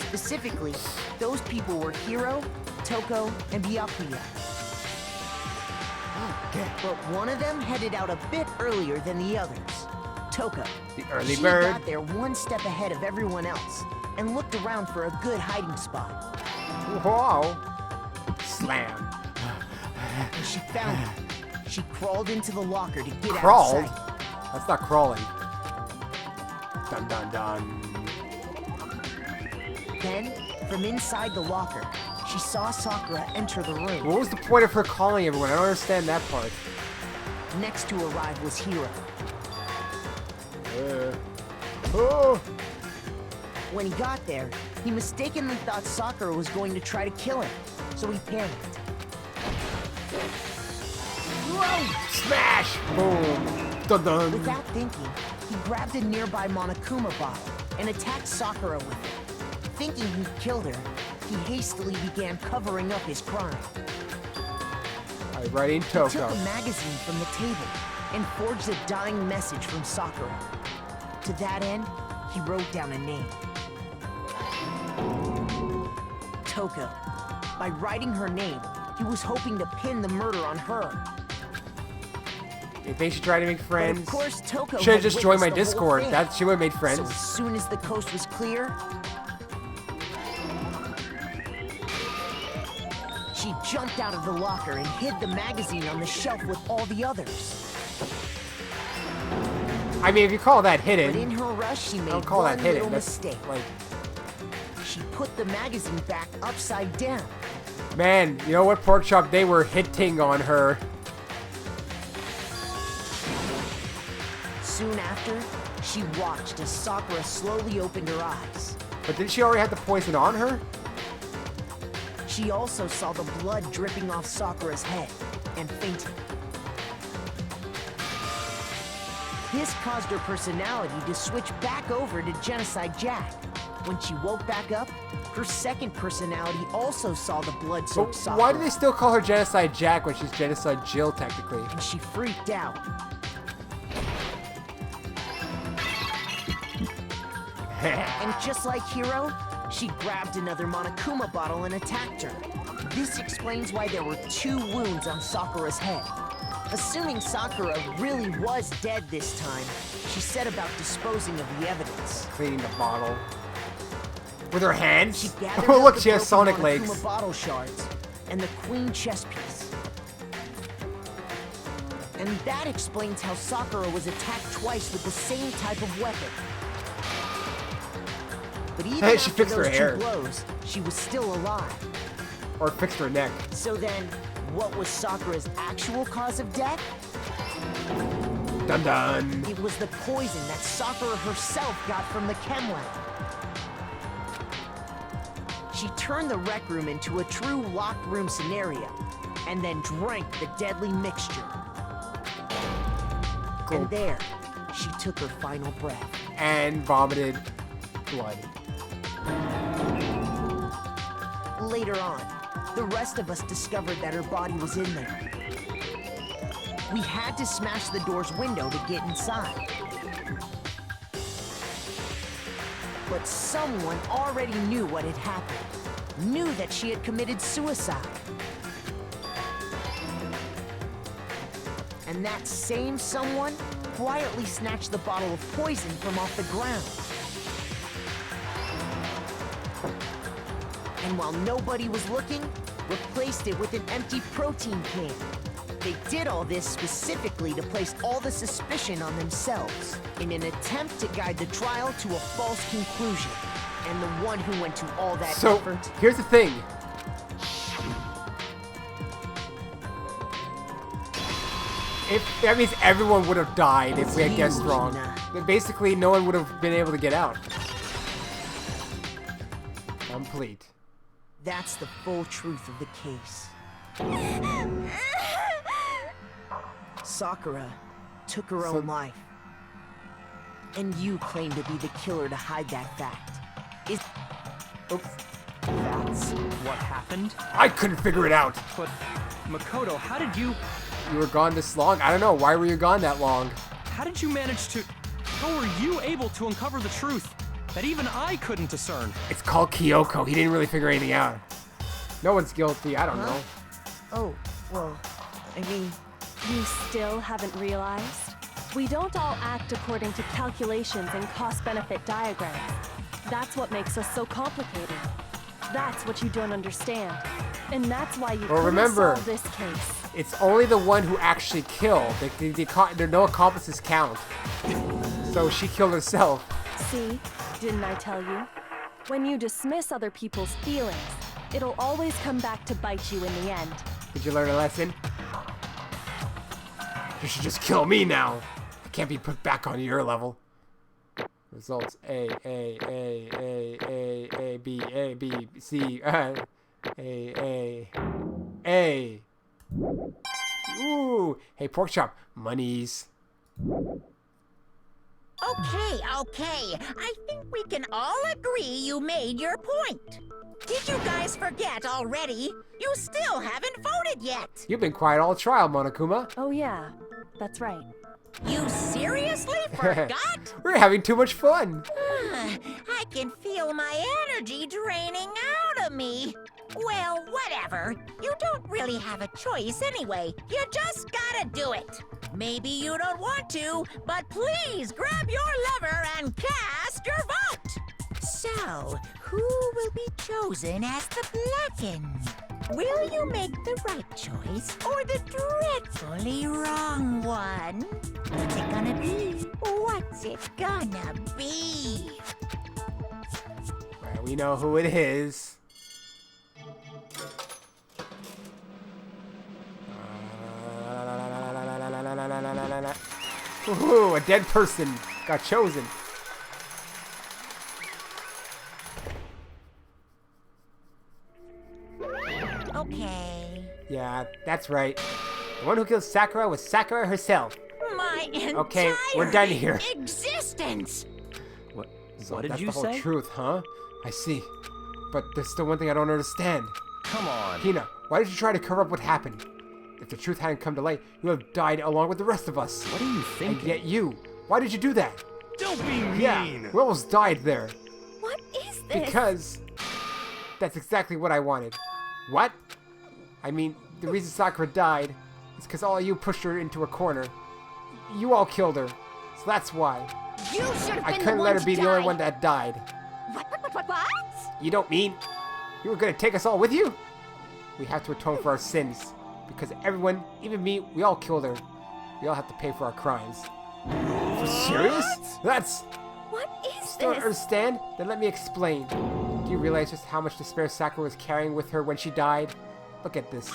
Specifically, those people were Hiro, Toko, and Byakuya. But one of them headed out a bit earlier than the others. Toko. The early She bird. got there one step ahead of everyone else and looked around for a good hiding spot. Wow. Slam. And she found it. She crawled into the locker to get Crawled? outside. That's not crawling. Dun dun dun. Then, from inside the locker, she saw Sakura enter the room. What was the point of her calling everyone? I don't understand that part. Next to arrive was Hiro. Oh. When he got there, he mistakenly thought Sakura was going to try to kill him, so he panicked. Whoa! Smash! Boom! Dun dun! Without thinking, he grabbed a nearby Monokuma bottle and attacked Sakura with it. Thinking he'd killed her, he hastily began covering up his crime. Alright, writing He Toko. took a magazine from the table and forged a dying message from Sakura. To that end, he wrote down a name. Toko. By writing her name, he was hoping to pin the murder on her. You think she tried to make But friends? of course, Toko Should have had just joined my witnessed the whole Discord. thing. That she would have made friends. So as soon as the coast was clear, she jumped out of the locker and hid the magazine on the shelf with all the others. I mean, if you call that But hidden, in her rush, she I made don't call one that hidden. little That's mistake. like, She put the magazine back upside down. man, you know what, Pork Chop? They were hitting on her. Soon after, she watched as Sakura slowly opened her eyes. But didn't she already have the poison on her? She also saw the blood dripping off Sakura's head and fainted. This caused her personality to switch back over to Genocide Jack. When she woke back up, her second personality also saw the But blood-soaked Sakura. why do they still call her Genocide Jack when she's Genocide Jill, technically? And she freaked out. And just like Hiro, she grabbed another Monokuma bottle and attacked her. This explains why there were 2 wounds on Sakura's head. Assuming Sakura really was dead this time, she set about disposing of the evidence. Cleaning the bottle. With her She hands? gathered Oh, up look, the she has broken Sonic Monokuma legs. bottle shards and the queen chess piece. And that explains how Sakura was attacked twice with the same type of weapon. But even Hey, after she fixed her those hair. 2 blows, she was still alive. Or fixed her neck. So then, what was Sakura's actual cause of death? Dun dun. It was the poison that Sakura herself got from the chem lab. She turned the rec room into a true locked room scenario, and then drank the deadly mixture. And there, she took her final breath. And vomited blood. Later on, the rest of us discovered that her body was in there. We had to smash the door's window to get inside. But someone already knew what had happened. Knew that she had committed suicide. And that same someone quietly snatched the bottle of poison from off the ground. And while nobody was looking, replaced it with an empty protein can. They did all this specifically to place all the suspicion on themselves, in an attempt to guide the trial to a false conclusion. And the one who went to all that So, effort... here's the thing. That means everyone would have died if we had guessed wrong. Basically, no one would have been able to get out. Complete. That's the full truth of the case. Sakura took her own life. And you claim to be the killer to hide that fact. Oops. That's What happened? I couldn't figure it out. But, Makoto, how did you You were gone this long? I don't know. Why were you gone that long? manage to... How were you able to uncover the truth that even I couldn't discern? It's called Kyoko. He didn't really figure anything out. No one's guilty. I don't know. Oh, well, I mean, You still haven't realized? We don't all act according to calculations and cost-benefit diagrams. That's what makes us so complicated. That's what you don't understand. And that's why you couldn't remember, solve this case. It's only the one who actually killed. There no accomplices count. So she killed herself. See, didn't I tell you? When you dismiss other people's feelings, it'll always come back to bite you in the end. Did you learn a lesson? You should just kill me now. I can't be put back on your level. Results A, B, C, A. Ooh. Hey, Pork Chop. Monies. Okay. I think we can all agree you made your point. Did you guys forget already? You still haven't voted yet. You've been quiet all trial, Monokuma. Oh yeah, that's right. You seriously forgot? We're having too much fun. I can feel my energy draining out of me. Well, whatever. You don't really have a choice anyway. You just gotta do it. Maybe you don't want to, but please grab your lever and cast your vote! So, who will be chosen as the blackened? Will you make the right choice or the dreadfully wrong one? What's it gonna be? What's it gonna be? Well, we know who it is. Ooh, a dead person got chosen. Okay. Yeah, that's right. The one who killed Sakura was Sakura herself. My entire Okay, we're done here. existence! What So did that's you the whole say? truth, huh? I see. But there's still one thing I don't understand. Come on. Hina, why did you try to cover up what happened? If the truth hadn't come to light, you would have died along with the rest of us. What are you And thinking? yet you, why did you do that? Don't be mean! Yeah, we almost died there. What is this? Because that's exactly what I wanted. What? I mean, the reason Sakura died is because all of you pushed her into a corner. You all killed her. So that's why. You should have I been couldn't the let one her be to the only die. one that died. What? You don't mean you were gonna take us all with you? We have to atone for our sins. Because everyone, even me, we all killed her. We all have to pay for our crimes. For serious? That's... What is Still don't this? understand? Then let me explain. Do you realize just how much despair Sakura was carrying with her when she died? Look at this.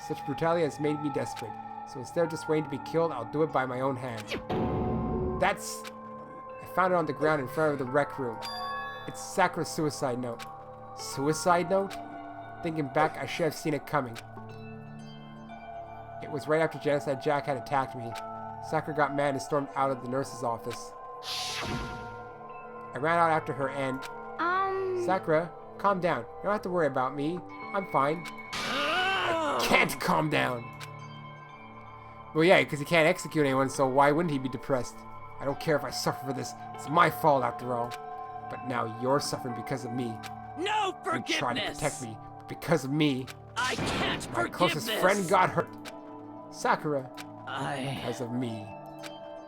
Such brutality has made me desperate. So instead of just waiting to be killed, I'll do it by my own hand. That's... I found it on the ground in front of the rec room. It's Sakura's suicide note. Suicide note? Thinking back, I should have seen it coming. It was right after Genocide Jack had attacked me. Sakura got mad and stormed out of the nurse's office. I ran out after her and... Sakura, calm down. You don't have to worry about me. I'm fine. I can't calm down. Well, yeah, because he can't execute anyone, so why wouldn't he be depressed? I don't care if I suffer for this. It's my fault after all. But now you're suffering because of me. No You forgiveness! tried to protect me, but because of me, I can't my forgive closest this. friend got hurt. Sakura, I... because of me.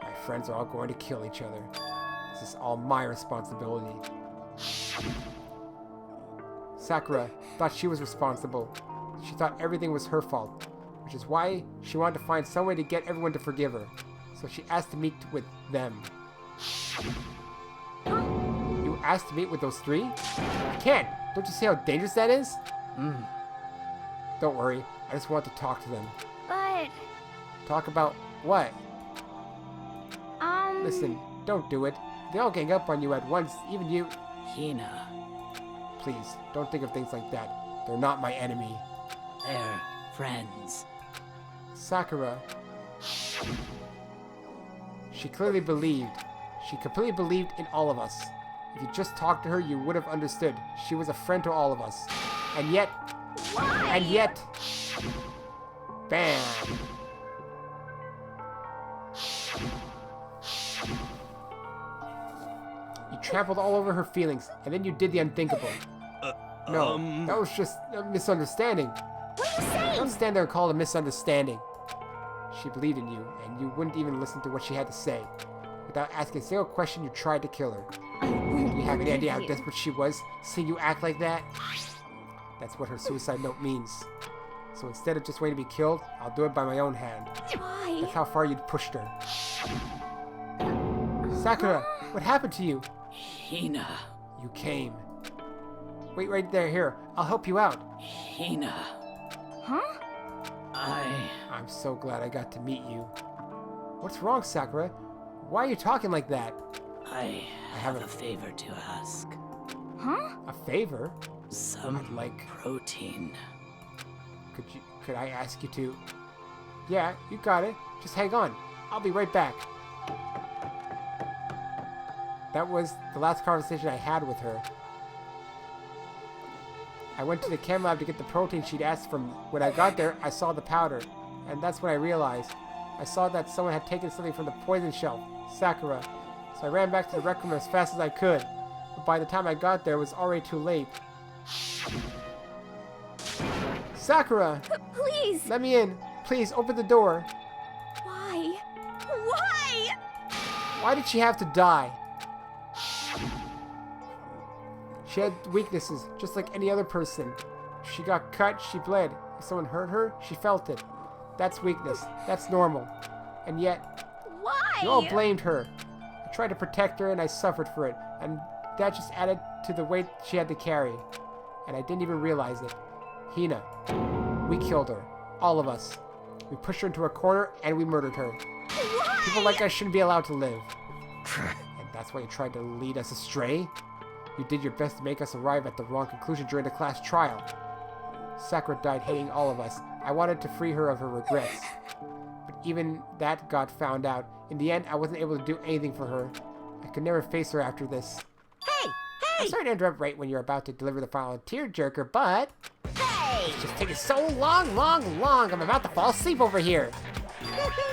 My friends are all going to kill each other. This is all my responsibility. Sakura thought she was responsible. She thought everything was her fault, which is why she wanted to find some way to get everyone to forgive her. So she asked to meet with them. You asked to meet with those three? I can't. Don't you see how dangerous that is? Don't worry. I just want to talk to them. But, Talk about what? Listen, don't do it. They all gang up on you at once, even you. Hina, Please, don't think of things like that. They're not my enemy. they're friends. Sakura. She clearly believed. She completely believed in all of us. If you just talked to her, you would have understood. She was a friend to all of us. And yet... And yet... Bam! You trampled all over her feelings, and then you did the unthinkable. No, that was just a misunderstanding. what are you saying? Don't stand there and call it a misunderstanding. She believed in you, and you wouldn't even listen to what she had to say. Without asking a single question, you tried to kill her. Do you have any idea how desperate she was, seeing you act like that? That's what her suicide note means. So instead of just waiting to be killed, I'll do it by my own hand. Why? That's how far you'd pushed her. Sakura, what happened to you? Hina, You came. Wait right there, here. I'll help you out. Hina, Huh? I'm so glad I got to meet you. What's wrong, Sakura? Why are you talking like that? I have have a- a favor to ask. Huh? A favor? Some like- protein. Could I ask you to? Yeah, you got it. Just hang on. I'll be right back. That was the last conversation I had with her. I went to the chem lab to get the protein she'd asked from. When I got there, I saw the powder. And that's when I realized. I saw that someone had taken something from the poison shelf, Sakura. So I ran back to the rec room as fast as I could. But by the time I got there, it was already too late. Sakura! Please! Let me in. please, open the door. Why? Why? Why did she have to die? She had weaknesses, just like any other person. If she got cut, she bled. If someone hurt her, she felt it. That's weakness. That's normal. And yet, Why? you all blamed her. I tried to protect her and I suffered for it. And that just added to the weight she had to carry. And I didn't even realize it. Hina. We killed her. All of us. We pushed her into a corner and we murdered her. Why? People like us shouldn't be allowed to live. And that's why you tried to lead us astray? You did your best to make us arrive at the wrong conclusion during the class trial. Sakura died hating all of us. I wanted to free her of her regrets. But even that got found out. In the end, I wasn't able to do anything for her. I could never face her after this. Hey! I'm sorry to interrupt right when you're about to deliver the final tearjerker, but... Hey! It's just taking so long. I'm about to fall asleep over here.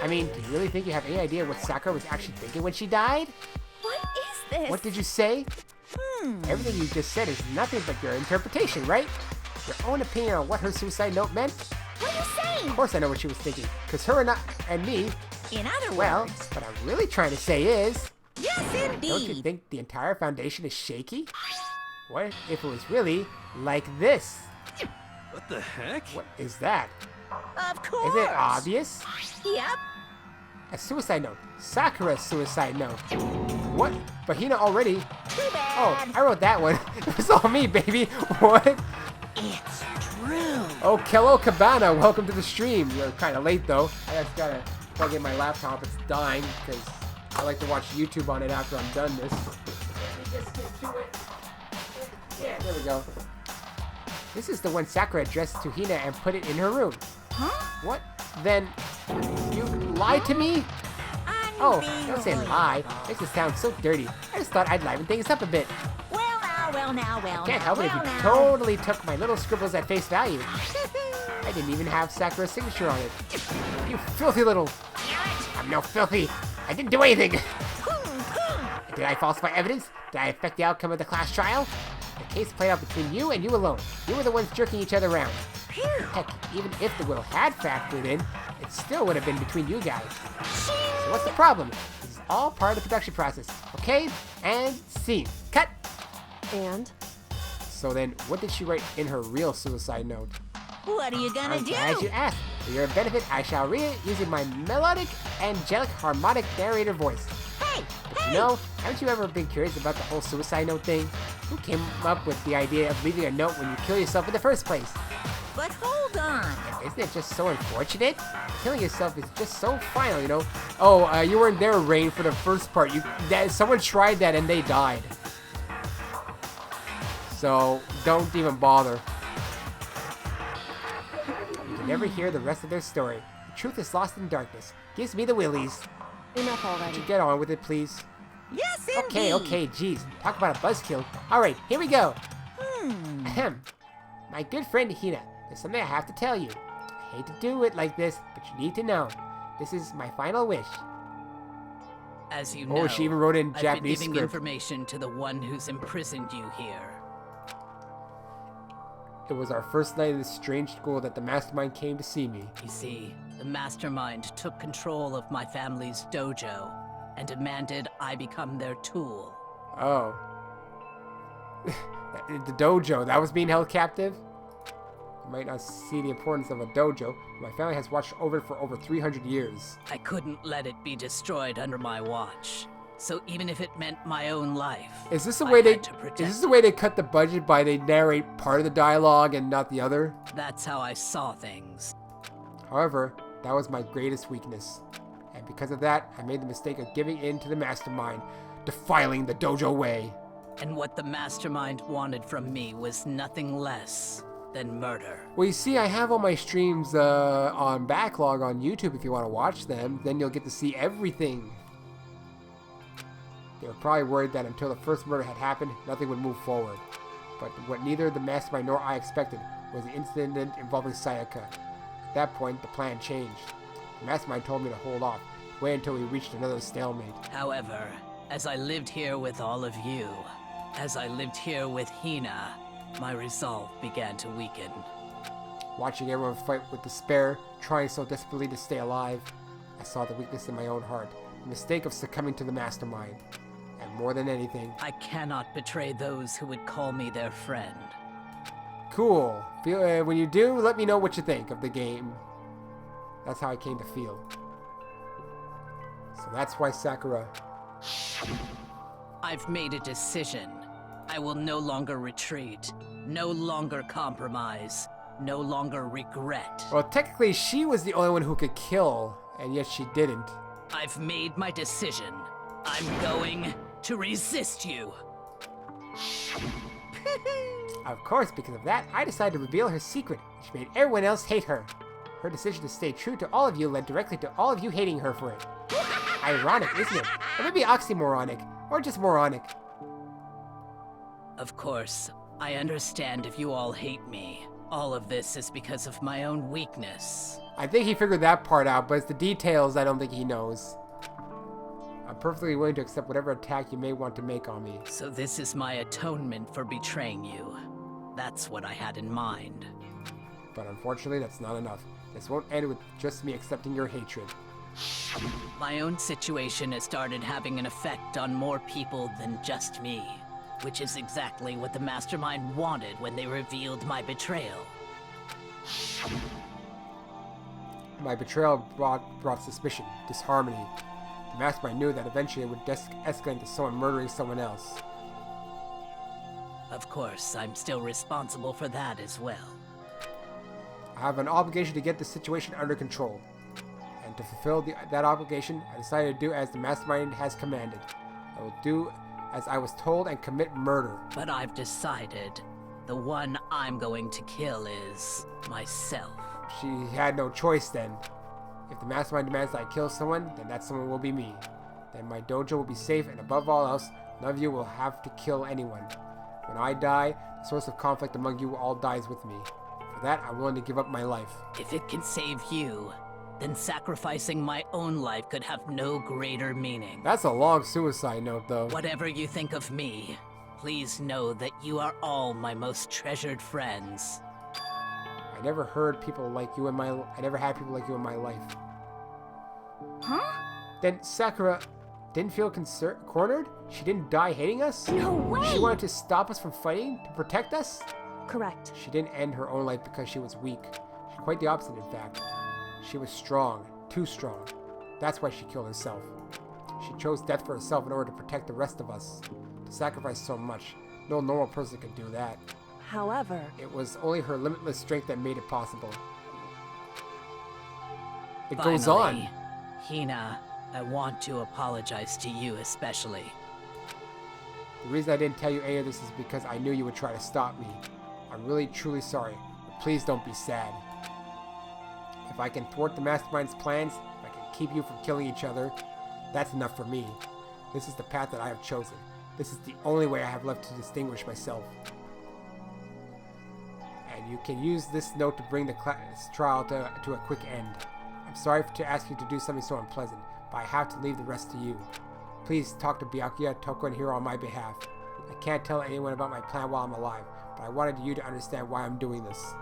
I mean, do you really think you have any idea what Sakura was actually thinking when she died? What is this? What did you say? Everything you just said is nothing but your interpretation, right? Your own opinion on what her suicide note meant? What are you saying? Of course I know what she was thinking, because her and me, In other well, words, what I'm really trying to say is, yes, indeed. don't you think the entire foundation is shaky? What if it was really like this? What the heck? What is that? Of course. Is it obvious? Yep. A suicide note. Sakura's suicide note. What? But Hina already... Too bad. Oh, I wrote that one. It was all me, baby. What? It's true. Oh, Kello Cabana, welcome to the stream. You're kind of late, though. I just gotta plug in my laptop. It's dying, because I like to watch YouTube on it after I'm done this. Let me just get to it. Yeah, there we go. This is the one Sakura addressed to Hina and put it in her room. Huh? What? Then, you lied to me? Oh, don't say lie. Makes it sound so dirty. I just thought I'd liven things up a bit. Well now. Can't help it if you totally took my little scribbles at face value. I didn't even have Sakura's signature on it. You filthy little... I'm no filthy. I didn't do anything. Did I falsify evidence? Did I affect the outcome of the class trial? The case played out between you and you alone. You were the ones jerking each other around. Heck, even if the will had factored in, it still would have been between you guys. So what's the problem? This is all part of the production process. Okay? And scene. Cut! And? So then, what did she write in her real suicide note? What are you gonna I'm do? glad you asked. For your benefit, I shall read it using my melodic, angelic, harmonic narrator voice. Hey! But you know, haven't you ever been curious about the whole suicide note thing? Who came up with the idea of leaving a note when you kill yourself in the first place? But hold on. Isn't it just so unfortunate? Killing yourself is just so final, you know? Oh, you weren't there, Rain, for the first part. Someone tried that and they died. So, don't even bother. You can never hear the rest of their story. The truth is lost in darkness. Gives me the willies. Enough already. Would you get on with it, please? Yes, indeed. Okay, geez. Talk about a buzzkill. Alright, here we go. Ahem. My good friend Hina, there's something I have to tell you. I hate to do it like this, but you need to know. This is my final wish. As you know, Oh, she even wrote it in I've Japanese been giving script. information to the one who's imprisoned you here. It was our first night in this strange school that the mastermind came to see me. You see, the mastermind took control of my family's dojo and demanded I become their tool. Oh. The dojo, that was being held captive? You might not see the importance of a dojo, but my family has watched over it for over 300 years. I couldn't let it be destroyed under my watch. So even if it meant my own life, Is this the I way they had to protect is this the way they cut the budget by they narrate part of the dialogue and not the other? That's how I saw things. However, that was my greatest weakness. And because of that, I made the mistake of giving in to the mastermind, defiling the dojo way. And what the mastermind wanted from me was nothing less than murder. Well, you see, I have all my streams on backlog on YouTube if you want to watch them. Then you'll get to see everything. They were probably worried that until the first murder had happened, nothing would move forward. But what neither the mastermind nor I expected was the incident involving Sayaka. At that point, the plan changed. The mastermind told me to hold off, wait until we reached another stalemate. However, as I lived here with all of you, as I lived here with Hina, my resolve began to weaken. Watching everyone fight with despair, trying so desperately to stay alive, I saw the weakness in my own heart, the mistake of succumbing to the mastermind. And more than anything... I cannot betray those who would call me their friend. Cool. When you do, let me know what you think of the game. That's how I came to feel. So that's why Sakura... I've made a decision. I will no longer retreat, no longer compromise, no longer regret. Well, technically, she was the only one who could kill, and yet she didn't. I've made my decision. I'm going to resist you. Of course, because of that, I decided to reveal her secret, which made everyone else hate her. Her decision to stay true to all of you led directly to all of you hating her for it. Ironic, isn't it? Or maybe oxymoronic, or just moronic. Of course, I understand if you all hate me. All of this is because of my own weakness. I think he figured that part out, but it's the details I don't think he knows. I'm perfectly willing to accept whatever attack you may want to make on me. So this is my atonement for betraying you. That's what I had in mind. But unfortunately, that's not enough. This won't end with just me accepting your hatred. My own situation has started having an effect on more people than just me, which is exactly what the Mastermind wanted when they revealed my betrayal. My betrayal brought suspicion, disharmony. The Mastermind knew that eventually it would escalate into someone murdering someone else. Of course, I'm still responsible for that as well. I have an obligation to get the situation under control. And to fulfill that obligation, I decided to do as the Mastermind has commanded. I will do as I was told and commit murder. But I've decided the one I'm going to kill is myself. She had no choice then. If the Mastermind demands that I kill someone, then that someone will be me. Then my dojo will be safe, and above all else, none of you will have to kill anyone. When I die, the source of conflict among you all dies with me. For that, I'm willing to give up my life. If it can save you, then sacrificing my own life could have no greater meaning. That's a long suicide note, though. Whatever you think of me, please know that you are all my most treasured friends. I never had people like you in my life. Huh? Then Sakura didn't feel cornered? She didn't die hating us? No way! She wanted to stop us from fighting, to protect us? Correct. She didn't end her own life because she was weak. Quite the opposite, in fact. She was strong, too strong. That's why she killed herself. She chose death for herself in order to protect the rest of us. To sacrifice so much, no normal person could do that. However, It was only her limitless strength that made it possible. It Finally, goes on. Hina, I want to apologize to you especially. The reason I didn't tell you any of this is because I knew you would try to stop me. I'm really, truly sorry, but please don't be sad. If I can thwart the Mastermind's plans, if I can keep you from killing each other, that's enough for me. This is the path that I have chosen. This is the only way I have left to distinguish myself. And you can use this note to bring the trial to a quick end. I'm sorry to ask you to do something so unpleasant, but I have to leave the rest to you. Please talk to Byakuya, Toko, and Hiro on my behalf. I can't tell anyone about my plan while I'm alive, but I wanted you to understand why I'm doing this.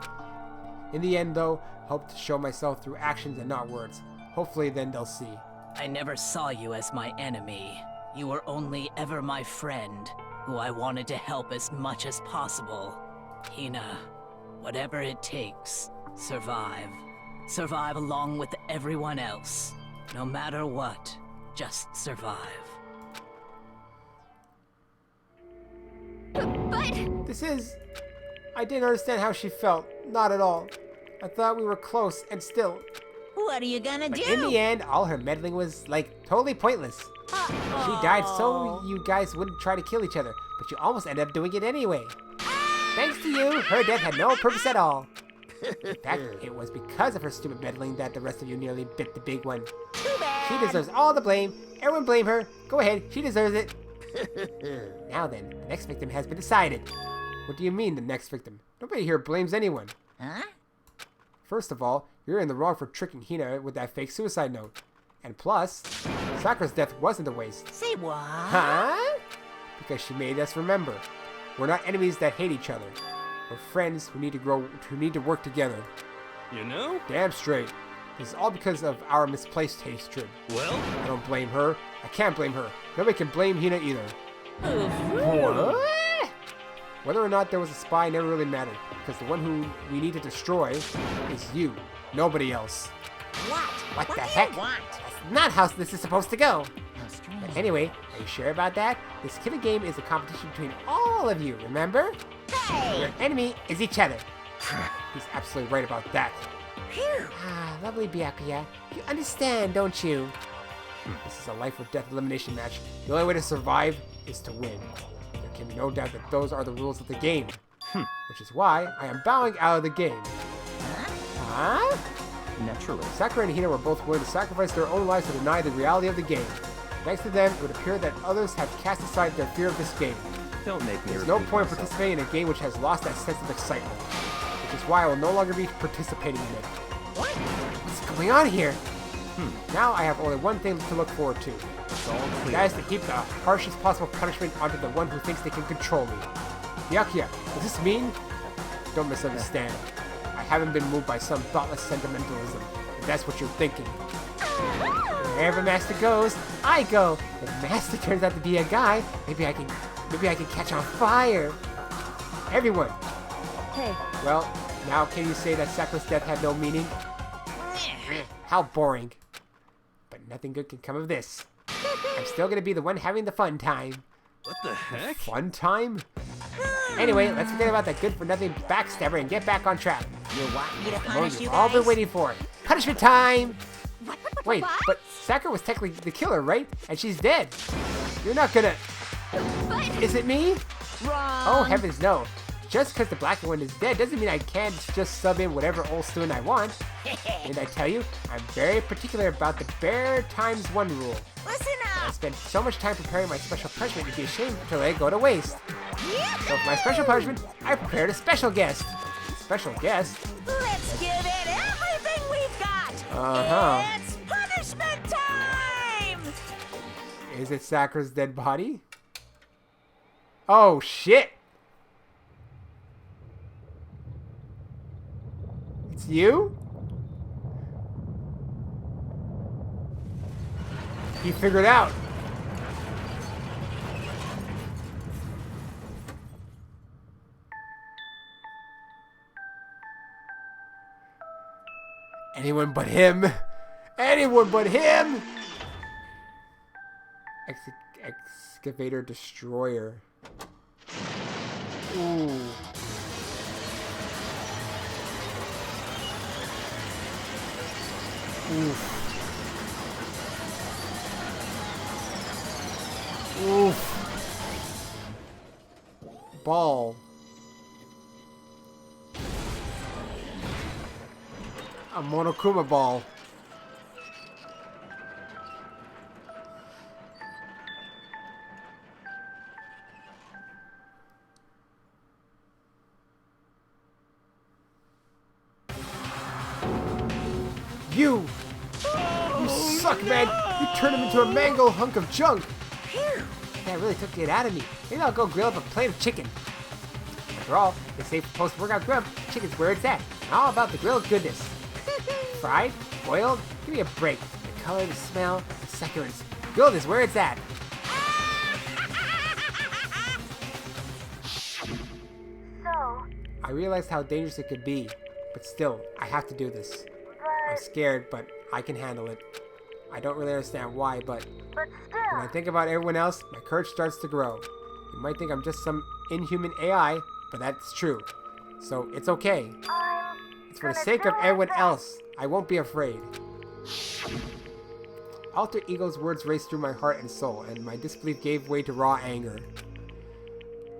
In the end, though, I hope to show myself through actions and not words. Hopefully, then they'll see. I never saw you as my enemy. You were only ever my friend, who I wanted to help as much as possible. Hina, whatever it takes, survive. Survive along with everyone else. No matter what, just survive. But... I didn't understand how she felt. Not at all. I thought we were close, and still. What are you gonna But do? in the end, all her meddling was, totally pointless. She died so you guys wouldn't try to kill each other, but you almost ended up doing it anyway. Thanks to you, her death had no purpose at all. In fact, it was because of her stupid meddling that the rest of you nearly bit the big one. She deserves all the blame. Everyone blame her. Go ahead, she deserves it. Now then, the next victim has been decided. What do you mean, the next victim? Nobody here blames anyone. Huh? First of all, you're in the wrong for tricking Hina with that fake suicide note. And plus, Sakura's death wasn't a waste. Say what? Huh? Because she made us remember. We're not enemies that hate each other. We're friends who need to work together. You know? Damn straight. This is all because of our misplaced hatred. Well, I don't blame her. I can't blame her. Nobody can blame Hina either. What? Whether or not there was a spy never really mattered, because the one who we need to destroy is you. Nobody else. What? What the do heck? you want? That's not how this is supposed to go. How strange. But anyway, are you sure about that? This killing game is a competition between all of you, remember? Hey! Your enemy is each other. He's absolutely right about that. Phew. Ah, lovely Byakuya. You understand, don't you? This is a life or death elimination match. The only way to survive is to win. There can be no doubt that those are the rules of the game. Which is why I am bowing out of the game. Huh? Naturally. Sakura and Hina were both willing to sacrifice their own lives to deny the reality of the game. Thanks to them, it would appear that others have cast aside their fear of this game. Don't make me There's no repeat point myself. participating in a game which has lost that sense of excitement. Which is why I will no longer be participating in it. What's going on here? Now I have only one thing to look forward to. It's all clear. That is to heap the harshest possible punishment onto the one who thinks they can control me. Byakuya, does this mean? Don't misunderstand. I haven't been moved by some thoughtless sentimentalism, if that's what you're thinking. Wherever Master goes, I go. If Master turns out to be a guy, maybe I can catch on fire. Everyone. Hey, Well, now can you say that Sakura's death had no meaning? How boring. But nothing good can come of this. I'm still gonna be the one having the fun time. what the heck? Fun time? Anyway, let's forget about that good-for-nothing backstabber and get back on track. You want me to The moment punish you you've all been guys? waiting for. Punishment time! Wait, What? but Sakura was technically the killer, right? And she's dead. You're not gonna... Is it me? Wrong. Oh, heavens no. Just because the black one is dead doesn't mean I can't just sub in whatever old student I want. Didn't I tell you? I'm very particular about the bare times one rule. Listen I up. spent so much time preparing my special punishment, it'd be a shame to let it go to waste. So for my special punishment, I prepared a special guest. Special guest? Let's give it everything we've got. Uh-huh. It's punishment time. Is it Sakura's dead body? Oh, shit! It's you? He figured out. Anyone but him. Anyone but him. Excavator destroyer. Ooh. Oof. Oof. Ball. A Monokuma ball. You suck, man! You turned him into a mango hunk of junk! That really took it out of me. Maybe I'll go grill up a plate of chicken. After all, they say for post-workout grub, chicken's where it's at. And all about the grilled goodness. Fried? Boiled? Give me a break. The color, the smell, the succulence. Grilled is where it's at. I realized how dangerous it could be, but still, I have to do this. I'm scared, but I can handle it. I don't really understand why, but when I think about everyone else, my courage starts to grow. You might think I'm just some inhuman AI, but that's true. So it's okay. It's for the sake of everyone else. I won't be afraid. Alter Ego's words raced through my heart and soul, and my disbelief gave way to raw anger.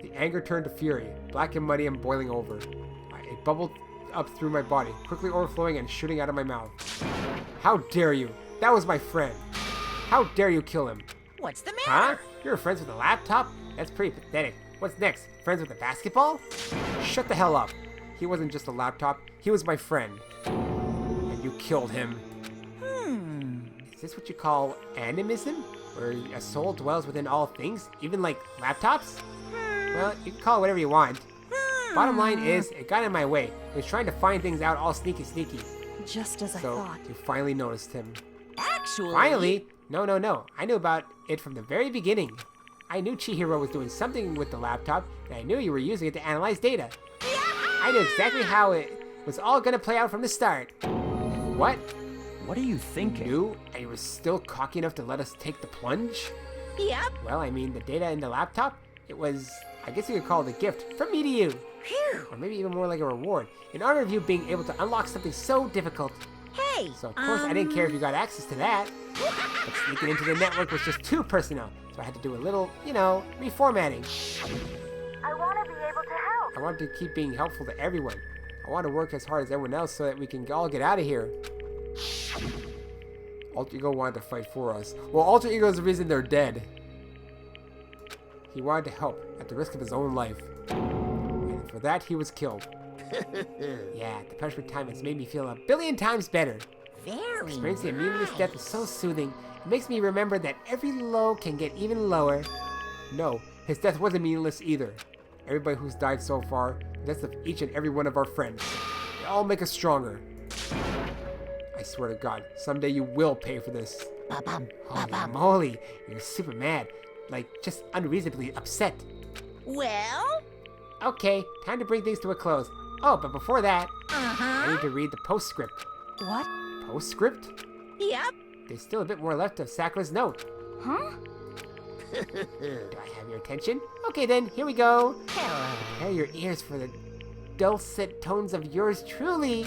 The anger turned to fury, black and muddy and boiling over. It bubbled up through my body, quickly overflowing and shooting out of my mouth. How dare you! That was my friend! How dare you kill him? What's the Huh? matter? You're friends with a laptop? That's pretty pathetic. What's next? Friends with a basketball? Shut the hell up. He wasn't just a laptop. He was my friend. And you killed him. Is this what you call animism? Where a soul dwells within all things? Even like laptops? Well, you can call it whatever you want. Bottom line is, it got in my way. He was trying to find things out all sneaky. Just as I So, thought. you finally noticed him. Actually... Finally? No. I knew about it from the very beginning. I knew Chihiro was doing something with the laptop, and I knew you were using it to analyze data. I knew exactly how it was all gonna play out from the start. What? What are you thinking? You? And you were still cocky enough to let us take the plunge? Yep. Well, I mean, the data in the laptop, it was, I guess you could call it a gift from me to you. Phew. Or maybe even more like a reward, in honor of you being able to unlock something so difficult. Hey. So of course I didn't care if you got access to that. But sneaking into the network was just too personal, so I had to do a little, reformatting. I want to be able to help. I want to keep being helpful to everyone. I want to work as hard as everyone else so that we can all get out of here. Alter Ego wanted to fight for us. Well, Alter Ego is the reason they're dead. He wanted to help at the risk of his own life. And for that, he was killed. Yeah, the punishment time has made me feel a billion times better. Very Experiencing a meaningless death is so soothing. It makes me remember that every low can get even lower. No, his death wasn't meaningless either. Everybody who's died so far, the deaths of each and every one of our friends. They all make us stronger. I swear to God, someday you will pay for this. Holy moly, you're super mad. Like, just unreasonably upset. Well? Okay, time to bring things to a close. Oh, but before that, Uh-huh. I need to read the postscript. What? Postscript? Yep. There's still a bit more left of Sakura's note. Huh? Do I have your attention? Okay then, here we go. Hello. Prepare your ears for the dulcet tones of yours truly.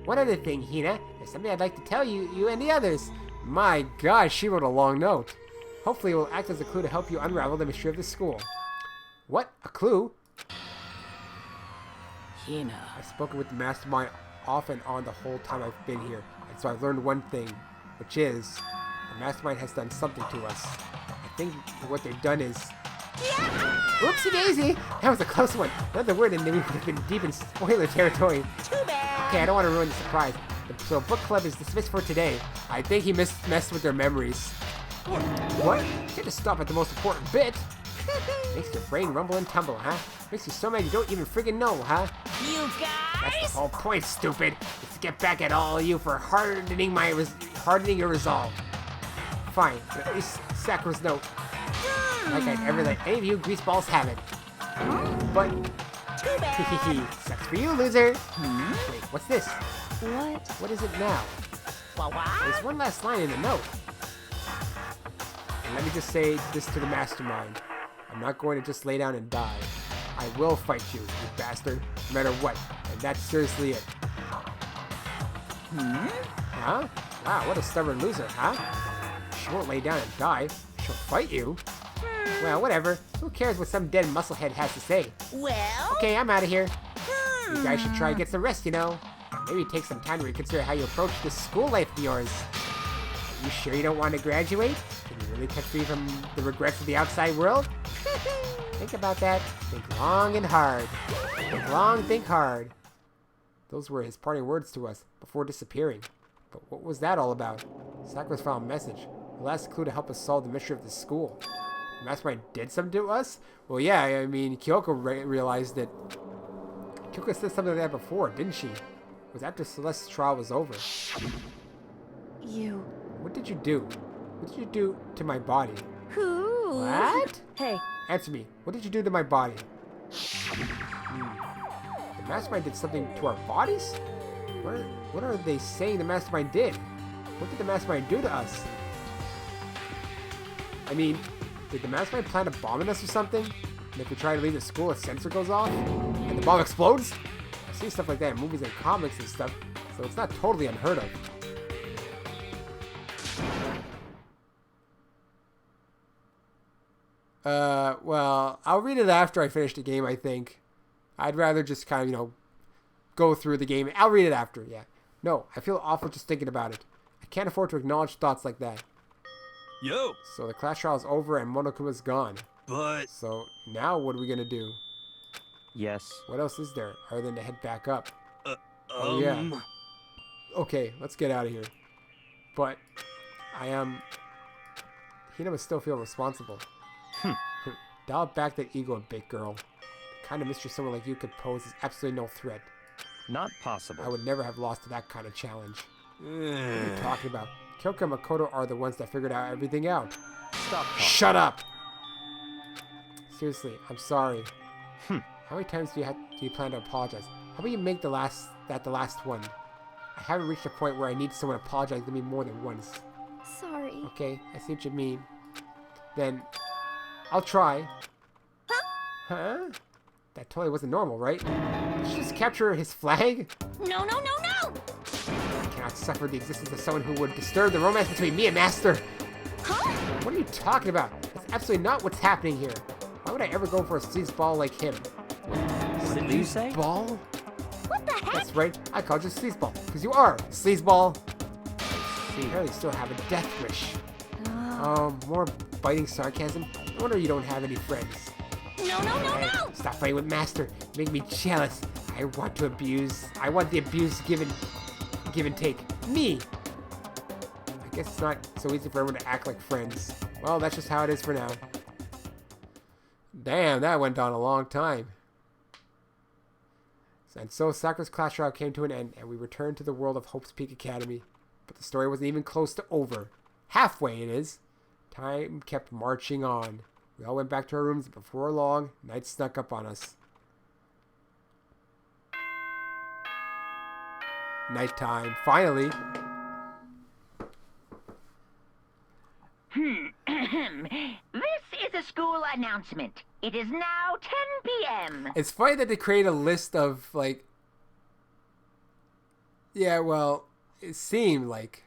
One other thing, Hina. There's something I'd like to tell you and the others. My gosh, she wrote a long note. Hopefully it will act as a clue to help you unravel the mystery of the school. What? A clue? Hina. I've spoken with the mastermind off and on the whole time I've been here, and so I've learned one thing, which is the mastermind has done something to us. I think what they've done is... Oopsie daisy! That was a close one. Another word and then we would have been deep in spoiler territory. Too bad. Okay, I don't want to ruin the surprise. So book club is dismissed for today. I think he messed with their memories. What? You can't just stop at the most important bit. Makes your brain rumble and tumble, huh? Makes you so mad you don't even friggin' know, huh? You That's guys? the whole point, stupid. Is to get back at all of you for hardening your resolve. Fine, but at least Sakura's note. Like I'd ever let any of you greaseballs have it. But Too bad. sucks for you, loser. Wait, what's this? What? What is it now? What? There's one last line in the note. And let me just say this to the mastermind. I'm not going to just lay down and die. I will fight you, you bastard, no matter what. And that's seriously it. Huh? Wow, what a stubborn loser, huh? She won't lay down and die. She'll fight you. Well, whatever. Who cares what some dead musclehead has to say? Well? Okay, I'm out of here. You guys should try to get some rest, Maybe take some time to reconsider how you approach this school life of yours. Are you sure you don't want to graduate? Can you really cut free from the regrets of the outside world? Think about that. Think long and hard. Think long, think hard. Those were his parting words to us before disappearing. But what was that all about? Sakura's found a message. The last clue to help us solve the mystery of the school. The mastermind did something to us? Well, yeah, I mean, Kyoko realized it. Kyoko said something like that before, didn't she? It was after Celeste's trial was over. You. What did you do? What did you do to my body? Who? What? Hey, Answer me. What did you do to my body? The mastermind did something to our bodies? What are they saying the mastermind did? What did the mastermind do to us? I mean, did the mastermind plan to bomb us or something? And if we try to leave the school, a sensor goes off? And the bomb explodes? I see stuff like that in movies and comics and stuff, so it's not totally unheard of. Well, I'll read it after I finish the game, I think. I'd rather just kind of, go through the game. I'll read it after, yeah. No, I feel awful just thinking about it. I can't afford to acknowledge thoughts like that. Yo, So the class trial is over and Monokuma's gone. but So now what are we gonna do? Yes. What else is there other than to head back up? um, Oh, yeah. Okay, let's get out of here. But Hina must still feel responsible. Dial back that ego a bit, girl. kind of mystery someone like you could pose is absolutely no threat. Not possible. I would never have lost to that kind of challenge. What are you talking about? Kyoko and Makoto are the ones that figured out everything out. Stop talking. Shut up! Seriously, I'm sorry. How many times do you plan to apologize? How about you make the last one? I haven't reached a point where I need someone to apologize to me more than once. Sorry. Okay, I see what you mean. Then, I'll try. Huh? That totally wasn't normal, right? Did you just capture his flag? No, no, no, no! I cannot suffer the existence of someone who would disturb the romance between me and Master. Huh? What are you talking about? That's absolutely not what's happening here. Why would I ever go for a sleazeball like him? What did you say? Sleazeball? What the heck? That's right, I called you sleazeball, because you are sleazeball. You apparently still have a death wish. More biting sarcasm. No wonder you don't have any friends. No, no, no, Hey, no! stop fighting with Master. You make me jealous. I want the abuse give and take. Me! I guess it's not so easy for everyone to act like friends. Well, that's just how it is for now. Damn, that went on a long time. And so Sakura's class trial came to an end, and we returned to the world of Hope's Peak Academy. But the story wasn't even close to over. Halfway it is. Time kept marching on. We all went back to our rooms, and before long, night snuck up on us. Nighttime, finally. This is a school announcement. It is now 10 p.m. It's funny that they create a list of, like... Yeah, well, it seemed like...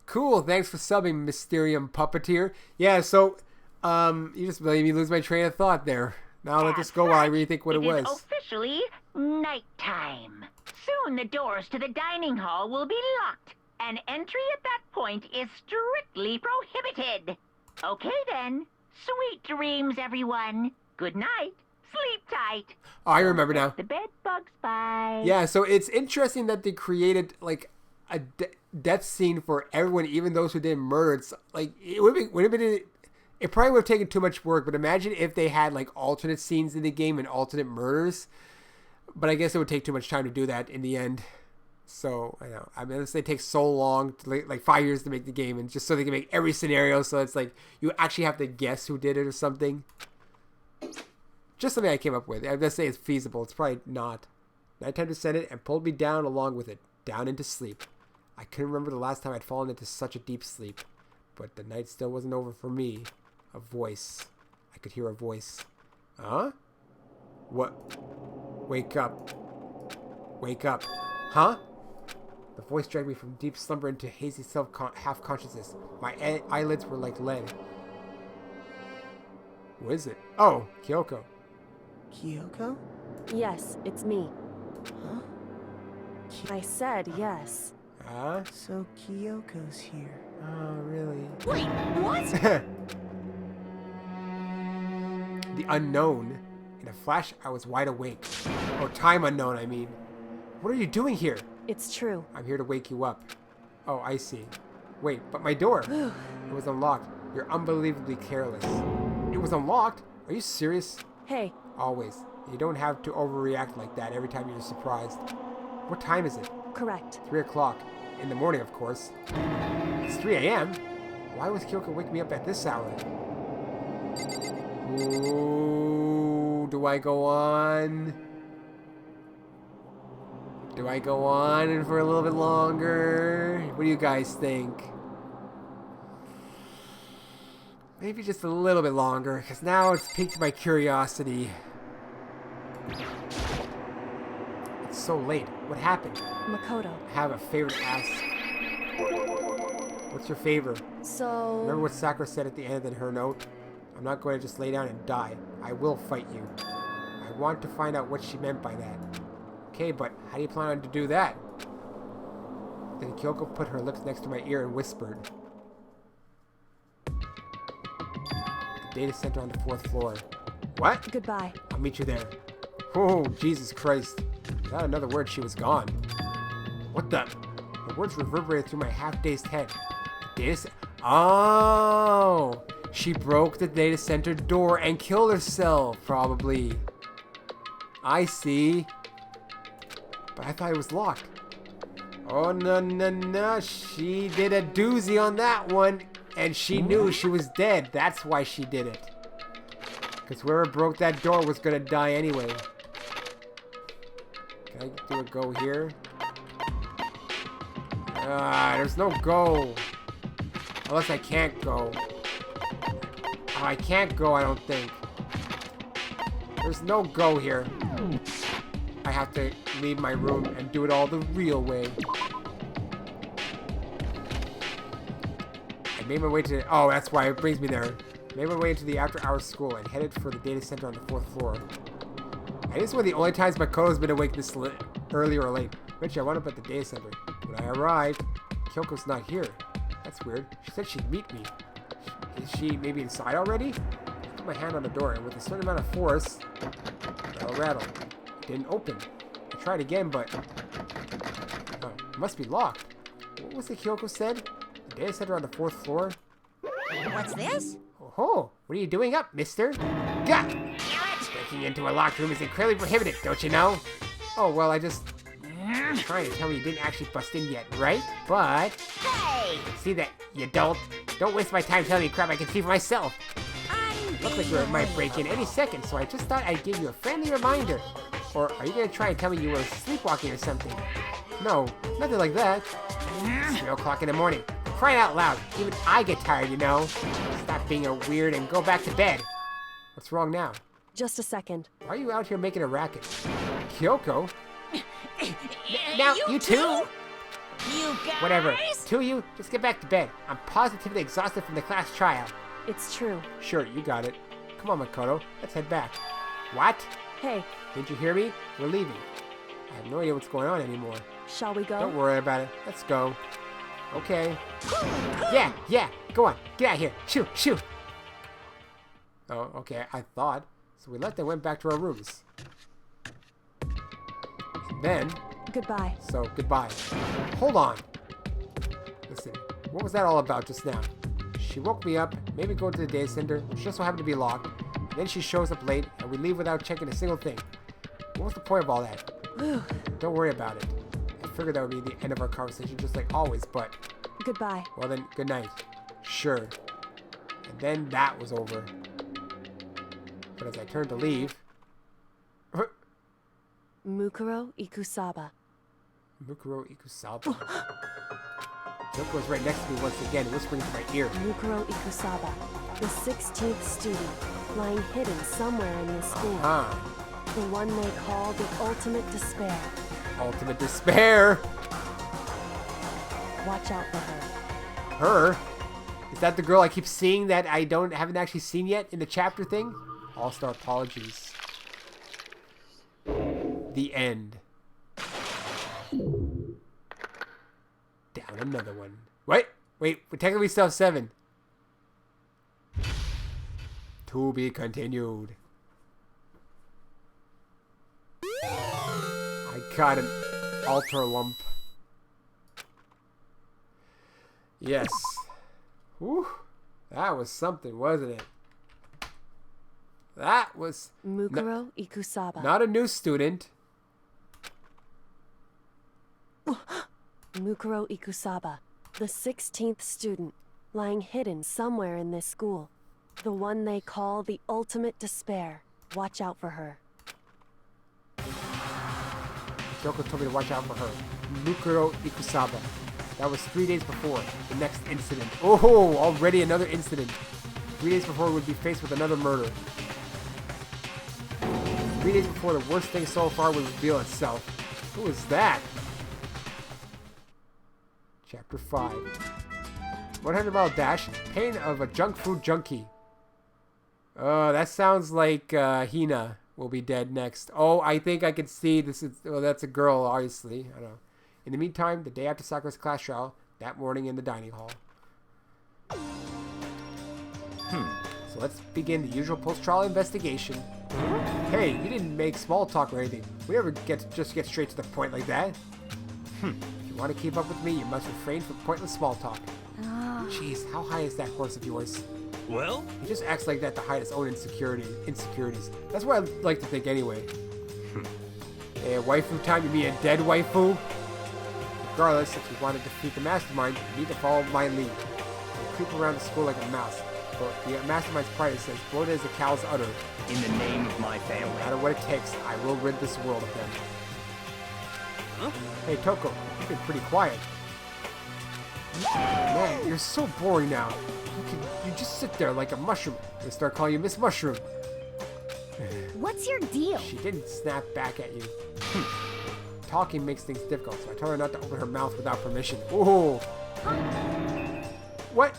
Cool, thanks for subbing, Mysterium Puppeteer. Yeah, so, you just made me lose my train of thought there. Now I'll let this go while I rethink what it was. It is officially nighttime. Soon the doors to the dining hall will be locked, and entry at that point is strictly prohibited. Okay then. Sweet dreams, everyone. Good night. Sleep tight. Oh, I remember now. The bed bugs by. Yeah, so it's interesting that they created, like, a death scene for everyone, even those who didn't murder. It's like, it would have been, it probably would have taken too much work, but imagine if they had, like, alternate scenes in the game and alternate murders. But I guess it would take too much time to do that in the end. So, I know. I mean, unless they take so long, like 5 years to make the game, and just so they can make every scenario, so it's like, you actually have to guess who did it or something. Just something I came up with. I'm going to say it's feasible. It's probably not. Nighttime descended and pulled me down along with it, down into sleep. I couldn't remember the last time I'd fallen into such a deep sleep. But the night still wasn't over for me. A voice. I could hear a voice. Huh? What? Wake up. Wake up. Huh? The voice dragged me from deep slumber into hazy half-consciousness. My eyelids were like lead. Who is it? Oh, Kyoko. Kyoko? Yes, it's me. Huh? I said yes. Huh? So Kyoko's here. Oh, really? Wait, what? The unknown. In a flash, I was wide awake. Or time unknown, I mean. What are you doing here? It's true. I'm here to wake you up. Oh, I see. Wait, but my door. It was unlocked. You're unbelievably careless. It was unlocked? Are you serious? Hey, Always. You don't have to overreact like that every time you're surprised. What time is it? correct. 3 o'clock. In the morning, of course. It's 3 a.m.? Why was Kyoko wake me up at this hour? Ooh, do I go on? Do I go on for a little bit longer? What do you guys think? Maybe just a little bit longer, because now it's piqued my curiosity. It's so late. What happened? Makoto. I have a favor to ask. What's your favor? So... Remember what Sakura said at the end of her note? I'm not going to just lay down and die. I will fight you. I want to find out what she meant by that. Okay, but how do you plan on to do that? Then Kyoko put her lips next to my ear and whispered. The data center on the 4th floor. What? Goodbye. I'll meet you there. Oh, Jesus Christ. Without another word, she was gone. What the? The words reverberated through my half-dazed head. Oh, she broke the data center door and killed herself, probably. I see. But I thought it was locked. Oh, no, no, no. She did a doozy on that one. And she knew she was dead. That's why she did it. Because whoever broke that door was going to die anyway. Can I do a go here? There's no go. Unless I can't go. Oh, I can't go, I don't think. There's no go here. I have to leave my room and do it all the real way. I made my way to... Oh, that's why it brings me there. Made my way into the after-hours school and headed for the data center on the 4th floor. I think it's one of the only times Makoto's been awake this early or late. Eventually, I wound up at the data center. When I arrived, Kyoko's not here. That's weird. She said she'd meet me. Is she maybe inside already? I put my hand on the door, and with a certain amount of force, it'll rattle. It didn't open. I tried again, but... Oh, it must be locked. What was it Kyoko said? The data center on the 4th floor? What's this? Oh, what are you doing up, mister? Gah! Breaking into a locked room is incredibly prohibited, don't you know? Oh, well, I just... You're trying to tell me you didn't actually bust in yet, right? But... Hey! See that you don't? Don't waste my time telling me crap I can see for myself. Looks like we might break in any second, so I just thought I'd give you a friendly reminder. Or are you gonna try and tell me you were sleepwalking or something? No, nothing like that. It's 3 o'clock in the morning. Crying out loud. Even I get tired, you know. Stop being a weird and go back to bed. What's wrong now? Just a second. Why are you out here making a racket? Kyoko? Now, you too? You guys? Whatever. Two of you, just get back to bed. I'm positively exhausted from the class trial. It's true. Sure, you got it. Come on, Makoto. Let's head back. What? Hey, Didn't you hear me? We're leaving. I have no idea what's going on anymore. shall we go? Don't worry about it. Let's go. Okay. Yeah. Go on. Get out of here. Shoo. Oh, okay. I thought. So we left and went back to our rooms. And then... Goodbye. So, goodbye. Hold on. Listen, what was that all about just now? She woke me up, made me go to the data center, which just so happened to be locked. And then she shows up late, and we leave without checking a single thing. What was the point of all that? Whew. Don't worry about it. I figured that would be the end of our conversation, just like always, but... Goodbye. Well then, good night. Sure. And then that was over. But as I turned to leave... Mukuro Ikusaba. Mukuro Ikusaba. Kyoko was right next to me once again, whispering into my ear. Mukuro Ikusaba, the 16th student, lying hidden somewhere in this school. The one they call the ultimate despair. Ultimate despair! Watch out for her. Her? Is that the girl I keep seeing that I haven't actually seen yet in the chapter thing? All-star apologies. The end. Down another one. Wait, we technically still have 7. To be continued. I got an altar lump. Yes. Whew. That was something, wasn't it? That was... Mukuro Ikusaba. Not a new student. Mukuro Ikusaba, the 16th student, lying hidden somewhere in this school. The one they call the ultimate despair. Watch out for her. Kyoko told me to watch out for her. Mukuro Ikusaba. That was 3 days before the next incident. Oh, already another incident. 3 days before we'd be faced with another murder. 3 days before the worst thing so far would reveal itself. Who is that? Chapter 5. 100-mile dash. Pain of a junk food junkie. Oh, that sounds like Hina will be dead next. Oh, I think I can see this is... Oh, that's a girl, obviously. I don't know. In the meantime, the day after Sakura's class trial, that morning in the dining hall. So let's begin the usual post-trial investigation. Hey, you didn't make small talk or anything. We never just get straight to the point like that. If you want to keep up with me, you must refrain from pointless small talk. Jeez, how high is that horse of yours? Well, He just acts like that to hide his own insecurities. That's what I like to think anyway. Hey, waifu time? You mean a dead waifu? Regardless, if you want to defeat the mastermind, you need to follow my lead. You creep around the school like a mouse. But the mastermind's pride says, bloated as a cow's udder. In the name of my family. No matter what it takes, I will rid this world of them. Huh? Hey, Toko, you've been pretty quiet. Man, you're so boring now. You just sit there like a mushroom. They start calling you Miss Mushroom. What's your deal? She didn't snap back at you. Talking makes things difficult, so I told her not to open her mouth without permission. Ooh. What?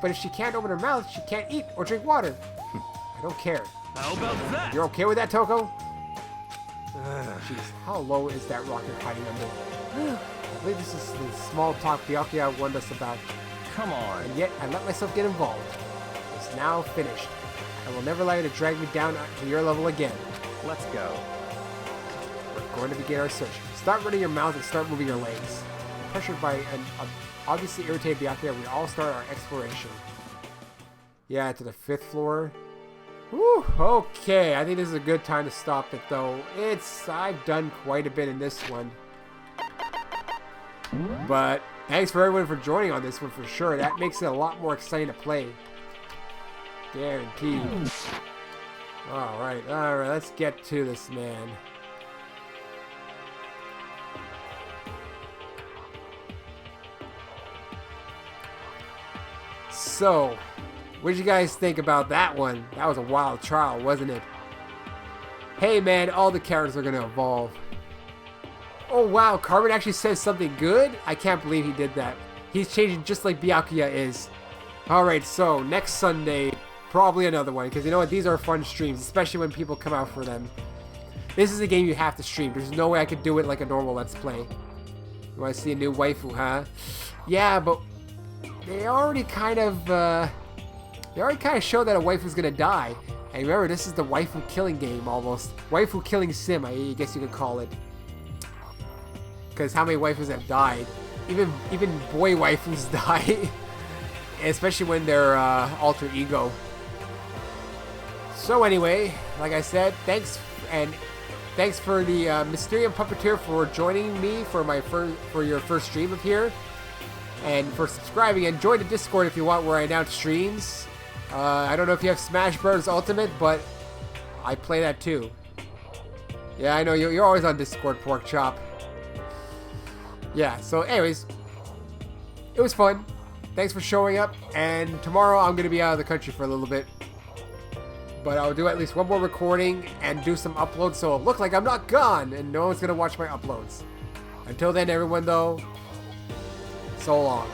But if she can't open her mouth, she can't eat or drink water. I don't care. how about that? You're okay with that, Toko? Jeez, how low is that rock you're hiding under? I believe this is the small talk Byakuya warned us about. Come on. And yet, I let myself get involved. It's now finished. I will never allow you to drag me down to your level again. Let's go. We're going to begin our search. Start running your mouth and start moving your legs. Pressured by an obviously irritated Byakuya, we all start our exploration. Yeah, to the 5th floor. Whew, okay, I think this is a good time to stop it though. I've done quite a bit in this one. But thanks for everyone for joining on this one for sure. That makes it a lot more exciting to play. Guaranteed. Alright, let's get to this, man. So, what did you guys think about that one? That was a wild trial, wasn't it? Hey man, all the characters are gonna evolve. Oh wow, Carbon actually says something good? I can't believe he did that. He's changing just like Byakuya is. Alright, so next Sunday, probably another one, because you know what, these are fun streams, especially when people come out for them. This is a game you have to stream. There's no way I could do it like a normal Let's Play. You want to see a new waifu, huh? Yeah, but they already kind of showed that a waifu's gonna die. And remember, this is the waifu killing game almost. Waifu killing sim, I guess you could call it. Because how many waifus have died? Even boy waifus die. Especially when they're alter ego. So anyway, like I said, thanks for the Mysterium Puppeteer for joining me for your first stream of here. And for subscribing, and join the Discord if you want, where I announce streams. I don't know if you have Smash Bros. Ultimate, but I play that too. Yeah, I know, you're always on Discord, Pork Chop. Yeah, so anyways, it was fun. Thanks for showing up, and tomorrow I'm going to be out of the country for a little bit. But I'll do at least one more recording and do some uploads so it'll look like I'm not gone and no one's going to watch my uploads. Until then, everyone, though, so long.